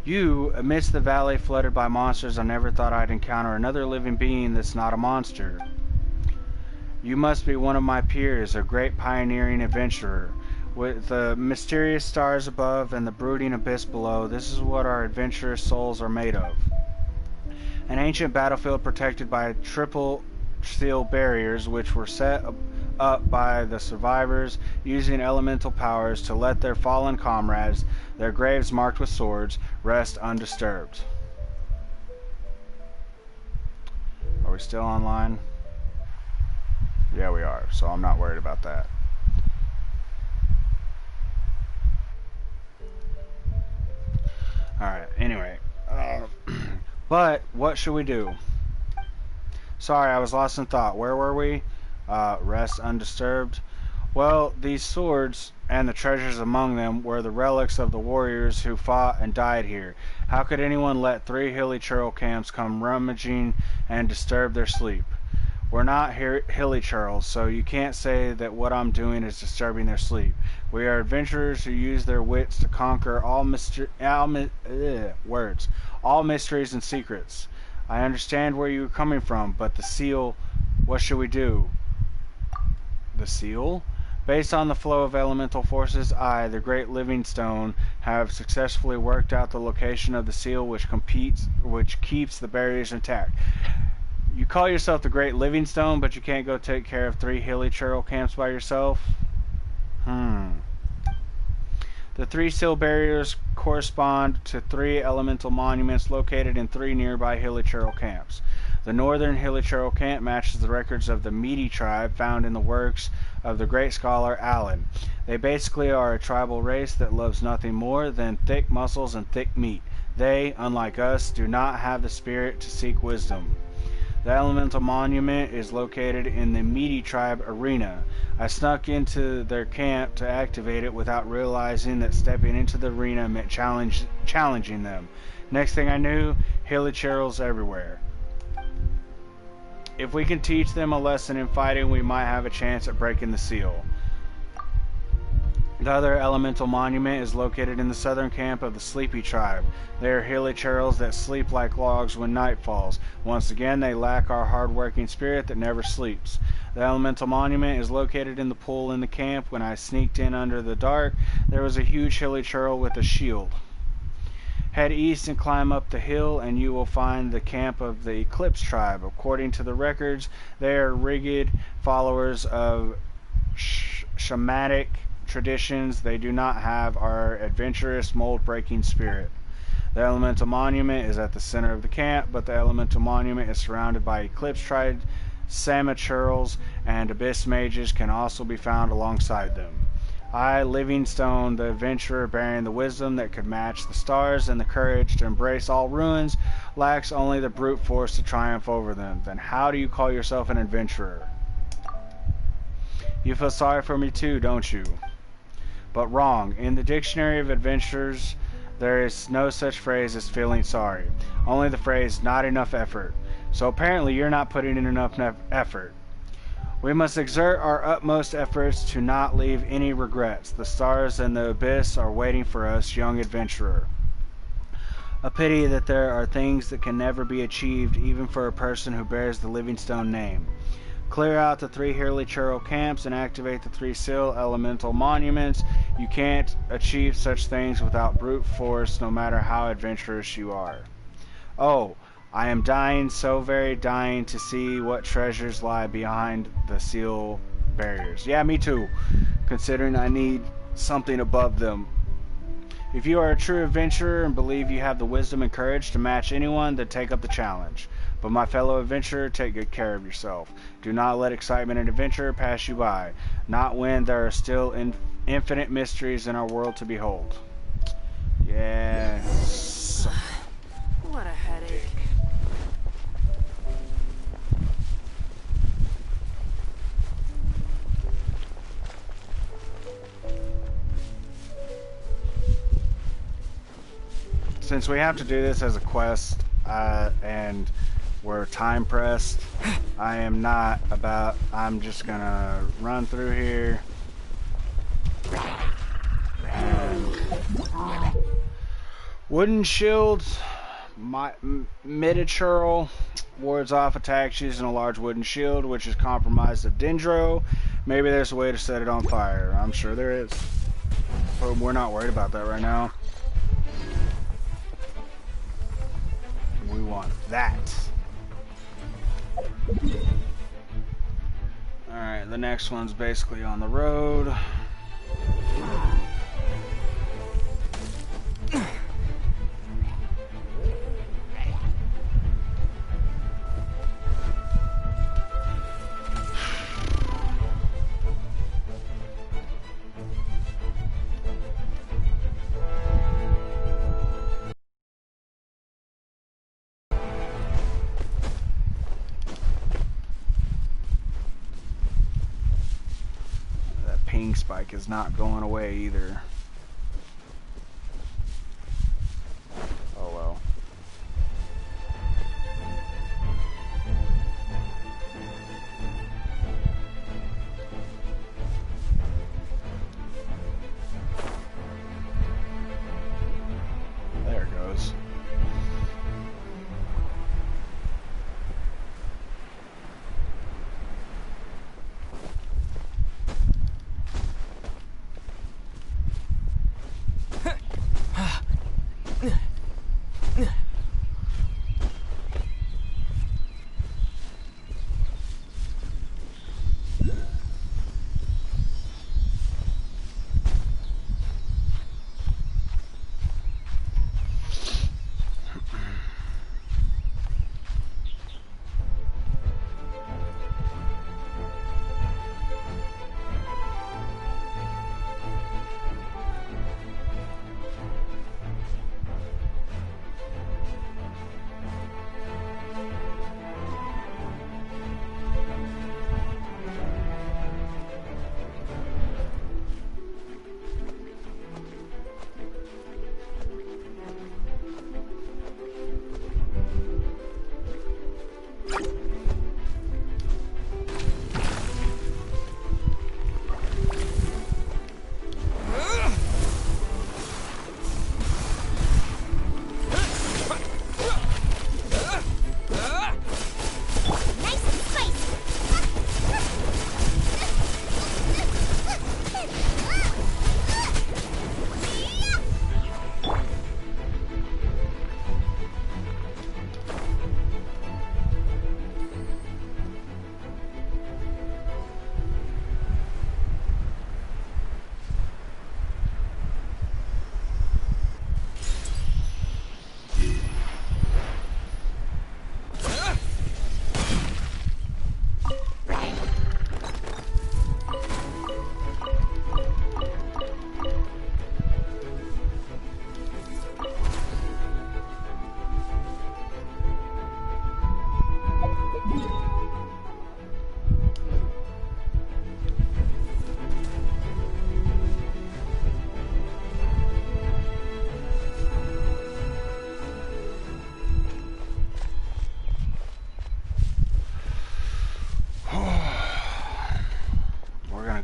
A: You, amidst the valley flooded by monsters, I never thought I'd encounter another living being that's not a monster. You must be one of my peers, a great pioneering adventurer. With the mysterious stars above and the brooding abyss below, this is what our adventurous souls are made of. An ancient battlefield protected by triple steel barriers which were set up by the survivors using elemental powers to let their fallen comrades, their graves marked with swords, rest undisturbed. Are we still online? Yeah, we are, so I'm not worried about that. Alright, anyway. But, what should we do? Sorry, I was lost in thought. Where were we? Rest undisturbed. Well, these swords and the treasures among them were the relics of the warriors who fought and died here. How could anyone let 3 hilly churl camps come rummaging and disturb their sleep? We're not hilly churls, so you can't say that what I'm doing is disturbing their sleep. We are adventurers who use their wits to conquer all mysteries and secrets. I understand where you're coming from, but the seal, what should we do? The seal? Based on the flow of elemental forces, I, the great Livingstone, have successfully worked out the location of the seal which keeps the barriers intact. You call yourself the Great Livingstone, but you can't go take care of 3 hilly churl camps by yourself? The 3 seal barriers correspond to 3 elemental monuments located in 3 nearby hilly churl camps. The northern hilly churl camp matches the records of the Meaty tribe found in the works of the great scholar Allen. They basically are a tribal race that loves nothing more than thick muscles and thick meat. They, unlike us, do not have the spirit to seek wisdom. The elemental monument is located in the Meaty tribe arena. I snuck into their camp to activate it without realizing that stepping into the arena meant challenging them. Next thing I knew, hilly churls everywhere. If we can teach them a lesson in fighting, we might have a chance at breaking the seal. The other elemental monument is located in the southern camp of the Sleepy tribe. They are hilly churls that sleep like logs when night falls. Once again, they lack our hard-working spirit that never sleeps. The elemental monument is located in the pool in the camp. When I sneaked in under the dark, there was a huge hilly churl with a shield. Head east and climb up the hill, and you will find the camp of the Eclipse tribe. According to the records, they are rigid followers of shamanic traditions. They do not have our adventurous, mold-breaking spirit. The elemental monument is at the center of the camp, but the elemental monument is surrounded by Eclipse tribe, Samachurls, and Abyss mages can also be found alongside them. I, Livingstone, the adventurer bearing the wisdom that could match the stars and the courage to embrace all ruins, lacks only the brute force to triumph over them. Then how do you call yourself an adventurer? You feel sorry for me too, don't you? But wrong. In the dictionary of adventures, there is no such phrase as feeling sorry. Only the phrase, not enough effort. So apparently you're not putting in enough effort. We must exert our utmost efforts to not leave any regrets. The stars and the abyss are waiting for us, young adventurer. A pity that there are things that can never be achieved, even for a person who bears the Livingstone name. Clear out the 3 hilly churl camps and activate the 3 seal elemental monuments. You can't achieve such things without brute force, no matter how adventurous you are. Oh, I am dying, so very dying, to see what treasures lie behind the seal barriers. Yeah, me too, considering I need something above them. If you are a true adventurer and believe you have the wisdom and courage to match anyone, then take up the challenge. But my fellow adventurer, take good care of yourself. Do not let excitement and adventure pass you by, not when there are still infinite mysteries in our world to behold. Yes.
E: What a headache.
A: since we have to do this as a quest, and we're time pressed, I'm just gonna run through here. And wooden shields, mid-churl wards off attacks using a large wooden shield, which is compromised of Dendro. Maybe there's a way to set it on fire. I'm sure there is. But we're not worried about that right now. We want that. Alright, the next one's basically on the road. Ping spike is not going away either. Oh well. There it goes.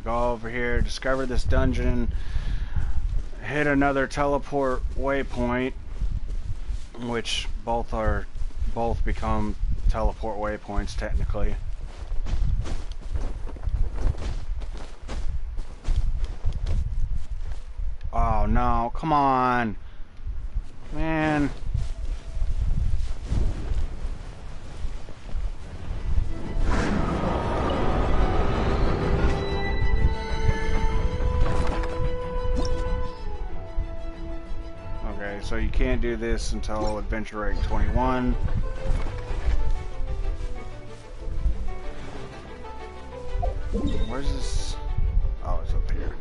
A: Go over here, discover this dungeon, hit another teleport waypoint, which both become teleport waypoints technically. Oh no, come on, man. So you can't do this until adventure rate 21. Where's this? Oh, it's up here.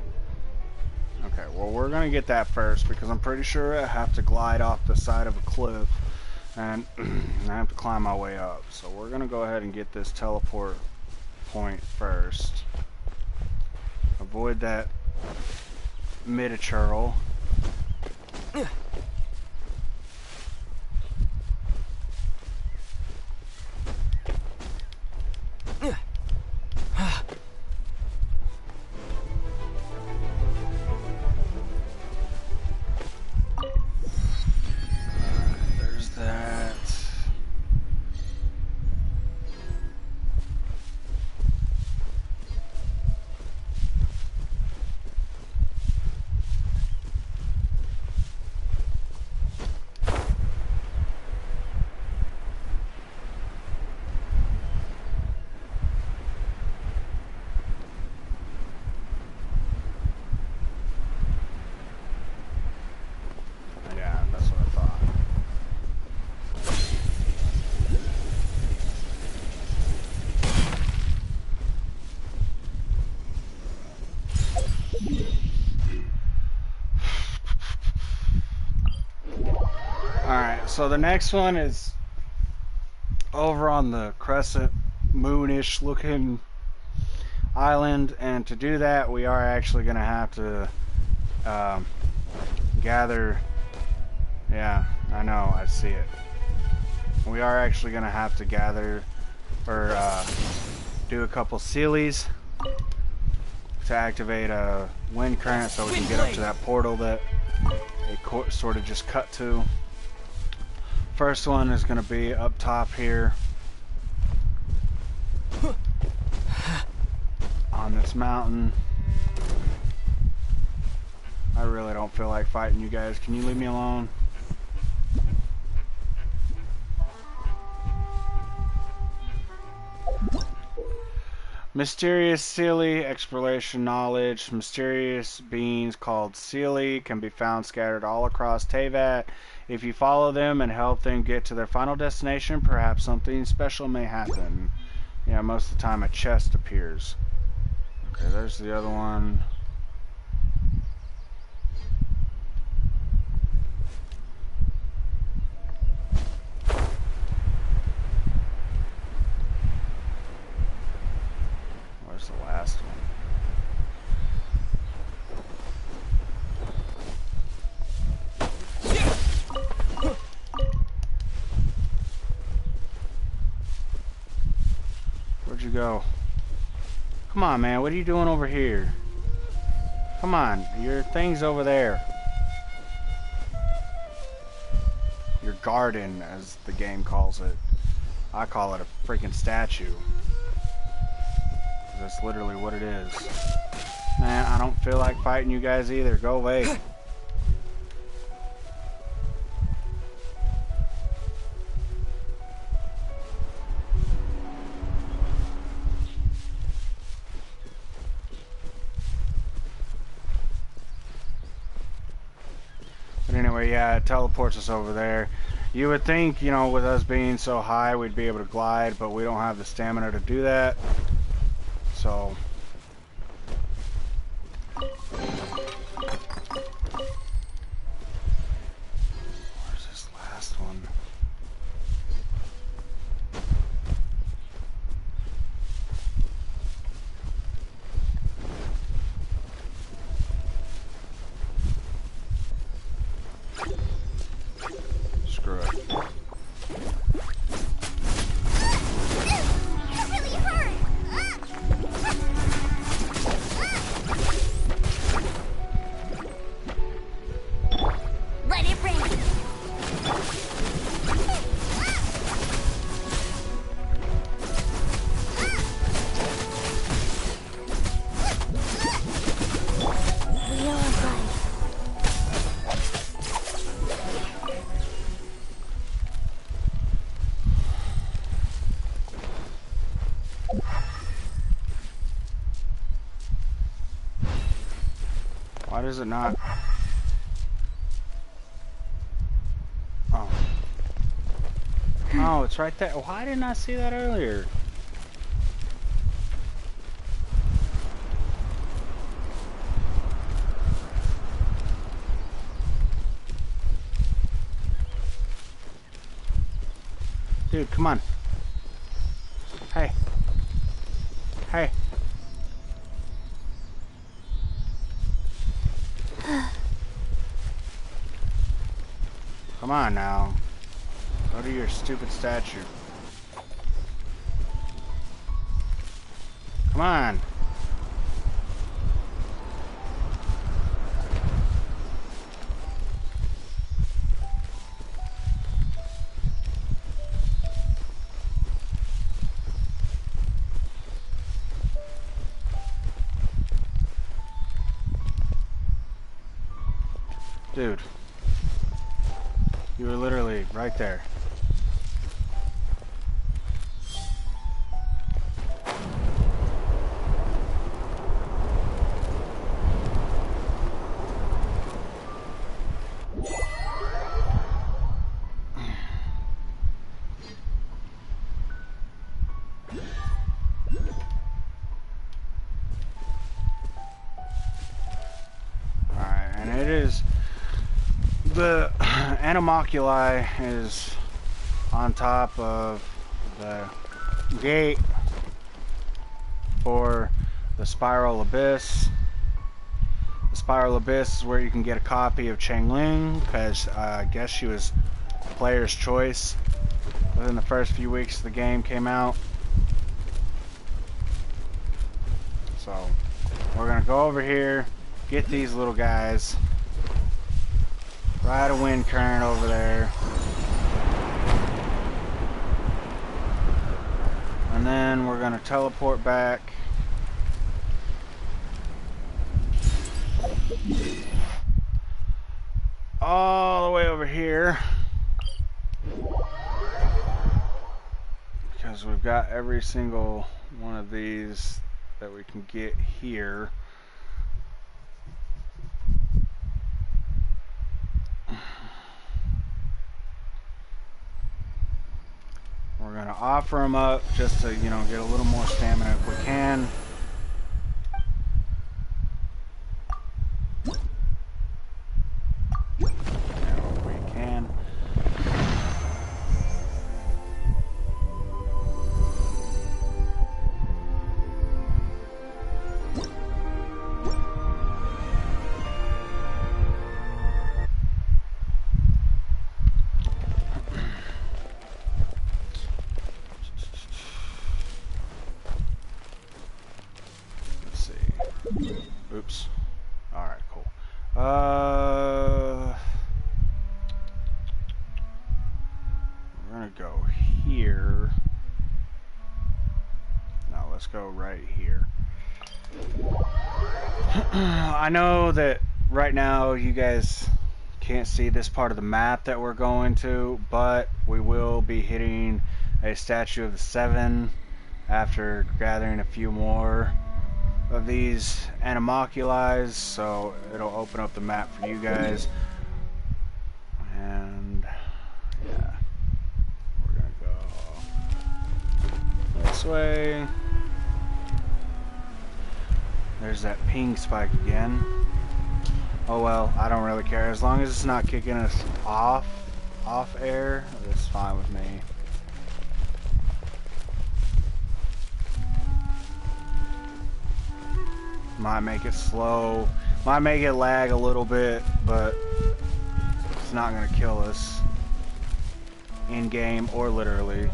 A: Okay, well we're gonna get that first because I'm pretty sure I have to glide off the side of a cliff and I have to climb my way up. So we're gonna go ahead and get this teleport point first. Avoid that mid-churl. Alright, so the next one is over on the crescent moonish looking island, and to do that we are actually going to have to gather. Yeah, I know, I see it. We are actually going to have to gather or do a couple sealies to activate a wind current so we can get up to that portal that it sort of just cut to. First one is going to be up top here on this mountain. I really don't feel like fighting you guys. Can you leave me alone? Mysterious Sealy, exploration knowledge. Mysterious beings called Sealy can be found scattered all across Teyvat. If you follow them and help them get to their final destination, perhaps something special may happen. Yeah, most of the time a chest appears. Okay, there's the other one. Where's the last one? Where'd you go? Come on, man. What are you doing over here? Come on. Your thing's over there. Your garden, as the game calls it. I call it a freaking statue. That's literally what it is. Man, I don't feel like fighting you guys either. Go away. But anyway, yeah, it teleports us over there. You would think, you know, with us being so high, we'd be able to glide, but we don't have the stamina to do that. So... where's this last one? Screw it.
C: That really hurt! Let it rain! We are right.
A: Why does it not? Oh. Oh, it's right there. Why didn't I see that earlier? Dude, come on. Hey. Hey. Come on now. Go to your stupid statue. Come on. Dude. You were literally right there. Alright, and it is... the Anemoculi is on top of the gate for the Spiral Abyss. The Spiral Abyss is where you can get a copy of Changling, because I guess she was player's choice within the first few weeks the game came out. So we're gonna go over here, get these little guys, ride a wind current over there, and then we're gonna teleport back. All the way over here, because we've got every single one of these that we can get here. We're gonna offer them up just to, you know, get a little more stamina if we can. Oops. Alright, cool. We're gonna go here. No, let's go right here. I know that right now you guys can't see this part of the map that we're going to, but we will be hitting a Statue of the Seven after gathering a few more of these Anemoculi, so it'll open up the map for you guys. And yeah, we're gonna go this way. There's that ping spike again. Oh well, I don't really care as long as it's not kicking us off air. That's fine with me. Might make it slow, might make it lag a little bit, but it's not gonna kill us in game or literally.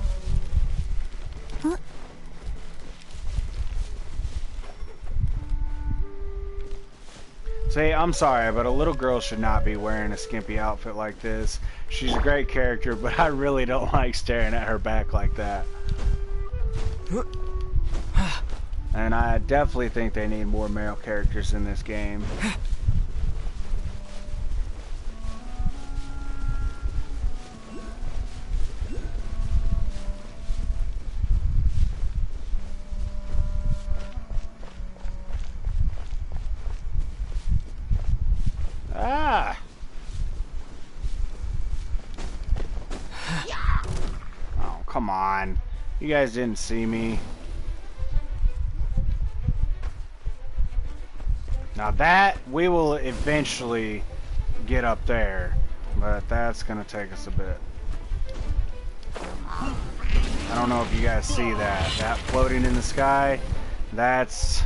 A: See, I'm sorry, but a little girl should not be wearing a skimpy outfit like this. She's a great character, but I really don't like staring at her back like that. And I definitely think they need more male characters in this game. Ah! Oh, come on. You guys didn't see me. Now that, we will eventually get up there, but that's gonna take us a bit. I don't know if you guys see that. That floating in the sky, that's...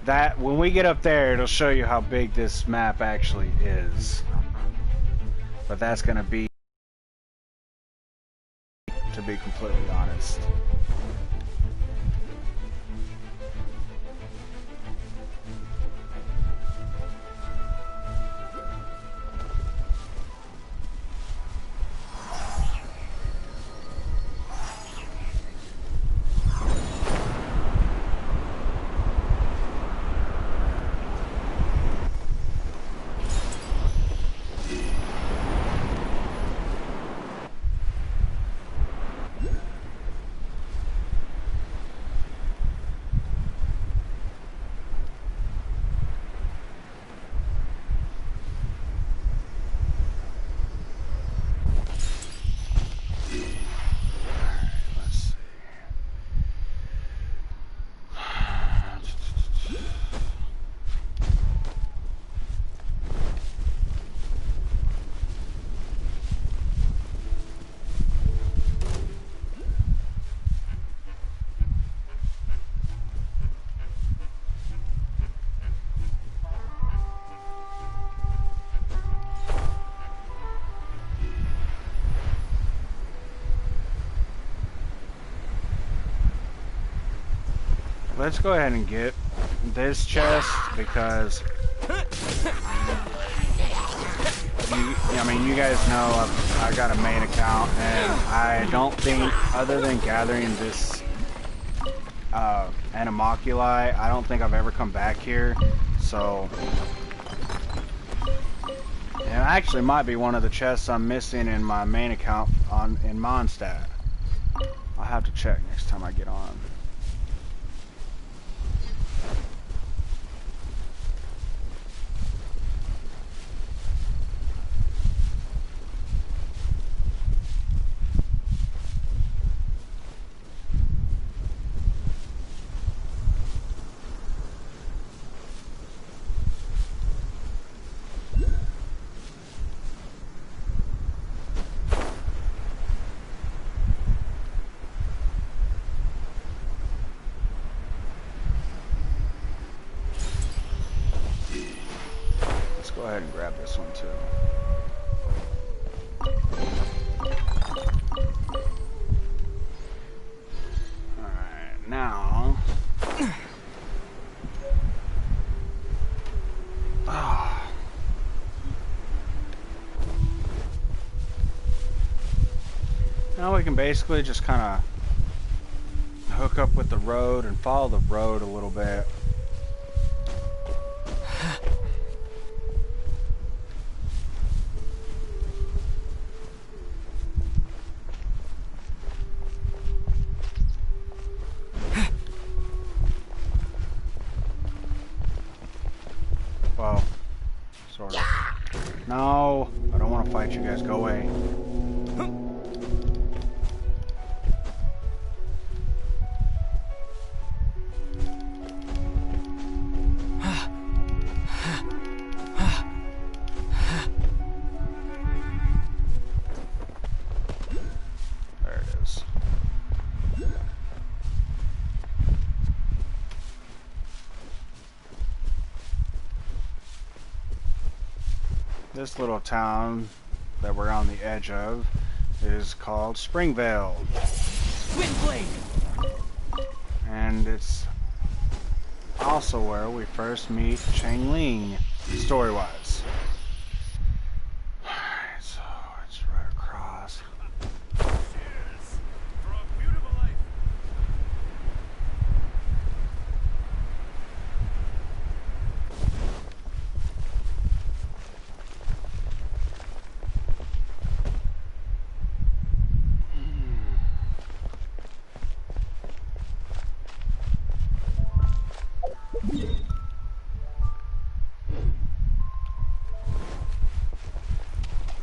A: that, when we get up there, it'll show you how big this map actually is. But that's gonna be, to be completely honest. let's go ahead and get this chest because I mean, you guys know I got a main account, and I don't think, other than gathering this Anemoculi, I don't think I've ever come back here. So, and it actually might be one of the chests I'm missing in my main account in Mondstadt. I'll have to check next time I get on. Go ahead and grab this one too. Alright, now now we can basically just kind of hook up with the road and follow the road a little bit. Well, sort of. No, I don't want to fight you guys. Go away. There it is. This little town that we're on the edge of is called Springvale.
D: Windblade!
A: And it's also where we first meet Chang Ling, story-wise. Alright, so it's right across.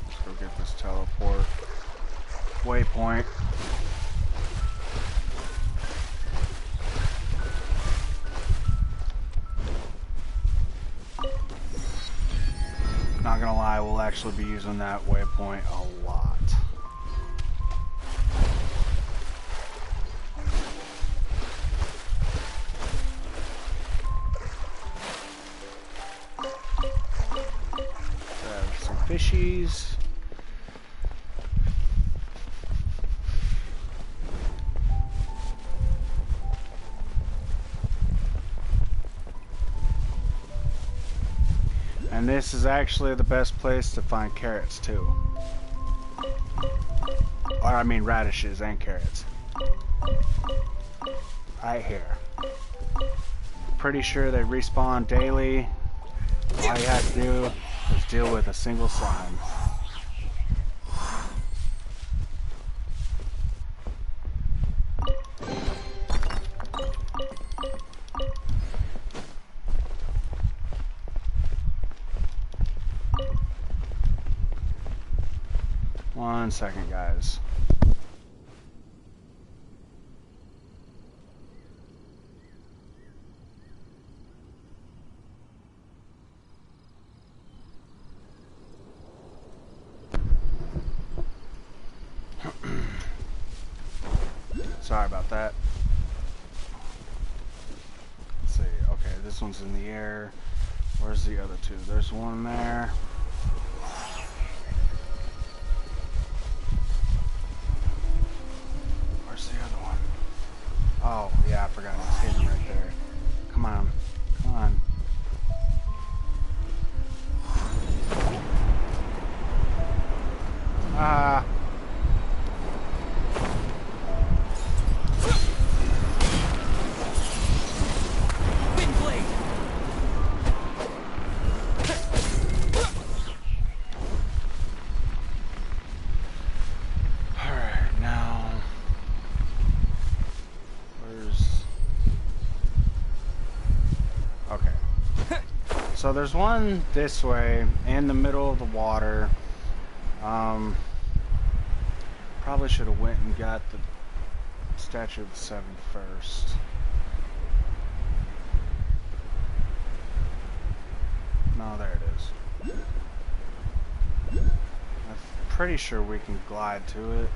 A: Let's go get this teleport waypoint. Not gonna lie, we'll actually be using that waypoint a lot. Some fishies. And this is actually the best place to find carrots too. Or I mean radishes and carrots. Right here. Pretty sure they respawn daily. All you have to do is deal with a single slime. One second, guys. Sorry about that. Let's see. Okay, this one's in the air. Where's the other two? There's one there. Where's the other one? Oh, yeah, I forgot. It's hidden right there. So there's one this way in the middle of the water. Probably should have went and got the Statue of the Seven first. No, there it is. I'm pretty sure we can glide to it.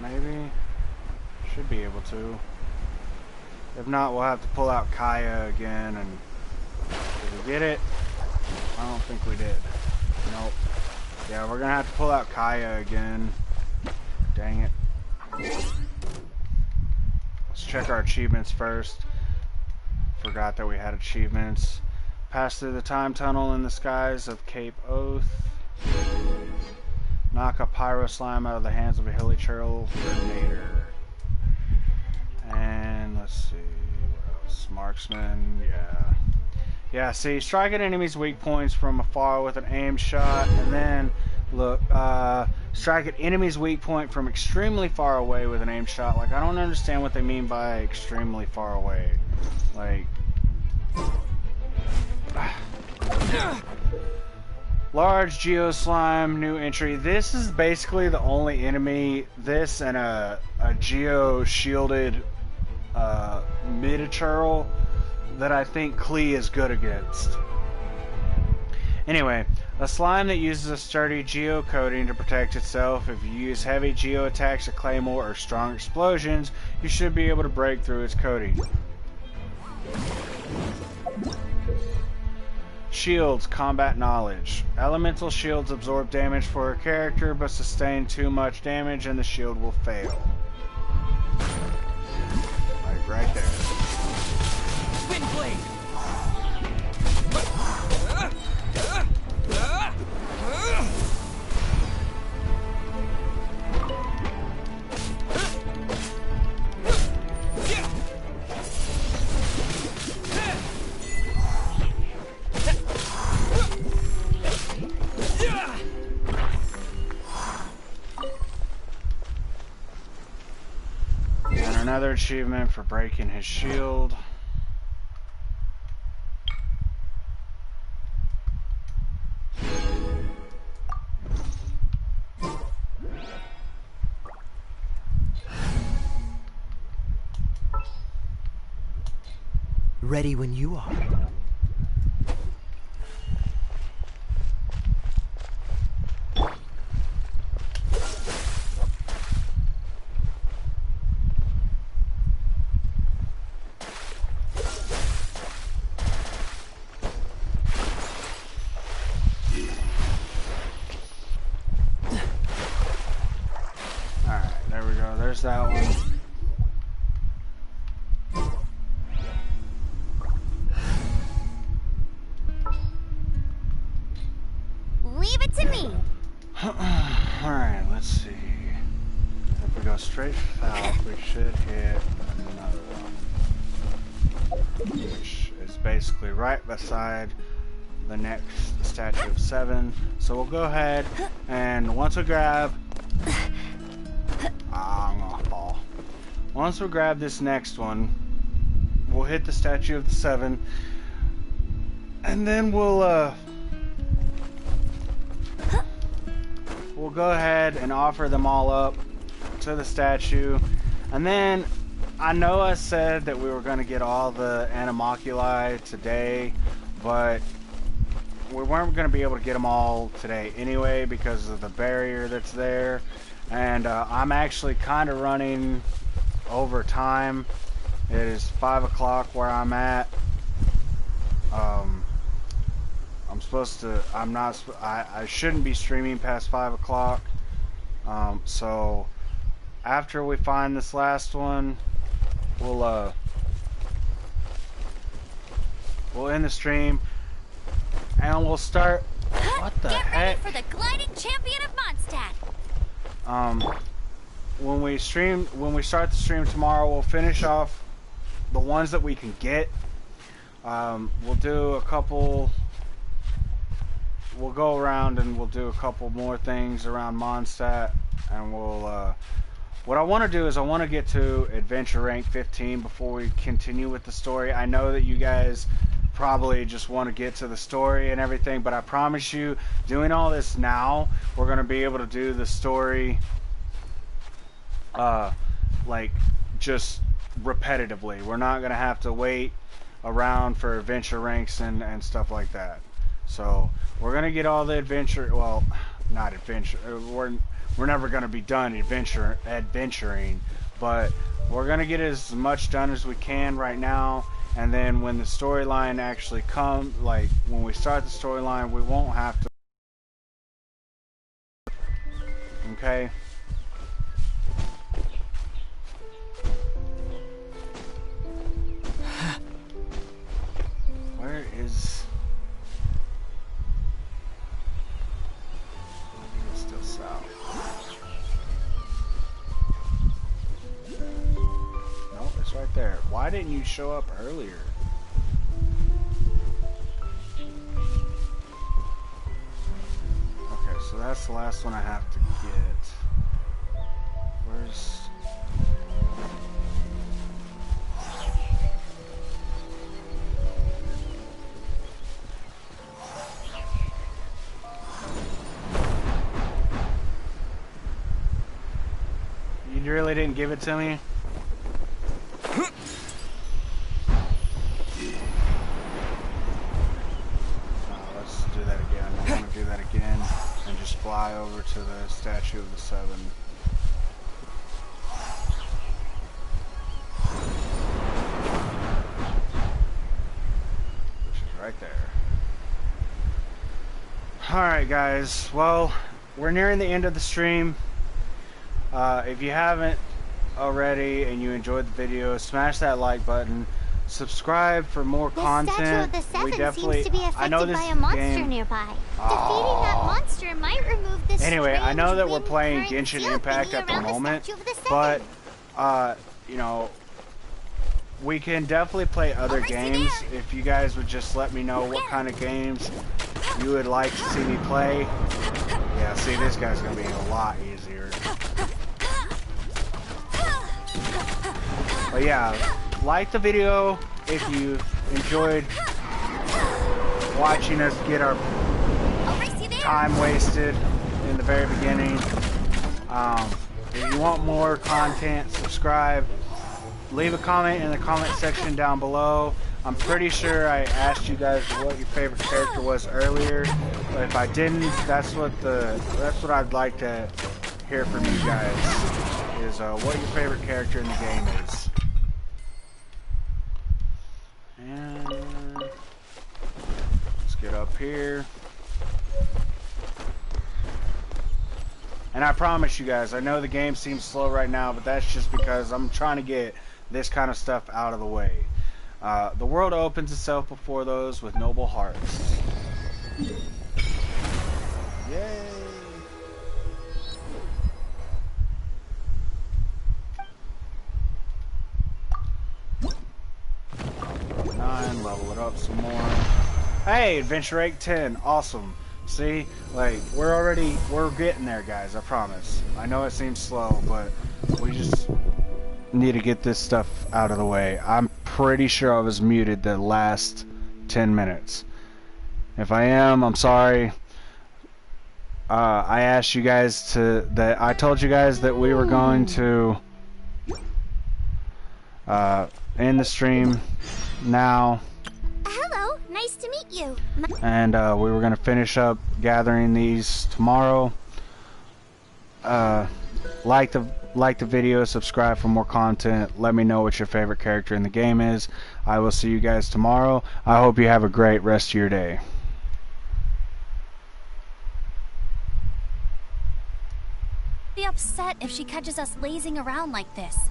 A: Maybe. Should be able to. If not, we'll have to pull out Kaya again. And did we get it? I don't think we did. Nope. Yeah, we're gonna have to pull out Kaya again. Dang it. Let's check our achievements first. Forgot that we had achievements. Pass through the time tunnel in the skies of Cape Oath. Knock a pyro slime out of the hands of a hilly churl grenadier. And let's see, what else? Marksman, yeah. Yeah, see, strike at enemies' weak points from afar with an aimed shot, and then, look, strike at enemies' weak point from extremely far away with an aimed shot. Like, I don't understand what they mean by extremely far away. Like... Large Geo Slime, new entry. This is basically the only enemy, this and a Geo shielded mid-churl that I think Klee is good against. Anyway, a slime that uses a sturdy Geo coating to protect itself. If you use heavy Geo attacks, a claymore, or strong explosions, you should be able to break through its coating. Shields, combat knowledge. Elemental shields absorb damage for a character, but sustain too much damage and the shield will fail. Like right there.
D: Wind blade.
A: And another achievement for breaking his shield.
B: Ready when you are.
A: Alright, there we go. There's that one.
C: Leave it to me.
A: Alright, let's see. If we go straight south, we should hit another one. Which is basically right beside the next Statue of Seven. So we'll go ahead and once we grab... I'm gonna fall. Once we grab this next one, we'll hit the Statue of the Seven. And then we'll go ahead and offer them all up to the statue. And then I know I said that we were going to get all the Anemoculi today, but we weren't going to be able to get them all today anyway because of the barrier that's there. And I'm actually kind of running over time. It is 5 o'clock where I'm at. I shouldn't be streaming past 5 o'clock. So after we find this last one, we'll end the stream and we'll start. What the
C: Get
A: heck?
C: ready for the gliding champion of Mondstadt.
A: When we start the stream tomorrow, we'll finish off the ones that we can get. We'll do a couple. We'll go around and we'll do a couple more things around Mondstadt, and we'll. What I want to do is I want to get to Adventure Rank 15 before we continue with the story. I know that you guys probably just want to get to the story and everything, but I promise you, doing all this now, we're going to be able to do the story like just repetitively. We're not going to have to wait around for adventure ranks and stuff like that. So we're going to get all the adventure, well, not adventure, we're never going to be done adventuring, but we're going to get as much done as we can right now. And then when the storyline actually comes, like when we start the storyline, we won't have to. Okay? Where is... It's still south. Nope, it's right there. Why didn't you show up earlier? Okay, so that's the last one I have to get. Where's... You really didn't give it to me? Let's do that again. I want to do that again and just fly over to the Statue of the Seven. Which is right there. Alright guys, well, we're nearing the end of the stream. If you haven't already and you enjoyed the video, smash that like button. Subscribe for more content.
C: The Statue of the Seven seems to be affected by a monster nearby. Defeating that monster might remove this.
A: Anyway, I know that we're playing Genshin Impact at the moment, but you know, we can definitely play other games. If you guys would just let me know what kind of games you would like to see me play. Yeah, see, this guy's gonna be a lot easier. But yeah, like the video if you enjoyed watching us get our time wasted in the very beginning. If you want more content, subscribe. Leave a comment in the comment section down below. I'm pretty sure I asked you guys what your favorite character was earlier, but if I didn't, that's what I'd like to hear from you guys, is what your favorite character in the game is. And let's get up here. And I promise you guys, I know the game seems slow right now, but that's just because I'm trying to get this kind of stuff out of the way. The world opens itself before those with noble hearts. Yay! Level it up some more. Hey, adventure rate 10. Awesome. See, like we're getting there, guys. I promise. I know it seems slow, but we just need to get this stuff out of the way. I'm pretty sure I was muted the last 10 minutes. If I am, I'm sorry. I asked you guys I told you guys that we were going to end the stream now.
C: Hello, nice to meet you.
A: And we were going to finish up gathering these tomorrow. Like the video, subscribe for more content. Let me know what your favorite character in the game is. I will see you guys tomorrow. I hope you have a great rest of your day.
C: Be upset if she catches us lazing around like this.